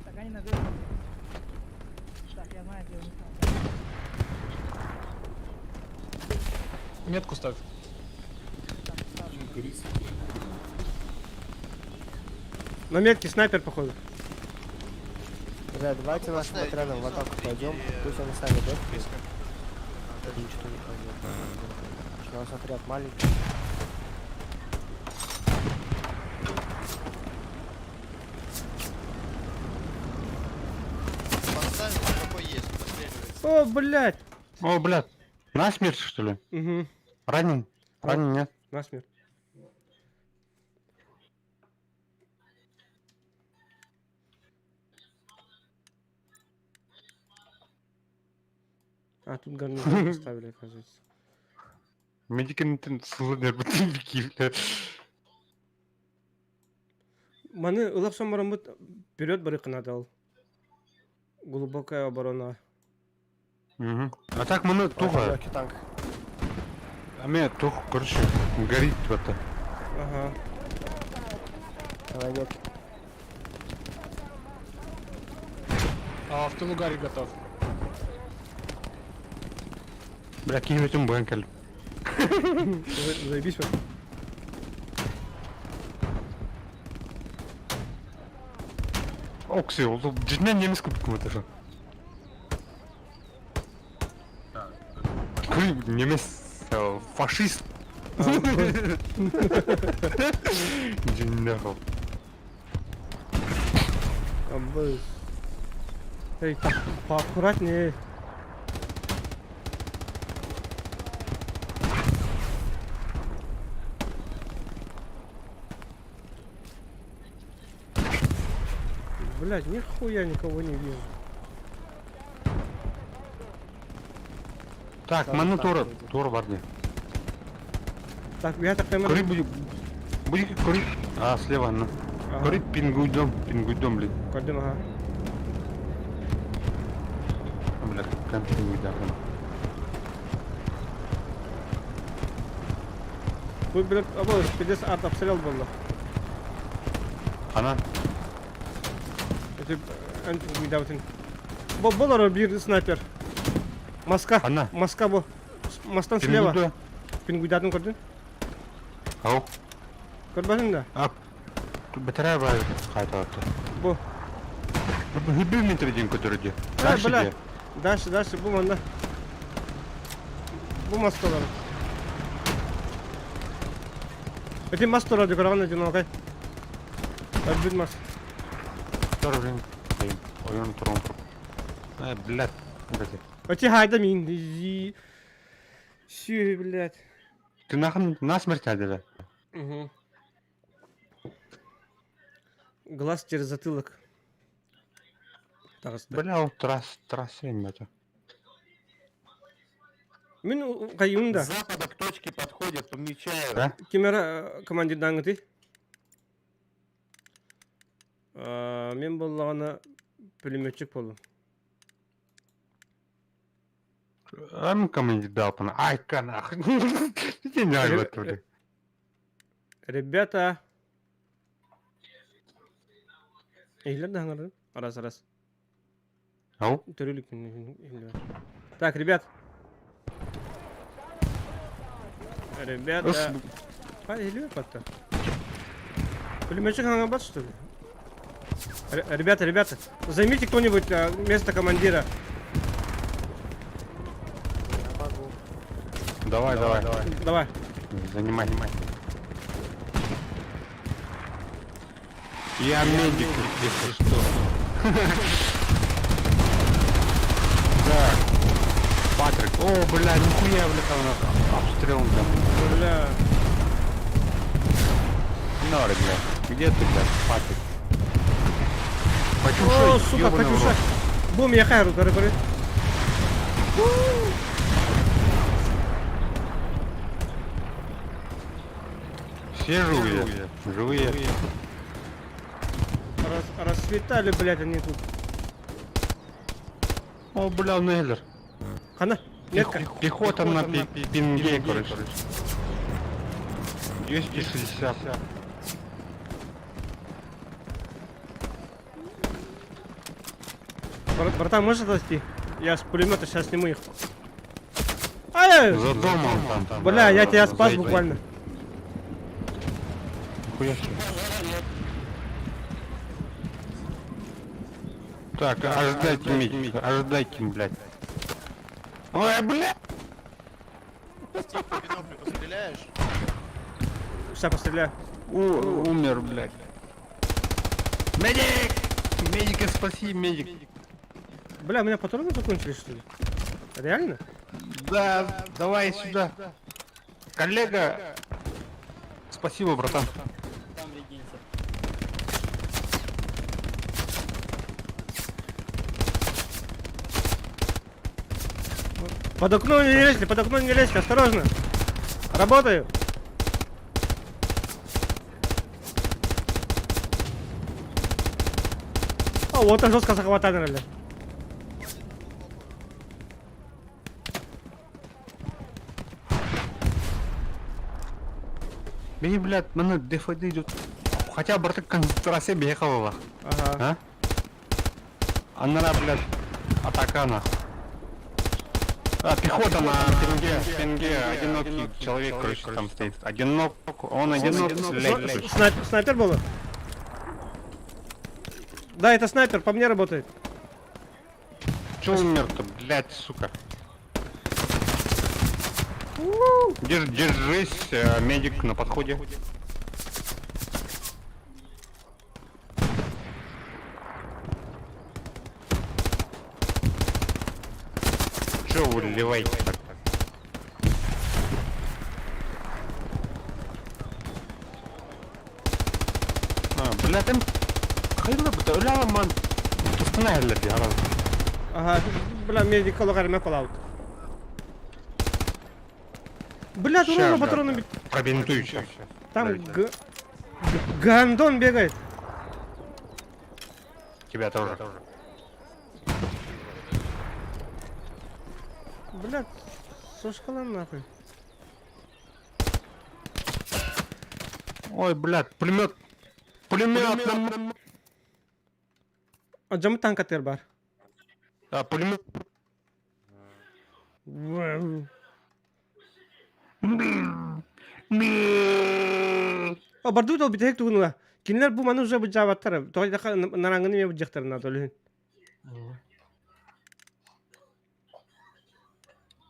Так, они на верху. Так, я знаю, где у них там. Метку ставь. На метке снайпер, походу. Ребят, давайте нашим Поставить отрядом в гарнизон атаку в пойдем. триггере, Пусть они сами дают. близко. Ничего не пойдет. У нас отряд маленький. Поставим, какой есть, постреливается. О, блядь. О, блядь. Насмерть, что ли? Угу, Ранен? Ранен, нет? насмерть. А, тут гарнизон поставили, оказывается. Медикаменты сылыныр бітінбеки, блядь. Маны ылап сомарымбыт вперед барык надо ал. Глубокая оборона. Мгм. А так мы туго. Легкий танк. А меня туго, короче, горит что-то. Ага. Давай метки. А в тылу Гарри готов. Бля, кинь этим бэнкель. Заебись вот. Окси, ол жүзінен немес көп кім өтір. Күл немес фашист. Жүніне қал. Абыз. Эй, так, поаккуратнее. Блять, нихуя никого не вижу. Так, Так, маны так, тур бар не. Так, я так понимаю. Кори будет кори. А, слева, ну. Ага. Кори пингуйдом, блин. Кодим, ага. Бля, кампинг, да. Тут, блядь, обоих, пиздец, арт обстрел был. Ана. Это видаутин. Болар бир снайпер. Маска. Ана. Маска бу. Мастан слева. Пингуйда. Пингуйдатын көрдүн? Ау. Көрбөдүң да? Бітірі бар қайта атты. Бу. Бір метрден көтеруде. Бля. Дальше, бу манда. Бу маскалар. Это мастер ради каравана динокай. Отбит мас. Тұрын. Ойын тұрын. Блядь. Эти хайда мин. Сью, блядь. Ты нахрен насмерть одели? Угу. Глаз через затылок. Бля, он трассе, это. Мен кайында. С запада к точке подходит, помечаю. Да? Кемера командир даңыты. Мен болғаны пулеметчик болдым. Ам командир дал пана. Ай, канах. Иди нахуй оттуда. Ребята. Эйлер даңырын. Арас. Ау? Төрелік. Так, ребят. Ребята. Или потом. Пулеметчик ангабат, что ли? Ребята, займите кто-нибудь место командира. Я могу. Давай. Занимай. Я медик, если что. Так. Патрик. О, бля, нихуя, бля, обстрел там. Бля. Норы, бля. Где ты, бля, Патрик? О, сука, Катюша. Бум, я хайру, дорогой. Все живые. Расцветали, блядь, они тут. О, бля, Нейлер. Хана, метка. Пехота на пинге, короче. 260. Братан, можешь отойти? Я с пулемета сейчас сниму их. Ай! За домом там. Бля, я тебя спас Зайди. буквально. Нихуя себе. Так, ожидайте, блядь. Ой, блядь! Стив, по биноклю постреляешь? Сейчас постреляю. Умер, блядь. Медик! Медика спаси, медик. Бля, у меня патроны закончились, что ли? Реально? Да, давай сюда. Коллега. Спасибо, братан. Под окно не лезьте, осторожно. Работаю. О, вот он жестко захватали. Бей, блядь, на ДФД идет. Хотя бы браток концентрация бегала. Ага. А? Она, блядь, атакана. Пехота на пинге, одинокий человек, короче, там стоит. Он одинок, Снайпер был? Да, это снайпер, по мне работает. Чё умер-то, блядь, сука? Держись, медик на подходе. Чё вы ливаете так? Бля, там... Хайла бы, да, ман. Остановили, гаразд. Ага, бля, медик колокарime колаут. Бля, дурно патроны. Пробинтую сейчас. Там гандон бегает. Тебя тоже. Бля, сошкала нахуй. Ой, блядь, пулемет. Пулемет нам. Acamı tank atıyor bar. А, пулемет. O bardu da bir tek tuğunla. Kinler bu manu уже bıcavattır. Toy da narangını mı bıcaktır na tolun.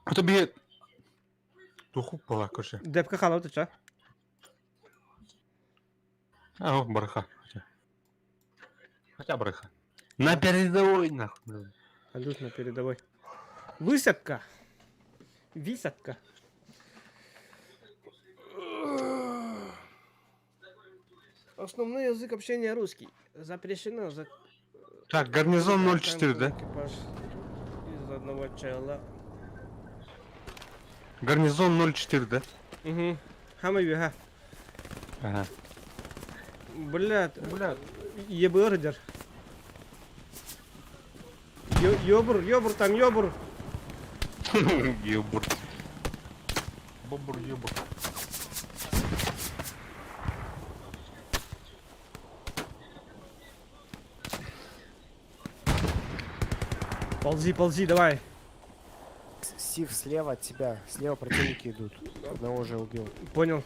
Это бьет. Духу полакоше. Депка халау тача. А, о, бараха. Хотя бараха. На передовой, нахуй. Алюш на передовой. Высадка. Висадка. Основной язык общения русский. Запрещено за... Так, гарнизон 04, да? Экипаж из одного чела. Гарнизон 04, да? Угу. Хамай ха. Ага. Блядь. Ебырдер. Ёбур, там ёбур. Ёбур. Бобур, ёбур. Ползи, давай. Сив слева от тебя. Слева противники идут. Одного уже убил. Понял.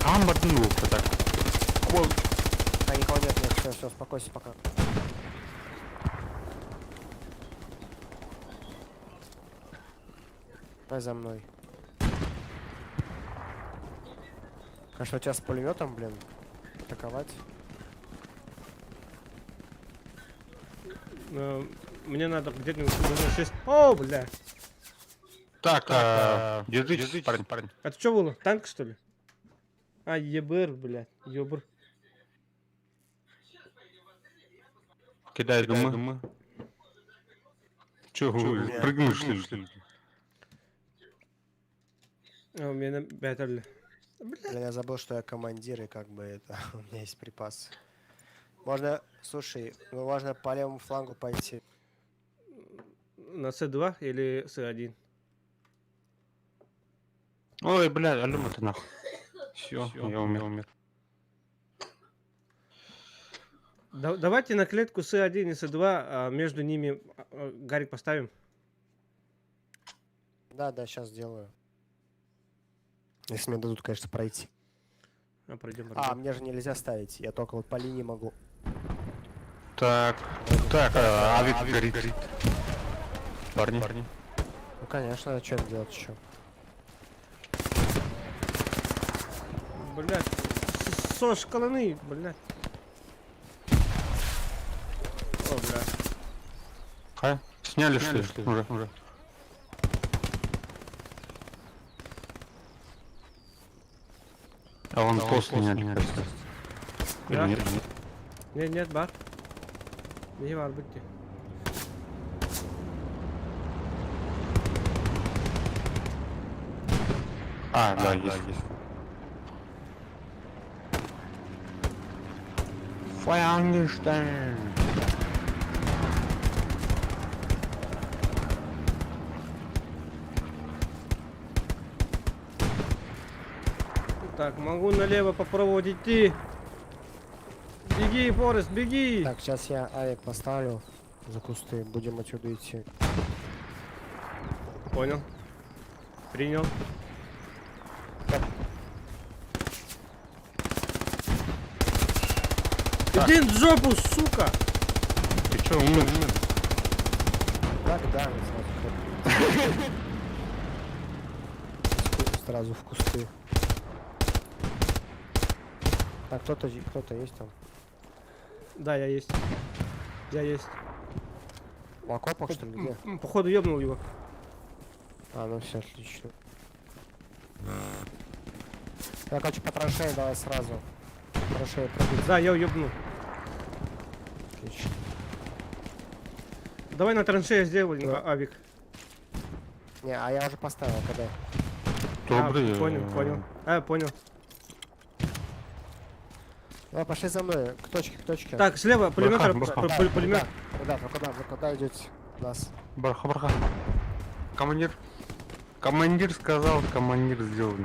Амбар, ну, так. А никого нет, все, успокойся пока. Давай за мной. Конечно, у тебя с пулеметом, блин, атаковать. Мне надо где-нибудь нужно 6. О, бля. Так, держитесь, парень. Это что было? Танк, что ли? А, ебр, блядь. Ёбр. Кидай, думаю. Чё, прыгнул, что ли? А, у меня бятали. Блин, я забыл, что я командир, и как бы это... У меня есть припас. Можно... Слушай, ну можно по левому флангу пойти. На С2 или С1? Ой, блядь, алюма ты нахуй. Все, я умер. Давайте на клетку С1 и С2, а между ними Гарик поставим. Да, сейчас сделаю. Если мне дадут, конечно, пройти. Пройдем. А, мне же нельзя ставить, я только вот по линии могу. Так, авик горит. Парни. Ну, конечно, а что делать еще? Блядь. Со шкаланы, блядь. О, блядь. Хай, сняли что ли? Уже. А он после сняли, кажется. Или Да. нет? Нет, бар. Не var bitti. Да, есть. Франкенштейн. Так, могу налево попробовать идти. Беги, Форест, беги! Так, сейчас я авик поставлю за кусты, будем отсюда идти. Понял. Принял. Иди в жопу, сука! Ты чё, умер? Так, да, сразу в кусты. Так, кто-то есть там. Да, я есть. В окопах, что ли, где? Походу ёбнул его. А, ну все, отлично. Я хочу по траншеи, давай сразу. Траншеи пробить. Да, я ёбнул. Отлично. Давай на траншее сделай авик. Не, а я уже поставил, когда. Добрый. Понял. Понял. Давай, пошли за мной, к точке. Так, слева пулемет. Пулемет. Да, вы куда идете? Нас. Барха. Командир. Командир сказал, командир сделал.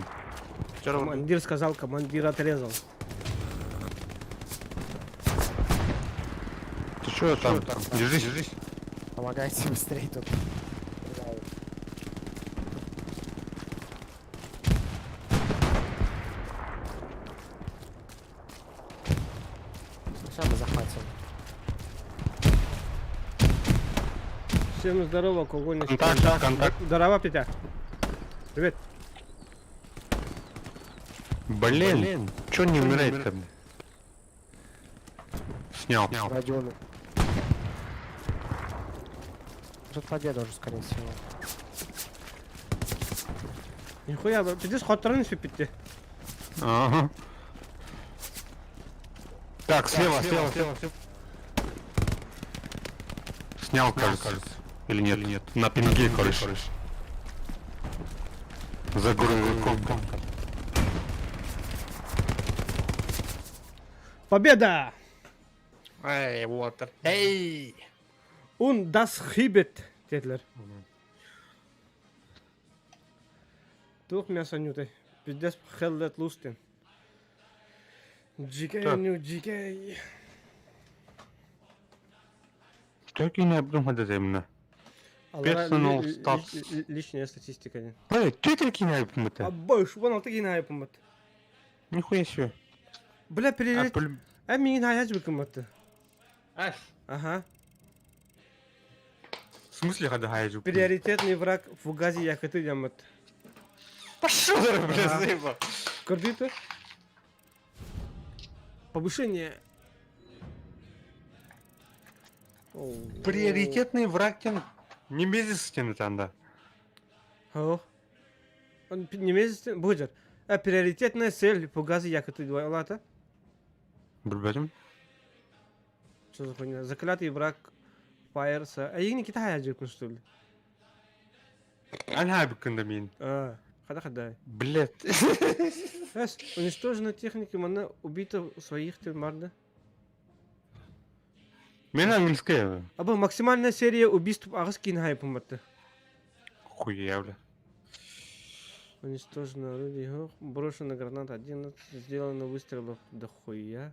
Командир сказал, командир отрезал. Ты что там? Держись, держись. Помогайте быстрее тут. Сейчас мы захватим. Всем здорово, когонечки. Контакт, контакт. Здорово, Петя. Привет. Блин, чё не умирает-то? Снял. Радионы. Тут победа уже, скорее всего. Нихуя, пиздец, хоттарны все Петя. Ага. Так, слева. Снял, кажется. Или нет? На пинге, короче. За грузовиком. Победа! Эй, вот. Эй! Und das Hibet, dediler. Тух мясо нютай. Пиздец, хеллет лустен. Джикей. Что не обдумать именно? Personal stats. Личная статистика. Не. Эй, ты таки не обдумать? А больше, вон он таки на помот. Нихуя себе. Бля, перелет. А меня на яж быкомот. Аш. Ага. В смысле, когда хайджу? Приоритетный враг в Фугази Яхаты Ямат. Пошел, бля, заебал. Кредиты. Повышение. Приоритетный враг тем. Не месяц тянет анда. О. Он не месяц будет. А приоритетная цель Фугази Яхаты Дуалата. Блядь. Что за хуйня? Заклятый враг Фаерса. А их не Китай аджипну, что ли? Она обыкновен. А, хода. Блядь. Уничтожена техника, она убита своих тельмарда. Мен английская. Або максимальная серия убийств Агаскин Хайпомата. Хуя, бля. Уничтожено орудие. Брошена граната 11. Сделано выстрелов до хуя.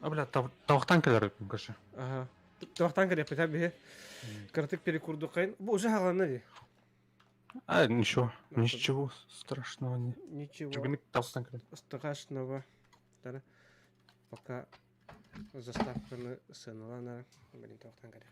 А, бля, тавахтан кадar конечно. Ага. Тавахтан кадar пытабе. Картык перекурду кайн. Уже халана. А, ничего страшного не. Ничего Тавахтан кадar. страшного. Пока заставка на сцену. Блин, тавахтан кадar.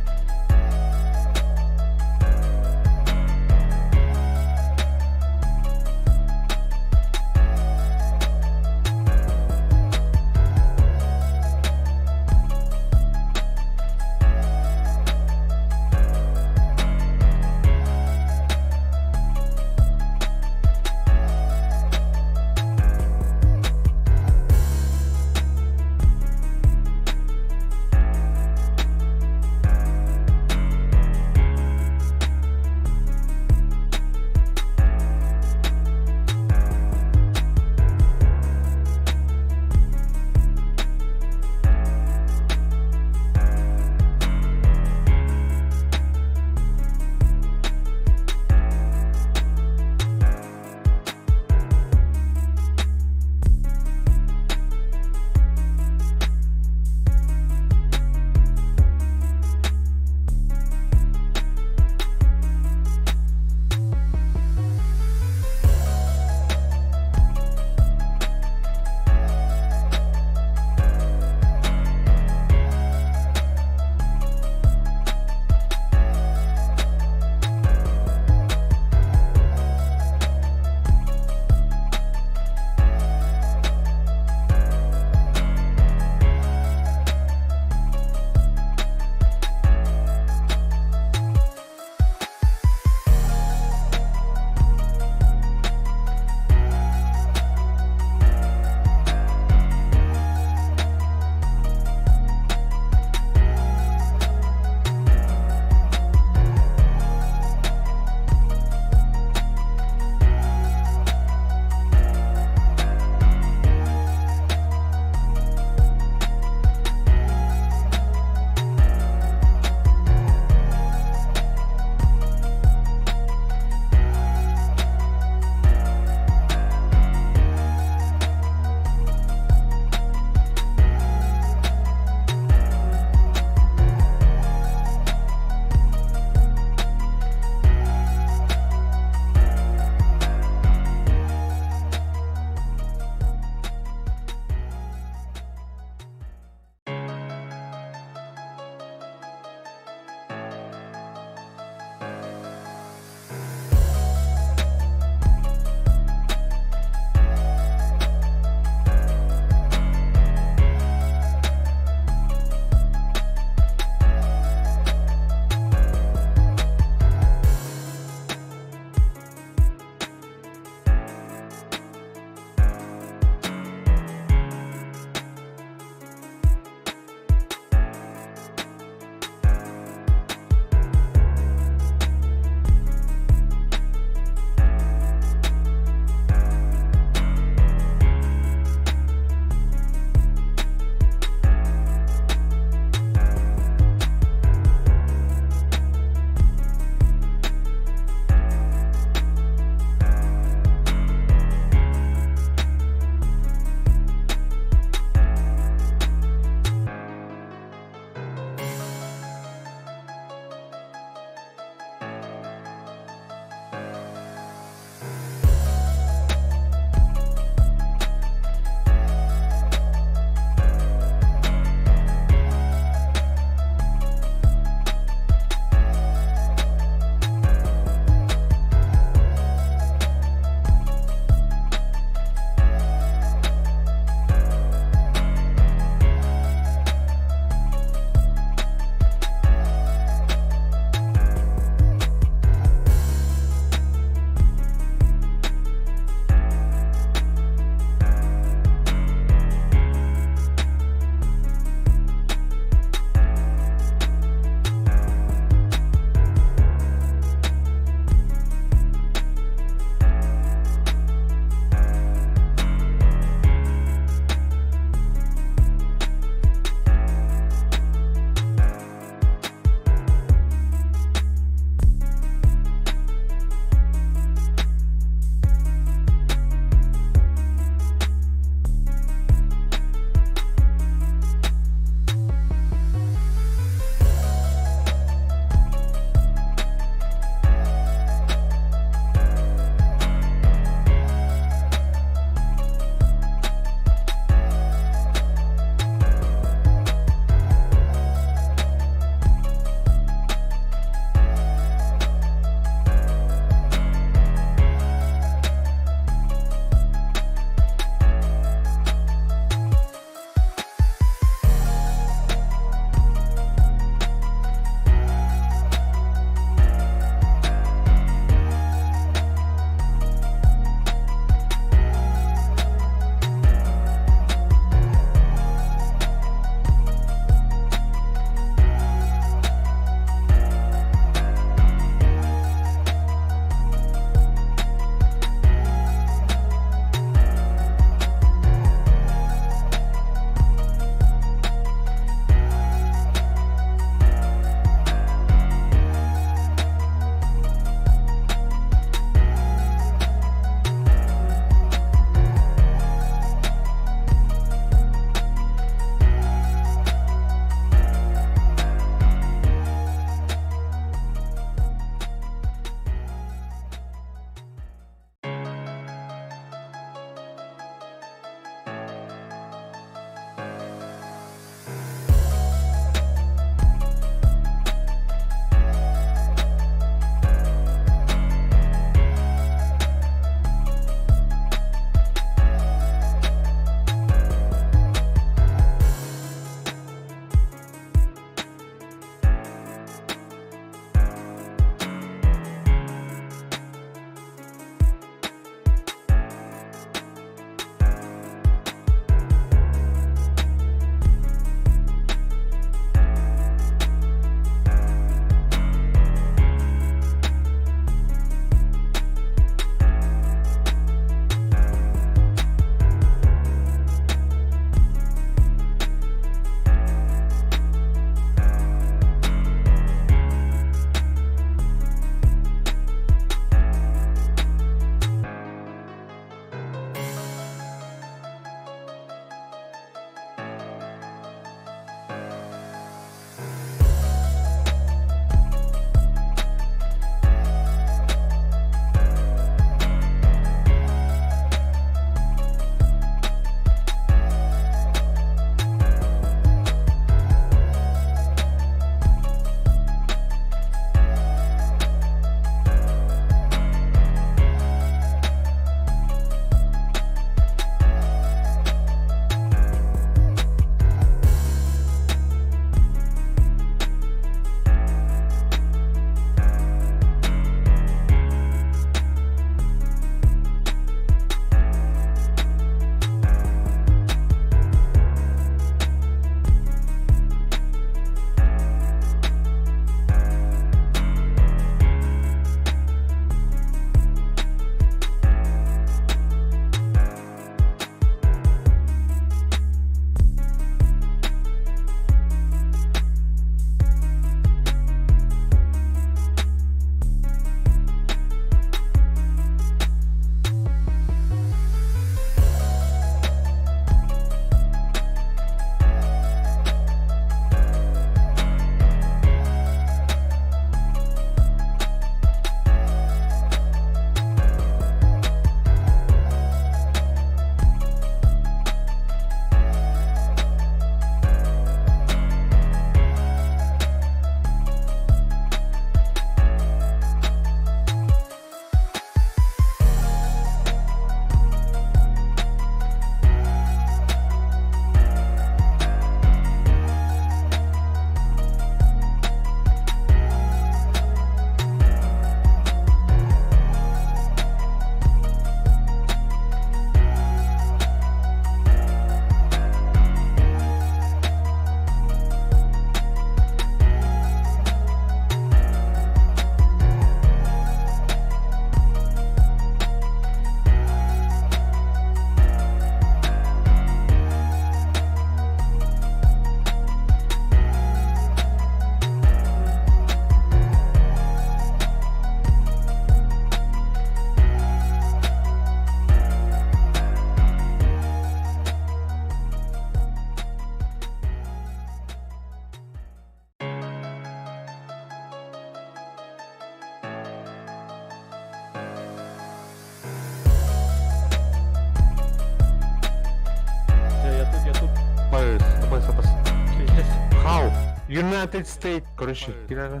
United States, короче, кидали.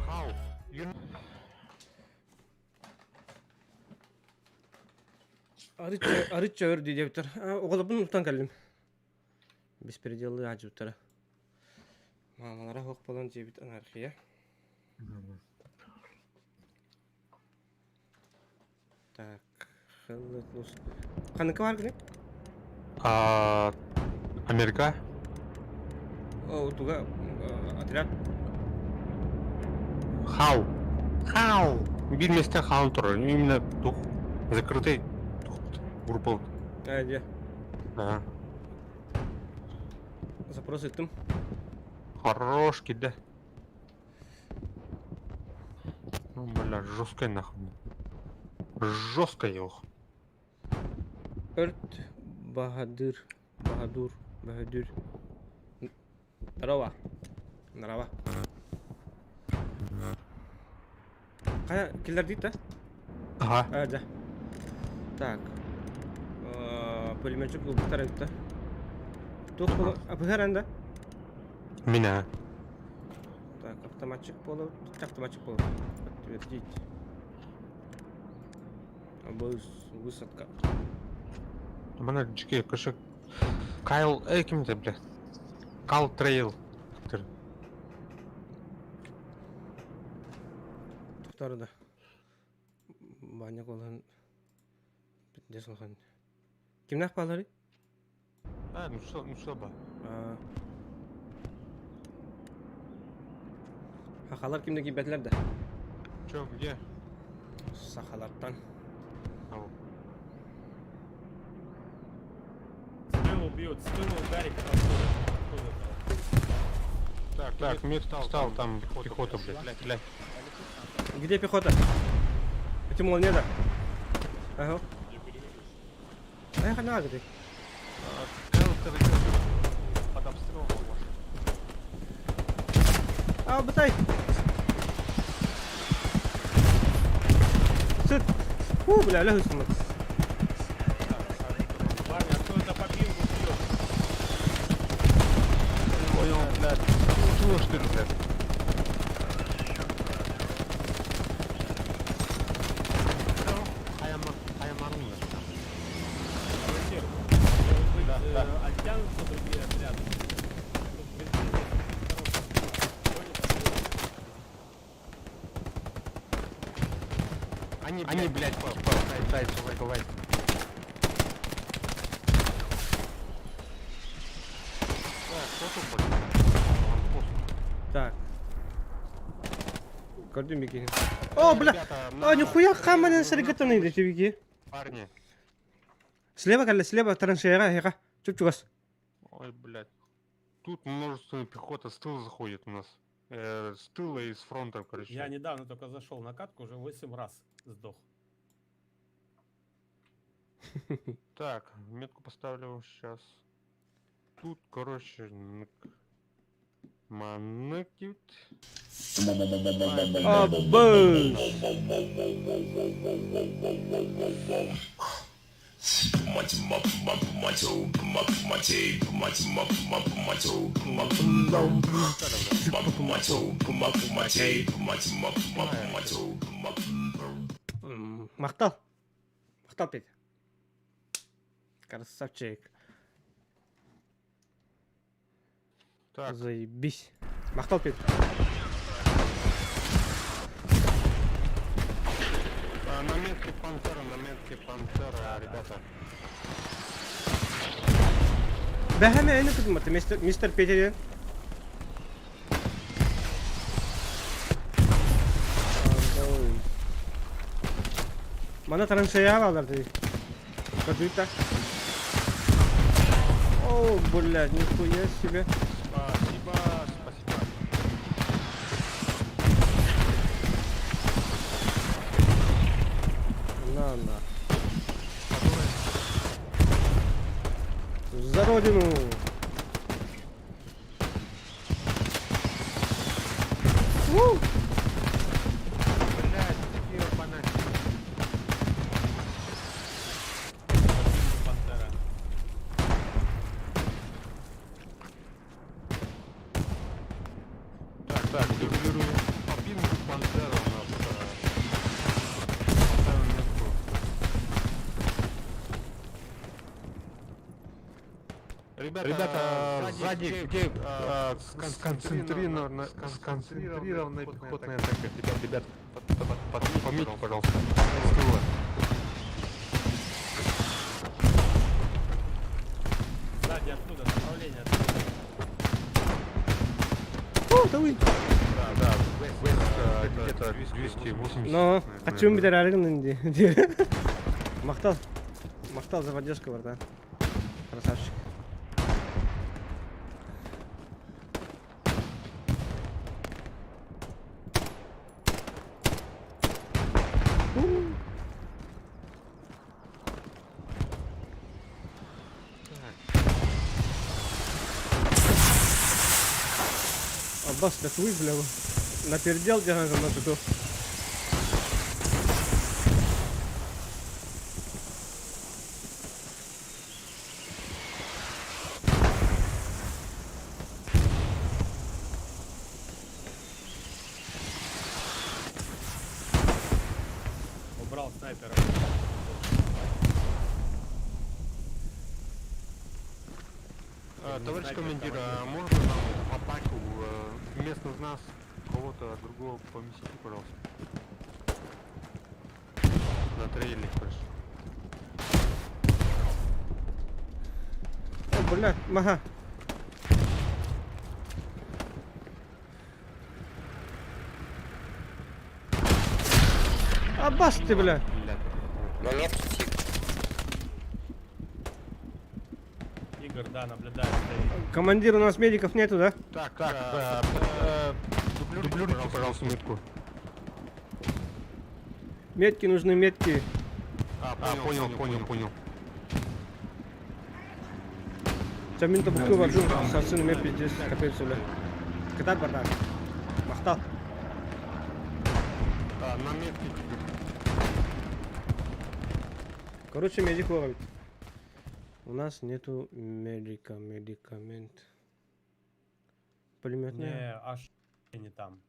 How? Арыча өрді дептер. Оғылыбын ұқтан кәлім. Беспеределы ажуттары. Мамалара хоқ болан жебіт анархия. Так, хылытлус. Қаныкі бар күні? Америка? О, туға отряд. How? Bir месте хау тұр. Именно тух. Закрытый. Группа. Әде. Да. Запрос еттім. Хорош киде. Ну, бля, жесткая нахуй. Жесткая его. Өрт Бахадыр. Нарава. Қая келер дейді, да? Ага. Да. Так. Пулеметчик был второй, да? Тут был обгоран, Меня. Так, автоматчик полу. Автоматчик полу. Подтвердить. Высадка. Бана джики, кошек. Кайл, кем-то, бля. Кал трейл. Второй, да. Баня колан. Битдес колан. Кимнах палары? Ну что ба? Хахалар кимде кибетлер да? Чё, где? Сахалардан. Ау. Спину бьют, спину Гарика Так, мир встал, там пехота, блядь. Где пехота? Почему он не да? Ага. Эх, надо ты. Под обстрелом может. Бытай! Сыт! Бля, лягу снимать. Парни, а кто это по пингу бьет? Понял, блядь. Ну что ли, блядь? Оттянутся другие отряды. Они, блядь, пытаются воевать. Так. Гордым беги. О, бля! Нихуя камень сорегатанный эти беги. Парни. Слева траншея, хера. Чуп-чугас. Ой, блядь. Тут множество пехота с тыла заходит у нас. С тыла и с фронта, короче. Я недавно только зашел на катку, уже 8 раз сдох. Так, метку поставлю сейчас. Тут, короче, маныкит. Мақтал, Петя. Красавчик. Так, Заебись. Мақтал, Петя. на метке пантера, ребята. Бәһәме әйні күдіматты, мистер Петя. Мана траншея алалар дейді. Көрдік. О, блядь, нихуя себе. Спасибо. На. За родину. Блядь, ебаный. Пантера. Так, дублирую. Побил Бандера у нас. Поставим метку. Ребята, сзади где сконцентрированная пехотная атака. Ребят, пометьте, пожалуйста. С тыла. Сзади оттуда, направление оттуда. О, да вы. Да, где-то 280. Но, а чем bir аргын диye. Мақтал за поддержку, да. Красавчик. Аббас, так вы, бля, напердел диагонал на туда. Убрал снайпера. Товарищ командир, а можно нам в атаку вместо нас кого-то другого поместите, пожалуйста? На трейлер, хорошо. О, бля, мага. Аббас ты, бля. На метке Игорь, да, наблюдает. Стоит. Командир, у нас медиков нету, да? Так, дублируйте, пожалуйста, метку. Метки нужны, метки. Понял. Çamin tabuklu var şu sarsın map edeceğiz kapıyı söyle. Kıtat var da. Mahtal. На метке. Короче, медик ловит. У нас нету медикамент. Пулемет Не, не. аж не там.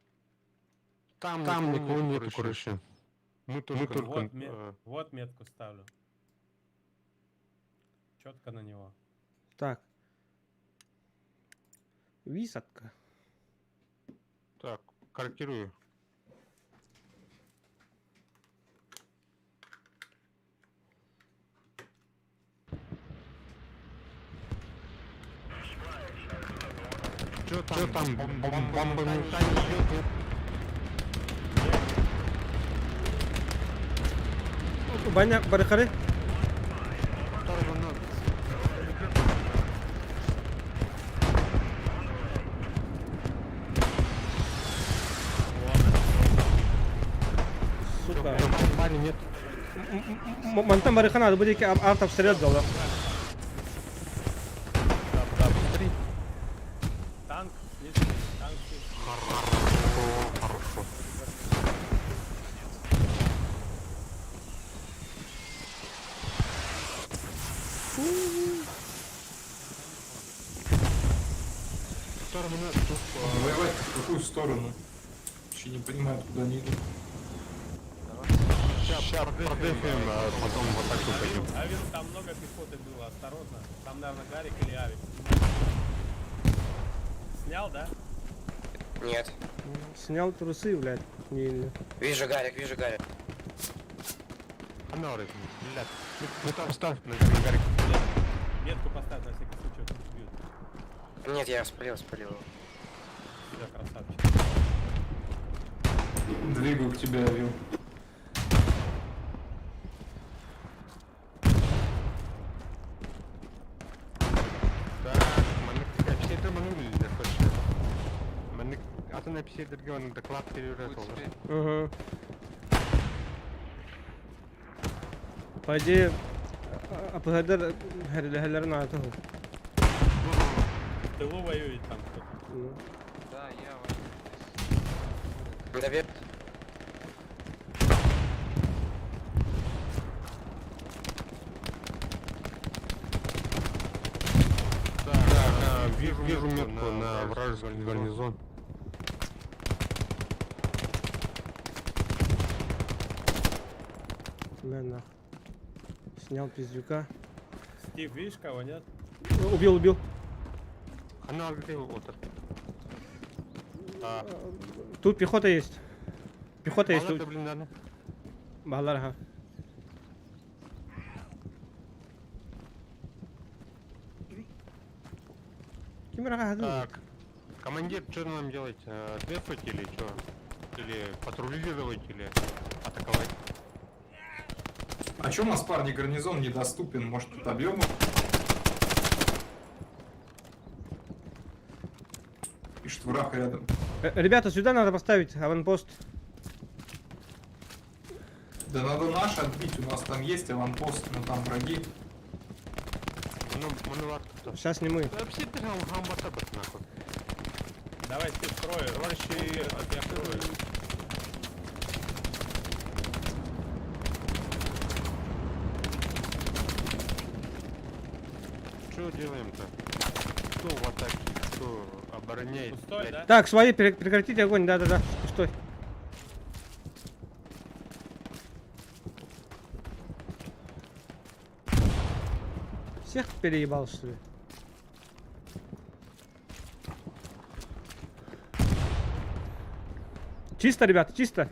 Там никого нету, короче. Мы только... Вот метку ставлю. Четко на него. Так. Висадка. Так, корректирую. Чё там? Бомбами Banyak barikade. Сука. Парень нет. Мантам барикана, надо будет автообстрел делать. Да, быстрей. Танк, есть танк. Хорошо. Воевать в какую сторону? Еще не понимают, куда они идут. Сейчас продефим, а потом в атаку пойдем. Авик, там много пехоты было, осторожно. Там, наверное, Гарик или Авик. Снял, да? Нет. Снял трусы, блядь. Не. Вижу Гарик. Блядь. Ну там ставь, Гарик. Метку поставь на всякий случай, вот убьют. Нет, я спалил. Все, красавчик. Двигаю к тебе, Авил. Атын әпсердерге оның доклад перевірет олар. Ага. По идее, АПГД хәлләрен артыгы. В тылу воюет там кто-то. Да, я вообще. Добед. Так, вижу метку на вражеский гарнизон. Бля, нахуй. Снял пиздюка. Стив, видишь кого, нет? Убил. Она где вот это? Тут пехота есть. Пехота есть Балар тут. да, блин, да. Балар, ага. Кимера, Так, командир, что нам делать? Дефать или что? Или патрулировать, или атаковать? А чё у нас, парни, гарнизон недоступен? Может, тут объем? Пишет враг рядом. Ребята, сюда надо поставить аванпост. Да надо наш отбить, у нас там есть аванпост, но там враги. Сейчас не мы. Вообще, ты нам амбассадор, нахуй. Давай, Стив, строю. Товарищи, я строю. Что делаем-то? Кто в атаке, кто обороняет? Пустой, блядь? да? Так, свои, прекратите огонь, да-да-да. Стой. Всех переебал, что ли? Чисто, ребята, чисто.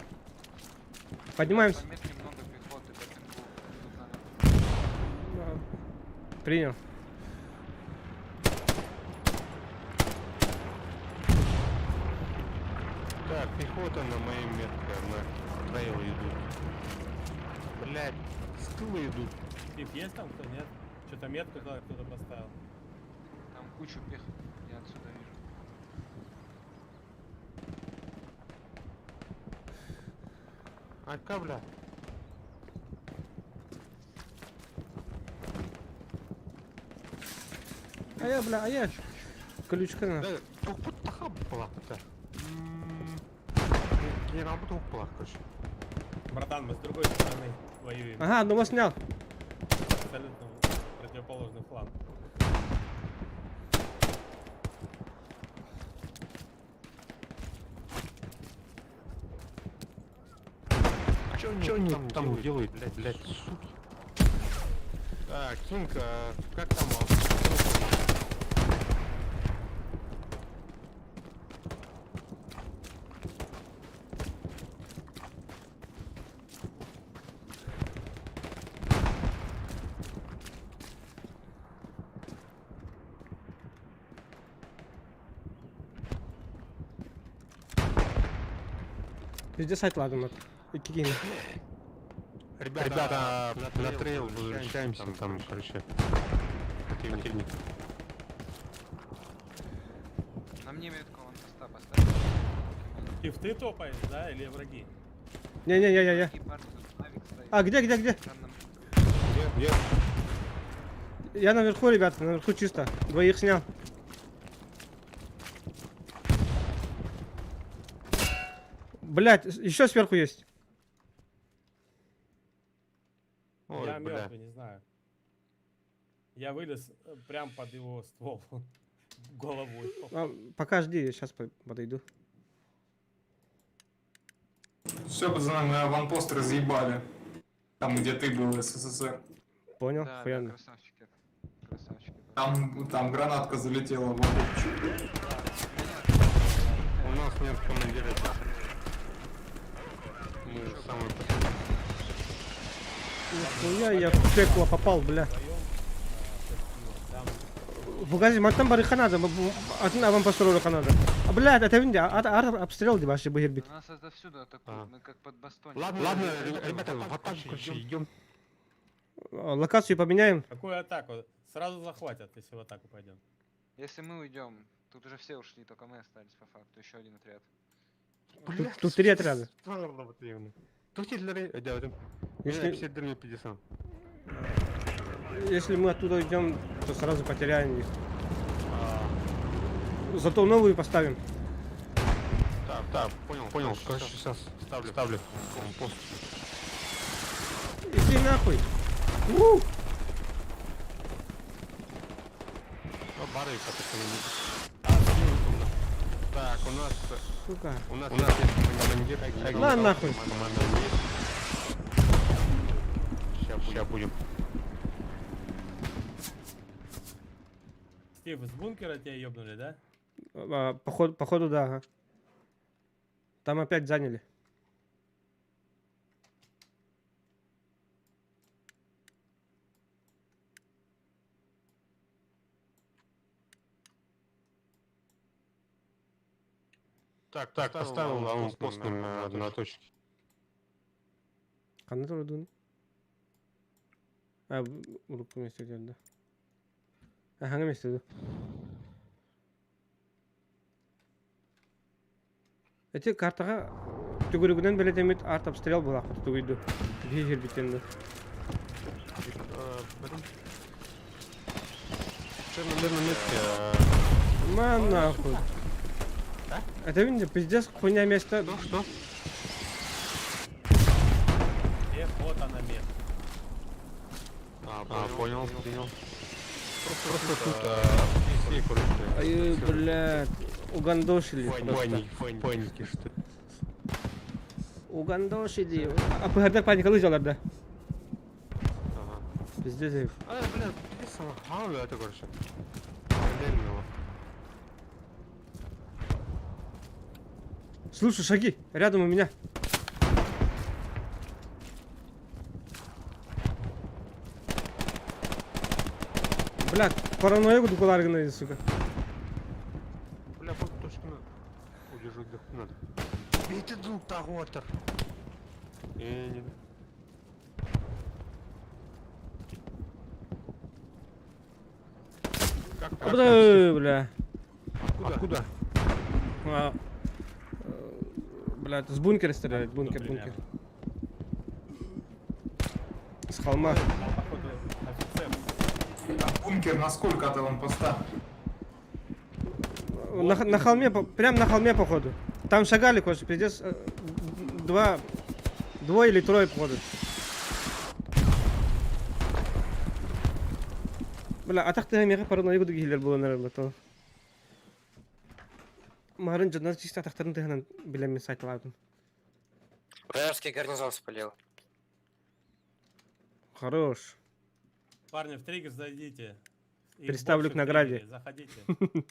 Поднимаемся. Принял. Так, пехота на моей метке, на трейл идут. Блять, скиллы идут. Стив, есть там кто, нет? Что-то метку кто-то поставил. Там кучу пех, я отсюда вижу. А бля? А я колючка на. Да, тут таха плахта. Не работал плах, короче. Братан, мы с другой стороны воюем. Ага, одного снял. Абсолютно противоположный фланг. Чё они там делают, блядь, суки? Так, Кинг, как там? Везде сайт ладно. И кикин. Ребята, на трейл возвращаемся, там, короче, противник. На мне метку вон поста поставил. Стив, ты топаешь, да, или враги? Не-не-не-не-не. И парни тут авик стоит. А, где? Там Где? Я наверху, ребята, наверху чисто. Двоих снял. Блять, еще сверху есть. Ой, Я бля. мертвый, не знаю. Я вылез прям под его ствол. Головой. Пока жди, я сейчас подойду. Все, пацаны, мы аванпост разъебали. Там, где ты был, СССР. Понял, Да, хуяно. красавчики. Красавчики. Там гранатка залетела в окопчик. У нас нет командира. Мы самые последние. Нихуя, я в пекло попал, бля. В магазин, там бары ханада, вам построили ханада. А, блядь, это винди, обстрел, где ваши бахербит. У нас отовсюду атакуют, мы как под бастоне. Ладно, ребята, в атаку идем. Локацию поменяем. Какую атаку? Сразу захватят, если в атаку пойдем. Если мы уйдем, тут уже все ушли, только мы остались по факту, еще один отряд. Тут 3 отряда. Если мы оттуда уйдем, то сразу потеряем их. Зато новую поставим. Так, понял. Короче, сейчас ставлю. Пост. Иди нахуй. Бары, так, Сука. у нас есть командир. На нахуй. Сейчас будем. Стив, из бункера тебя ёбнули, да? Походу, да, ага. Там опять заняли. Так, поставил аванпост на точке. Қандай тұрдың? Ұрып емес жерде. Аңа емес еді. Эти картаға түгірігінен белетемет арт обстрел бұл ақпыр түгейді. Бейгер бітенді. Что, наверное, метки... Ман нахуй. Это видно, пиздец, хуйня место. Что? Вот она место. Понял. Просто тут PC, короче. Ай, блядь. Угандошили. Паники, что ли. Угандошили. Пыгырдак паникалы жаларда. Ага. Пиздец ей. Блядь, писано. Это, короче. Реально. Слушай, шаги. Рядом у меня. Блядь, паранойя дукуларгана, сука. Бля, вот точно удержать надо. Видите, друг того-то. Не. Бля. Откуда? Блядь, с бункера стреляют, бункер. С холма. Походу, офицер. А бункер на сколько от аванпоста? На холме, прям на холме, походу. Там шагали, короче, пиздец. Двое или трое, походу. Бля, атақты меға паранойя гейлер было, наверное, то. Марын жаднар чисто атақтарын тығынан білемін сайтылардың. Вражеский гарнизон спалил. Хорош. Парни, в триггер зайдите. Их Представлю больше к награде. в триггере, заходите.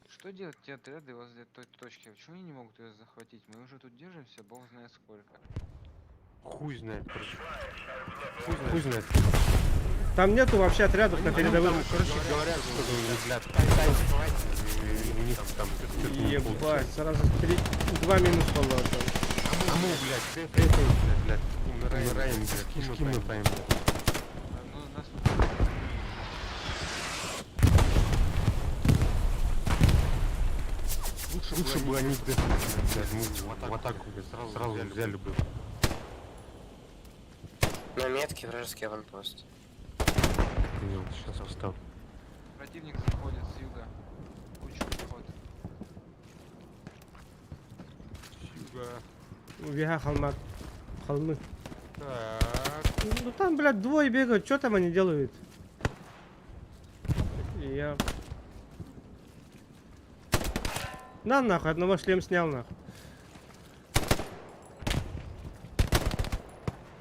Что делать те отряды возле той точки? Почему они не могут ее захватить? Мы уже тут держимся, бог знает сколько. Хуй знает, короче. Хуй знает. Там нету вообще отрядов на передовых. Короче, говорят, что у них там... Ебать, сразу 2 минус полоса. А мы, блядь, блядь, умираем, блядь, кишки мотаем, блядь. Ну, нас... Лучше бы они блядь, мы в атаку блядь, сразу взяли бы. На метке вражеский аванпост. Понял, сейчас встал. Противник заходит с юга. Кучу вход. Сюда. Холмы. Так. Ну там, блядь, двое бегают, что там они делают? Я... На нахуй, одного шлем снял нахуй.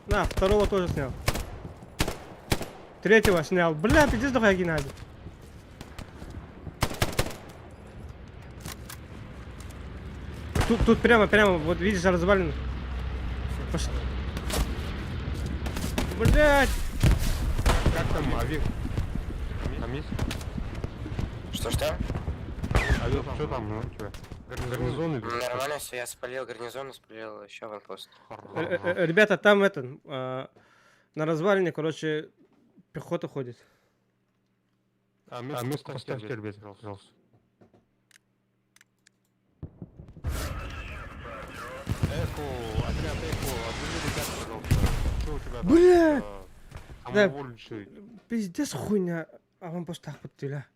На, второго тоже снял. Третьего снял. Бля, пиздец, давай Геннадий. Тут прямо, вот видишь, развалины. Пошли. Блять! Как там авик? Там есть? Что? Авик, что там, ну, что? Гарнизон или? Нормально все, я спалил гарнизон и спалил еще аванпост. Ребята, там на развалине, короче, пехота ходит. А место поставьте, ребят, пожалуйста. Эхо, отряд Эхо, отвези ребят, пожалуйста. Что у тебя там? Бля! Да. Самовольничай. Пиздец хуйня, аванпост так подтыля.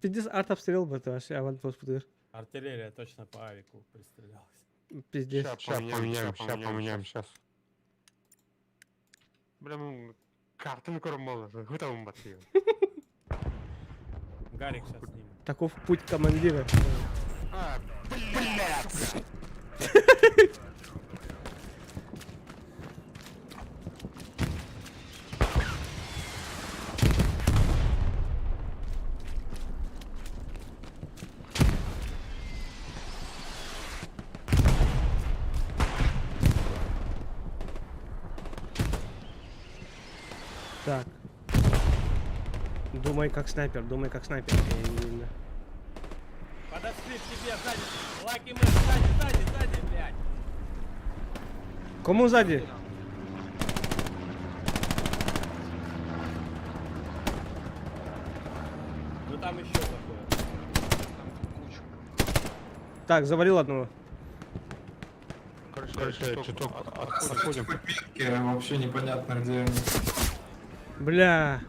Пиздец арт обстрел бы это вообще, аванпост подтыля. Артиллерия точно по авику пристрелялась. Пиздец. Сейчас поменяем, сейчас. Бля, ну, картами кормала, вы там батарею. Гарик сейчас снимет. Таков путь командира. А, блядь! Так. Думай как снайпер, думай как снайпер. Именно. Подошли к тебе сзади. Лаки мы сзади, блядь. Кому сзади? Ну там еще такое. Кучу. Так, завалил одного. Короче, чуток Кстати, отходим. хоть метки, вообще непонятно, где они. Бля.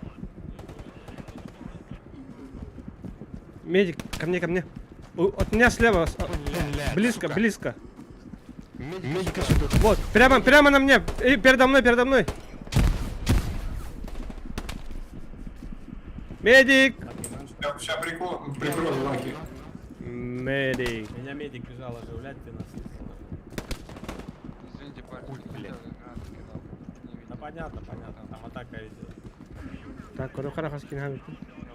Медик, ко мне, ко мне. От меня слева. Близко, близко. Медика сюда. Вот, прямо на мне. Передо мной, передо мной. Медик. Сейчас прикрою лаки. Медик. Меня медик бежал оживлять, ты нас. Извините, парень. Хуй, не блядь. хотел, гранату кидал. Не видел. Да понятно, там атака идет. Так, Курохара скинем.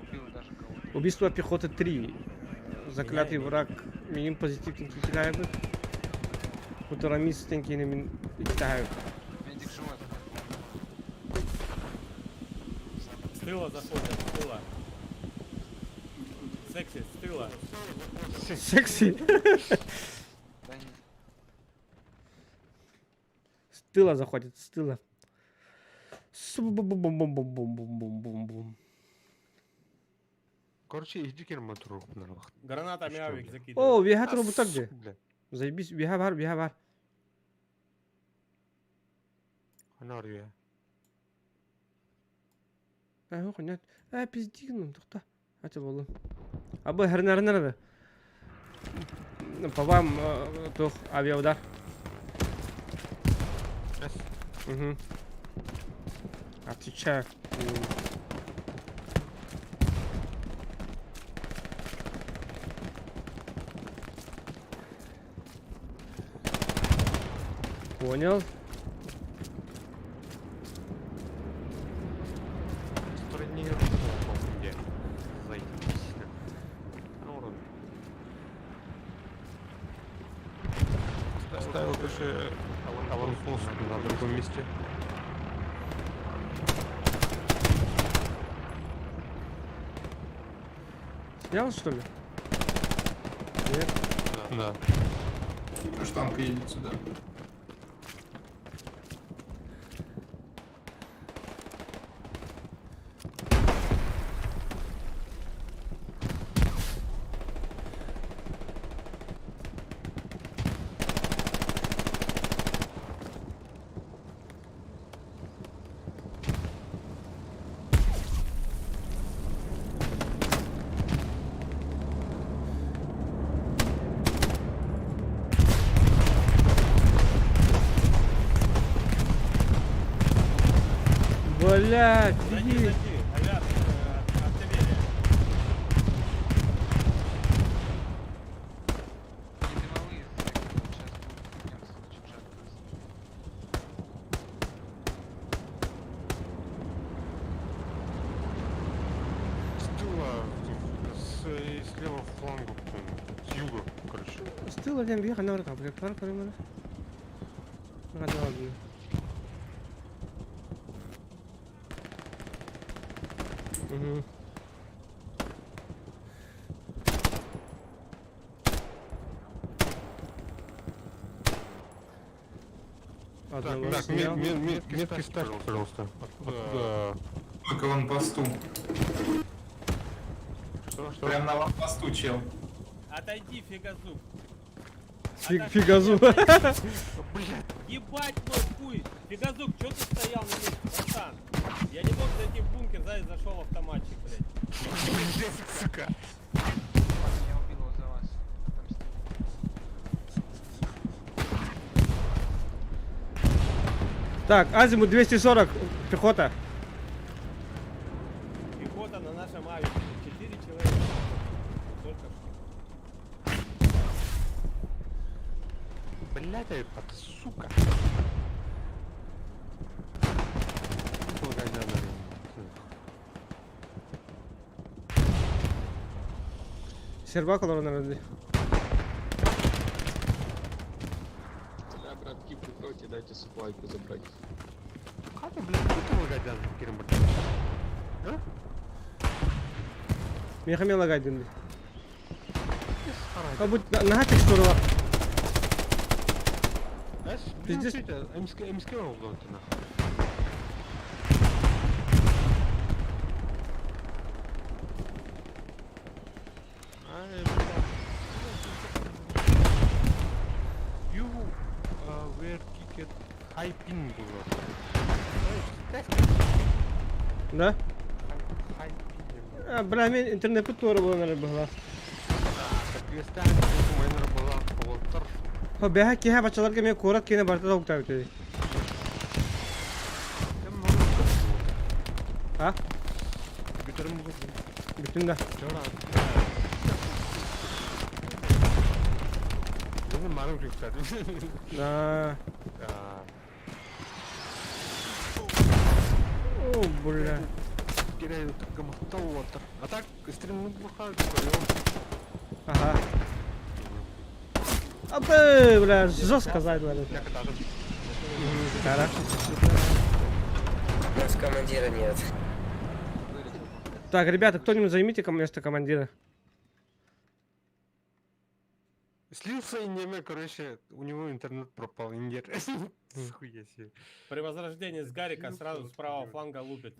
Убил даже кого-то. Убийство пехоты 3. Заклятый враг. Миним позитив кидаю. Футурамист тенкини кидаю. Медик живой. С тыла заходят, с тыла. Секси, с тыла. Секси. Да не. С тыла заходит, с тыла. Бум-бум-бум-бум-бум-бум-бум-бум-бум. Короче, иди керматру. Гранатами авик закидывает. О, we have робота где? Бля. Заебись, we have her, we have her. Она ария. Yok net. Пиздигнул, тухта. Ача болу. Абы хернер. По вам тух авиаудар. Угу. Отвечаю. Понял. Стороне где? Заебись. Ну, урон. Ставил больше аванпост на другом месте. Снял, что ли? Нет. Да. Штанка едет сюда. Бля, Зайди, фиги. зайди. Авиация, артиллерия. Не дымовые эффекты. Вот сейчас будут немцы очень жарко. С тыла, с левого фланга, с юга, короче. С тыла дем бьёх, она рукав. Пар паримана. Ладно. Угу. Одного Так, снял. метки ставь, пожалуйста. Откуда? Только вон посту. Что? Прям на ванпосту, чел. Отойди, фигазук. Фигазу. Ебать мой хуй! Фигазук, чё ты стоял на месте, братан? Я не мог зайти в бункер, сзади зашел автоматчик, блядь. Сука. Я убил его за вас. Так, азимут 240, пехота. Пехота на нашем авике. 4 человека. Только что. Блядь, это сука. Сервак народи. Да, братки, приходите, дайте суплайку забрать. Нахуй, блядь, кто ты лагать Керим Бартович? Мехамел лагайдın. Ha bu naha tekstürü var. Пиздец. МСК oldu ты нахуй. You were kicked high pin было. Да? High pin. Ha, bля, мен интернет путуору было, наверное, было. Кыргызстан майнер была полтор. Ha, бяха киха бачаларга мен корат кене барта да уктар битеди. Ha? Битэрим бүгд. Bütün de. Bunu marım yükseldi. Да. О, бля. Гирей гамахтал отыр. А так стримнің бұқар көйеу. Ага. Абы, бля, жестко сзади, бля. Хорошо. У нас командира нет. Так, ребята, кто-нибудь займите место командира. Слился и неме, короче, у него интернет пропал, индер. Хуя себе. При возрождении с Гарика сразу с правого фланга лупит.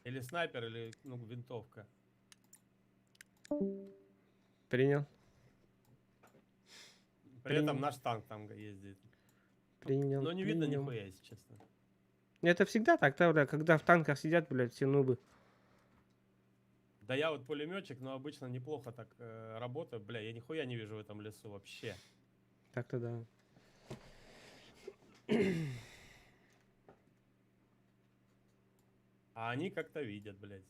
Или снайпер, или ну, винтовка. Принял. При этом наш танк там ездит. Принял. Но не видно принял. нихуя, если честно. Это всегда так, да, бля, когда в танках сидят, блядь, все нубы. Да я вот пулеметчик, но обычно неплохо так работаю. Бля, я нихуя не вижу в этом лесу вообще. Так-то да. А они как-то видят, блядь.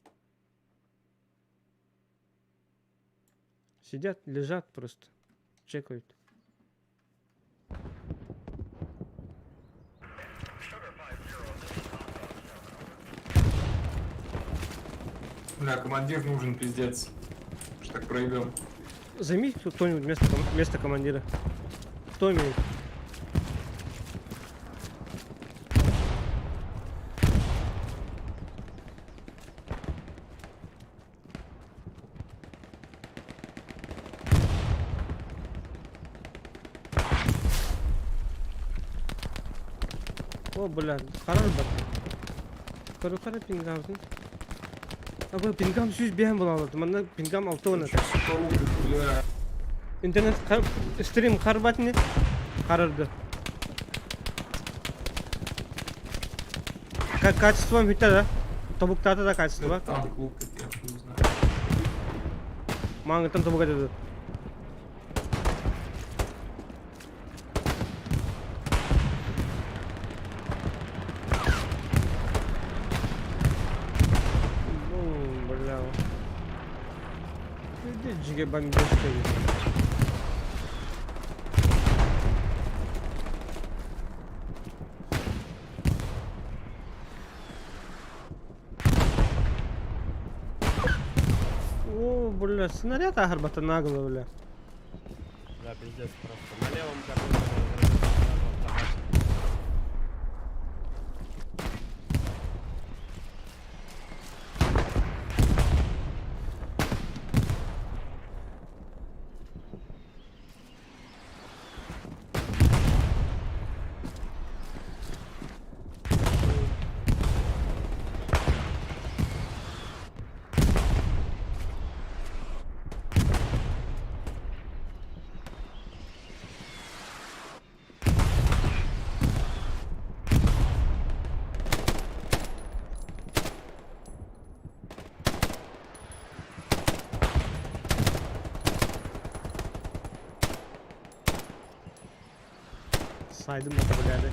Сидят, лежат просто. Чекают. Бля, командир нужен, пиздец. Что так проебем. Займи кто-нибудь место командира. Кто имеет? О, бля, хорош бат. Кара пингамсың. Абы пингам сүз бәм бола алады. Мында пингам 6 онат. Интернет стрим қарбатыны қарырды. Качеством хүйтті да. Тобуктаты да качество бар. Танк лупит, я не знаю. Маңғыттан тобук әдеді. Бля. Иди джиге бомбежка. О, бля, снаряд ахарбата нагло, бля. Да, пиздец просто. На левом корпусе. Saydım o kadar geldi.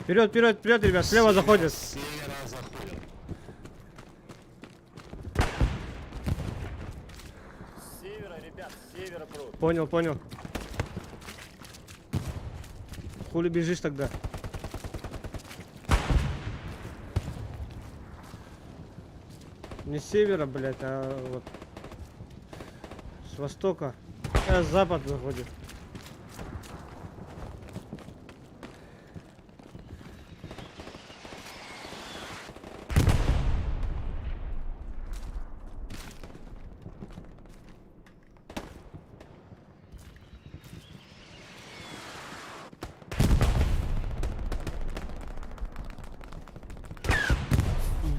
Вперед, вперед, вперед, ребят, слева заходят. Понял, понял. Хули бежишь тогда? Не с севера, блядь, а вот с востока. С запада заходит.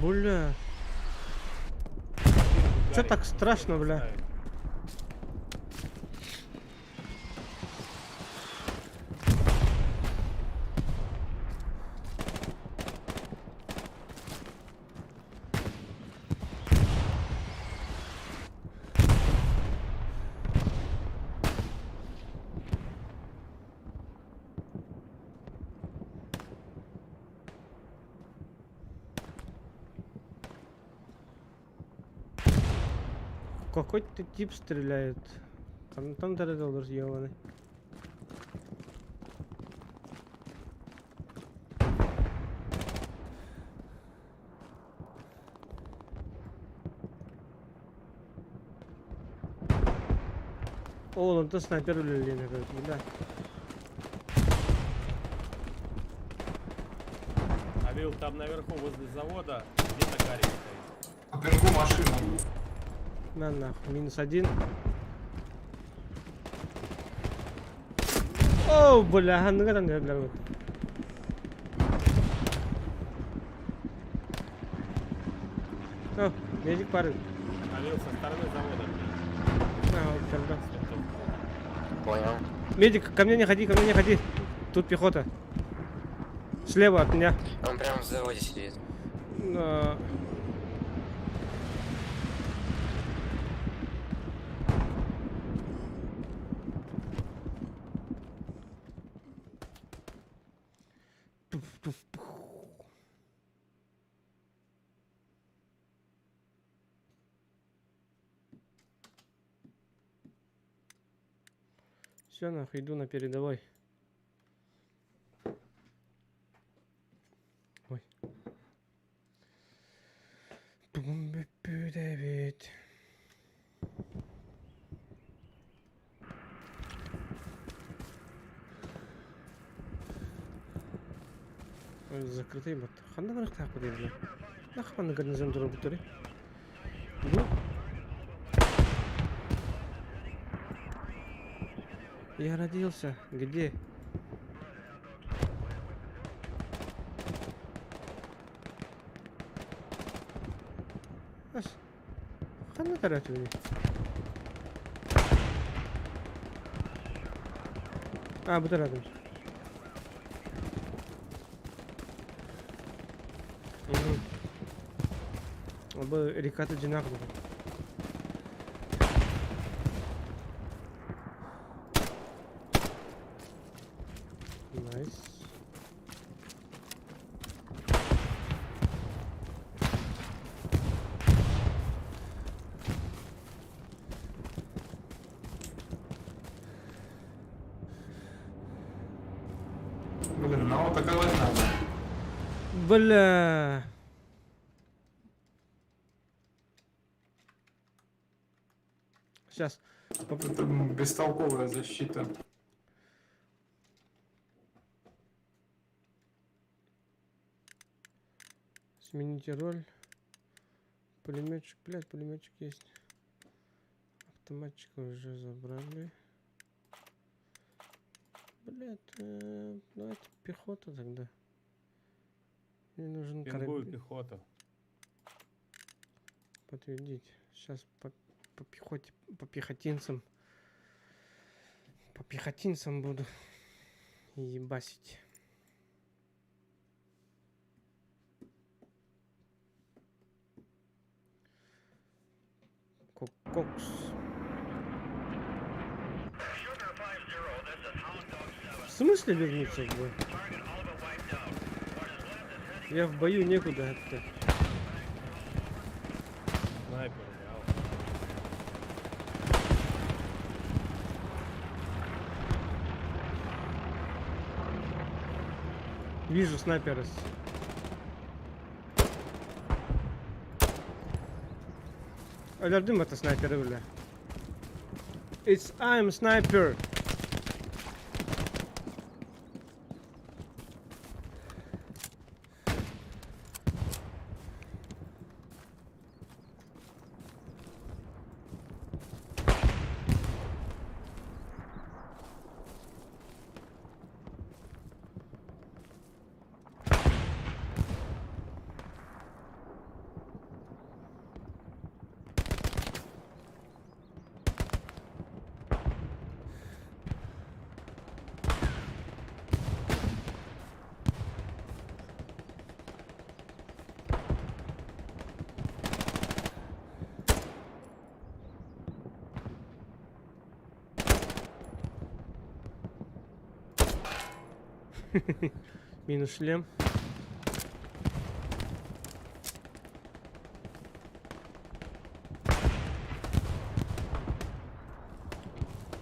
Бля. Чё так страшно, бля? Какой-то тип стреляет. Там доллар ебаный. О, ну это снайпер блин, да. Авил, там наверху возле завода где-то Гарик стоит. По пингу машина. На нахуй, -1. О, бля, ну это не для. О, медик парень. Авил со стороны завода. А, вот тогда. Понял. Медик, ко мне не ходи, ко мне не ходи. Тут пехота. Слева от меня. Он прямо в заводе сидит. Все, нахуй, иду на передовой. Ой. Дэвид. Закрытый бот. Ханда барах так подойдет. Нахуй на гарнизон дробутори. Я родился. Где? Хана таратывай. А, буду рядом. Угу. Реката Джинаху. Найс. Блин, ну вот такая война. Бля. Сейчас. Это бестолковая защита. Смените роль. Пулеметчик, блядь, пулеметчик есть. Автоматчика уже забрали. Блядь, ну это пехота тогда. Мне нужен Пингую карабин. пехоту. Подтвердить. Сейчас по пехоте, по пехотинцам. По пехотинцам буду ебасить. Кокс. В смысле вернуться в бой? Я в бою некуда это. Снайпер, реал. Вижу снайпера. Öldürdüm mü sniperi bile? I'm sniper. Минус шлем.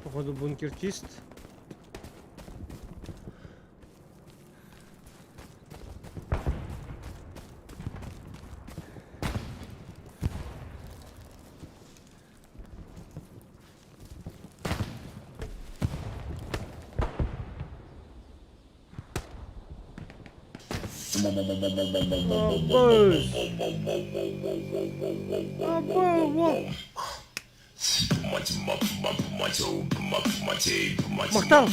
Походу бункер чист. Обоз. Обоз. Махтал.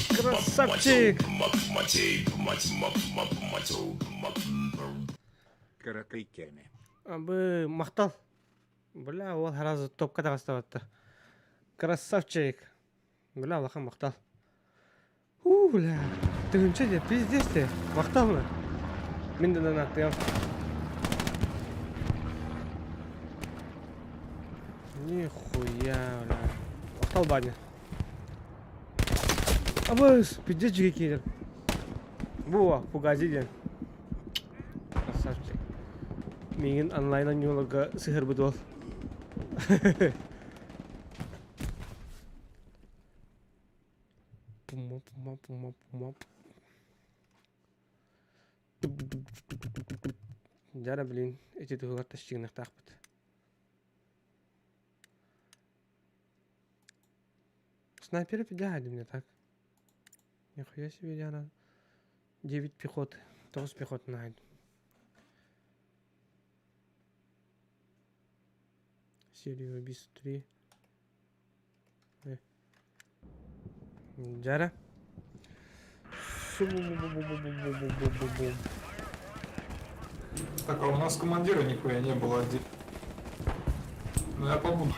Красавчик. Каратайкеме. Абы мақтал. Бля, ол сразу топқа да бастапатты. Красавчик. Бля, Аллаха мақтал. Бля. Түгінші де, пиздец де. Мақтал ма? Мен де нанаттым. Нихуя, бля. Мақтал баня. Абыз, пиздец жеге кейдер. Буа, пугазиден. Красавчик. Менің онлайн ойнауға сihir бұд ол. Жара, блин, эти туғар ташчигінақ тақпыд. Снайперы пидяды мне так. Нихуя себе, Диана. 9 пехоты. 9 пехот найду. Серия убийств 3. Жара. Так, а у нас командира нихуя не было один. Ну я побуду.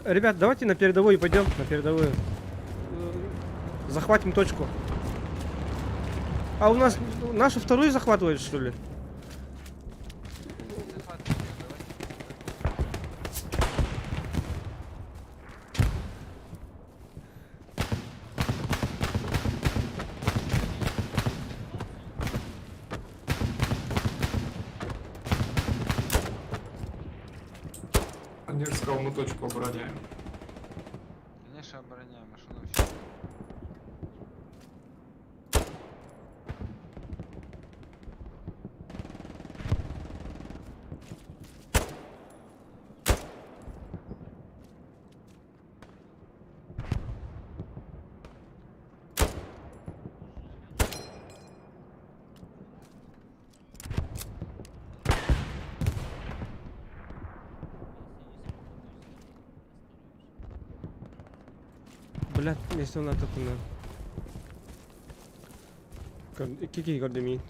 Ребят, давайте на передовую пойдем. На передовую. Захватим точку. А у нас нашу вторую захватывают, что ли? Командир сказал, мы точку обороняем. Конечно, обороняем, а что нам еще? Блядь, если он это на. Кики гордыми.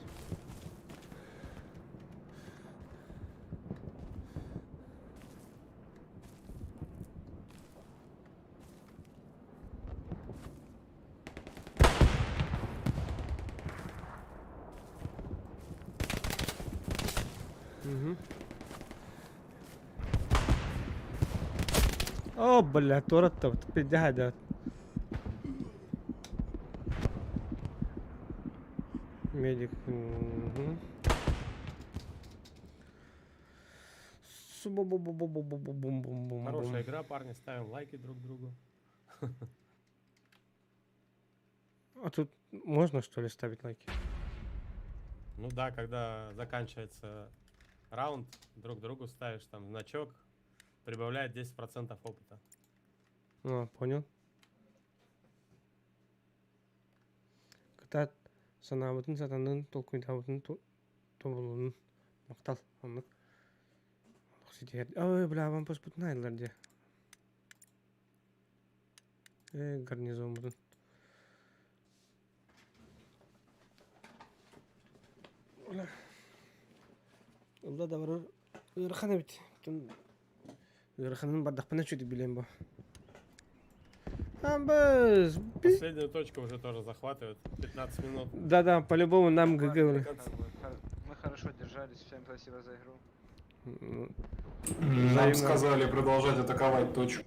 О, блядь, торот-то, пидяда. Медик. Хорошая игра, парни, ставим лайки друг другу. А тут можно, что ли, ставить лайки? Ну да, когда заканчивается раунд друг другу ставишь там значок, прибавляет 10% опыта. А, понял. Кытат санабытын сатанын толкуйдабытын тобулунун мактал онук. Ой, бля, вам поспутун айдылар де. Гарнизон будун. Улда да бар ырхана бит. Ырханын бардакпына чөтүп билем бу. Амбыз. Последнюю точку уже тоже захватывают. 15 минут. Да-да, по-любому нам ГГ. Мы хорошо держались, всем спасибо за игру. Нам Взаимно. сказали продолжать атаковать точку.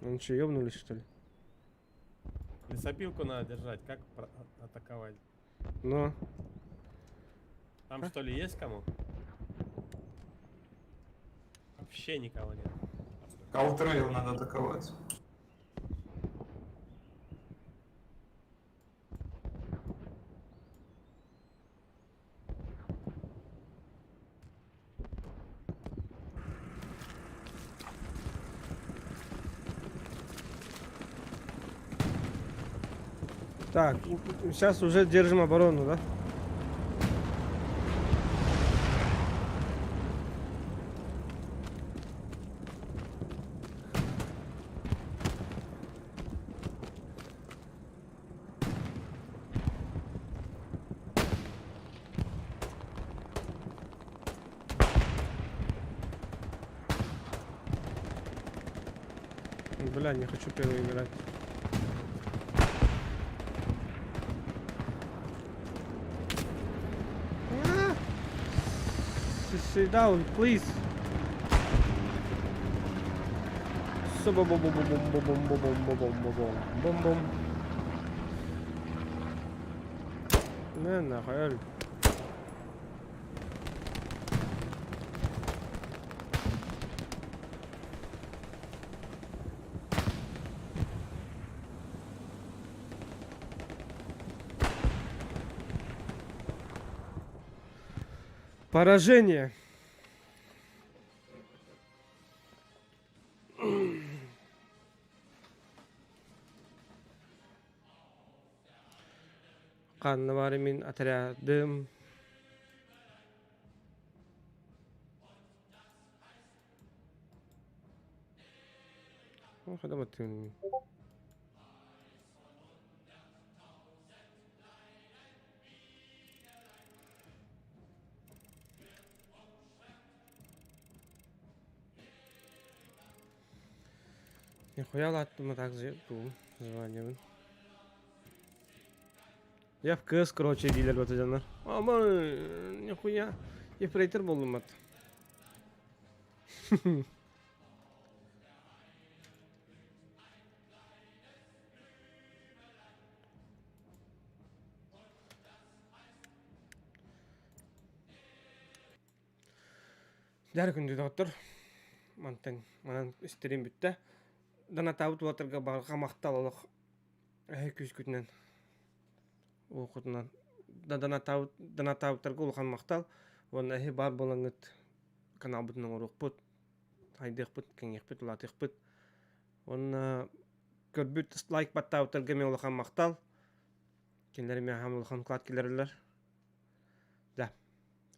Ну что, ёбнулись, что ли? Лесопилку надо держать. Как атаковать? Ну, Там что ли есть кому? Вообще никого нет. Калтрейл надо атаковать. так, сейчас уже держим оборону, да? Бля, не хочу первый играть. Sit down, please. So bom bom bom bom bom bom bom bom bom bom bom bom bom. Не, нахуй. Поражение. Kanlı var min atradım. O kadar batın. Нихуя ладно, мы так звоним. Я в КС, короче, дилер вот это. Ама, нихуя. Ефрейтор болдум ат. Дәр күнді доктор. Мантан, манан истерим бүтті. Дана табыт батырға барға мақталылық. Күз күтінен. Оқытынан. Дана табыттарға ұлған мақтал. Оны әхі бар болаңыт. Канал бұтының ұрық бұт. Хайдық бұт, кәңек бұт, ұлатық бұт. Оны көрбіт лайк бат табыттарға мен ұлған мақтал. Кенлері мен хам ұлған клад келерілер. Да.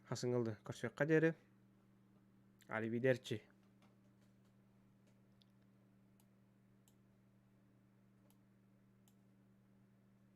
Хасыңылды. Көрсек қадері. Arrivederci.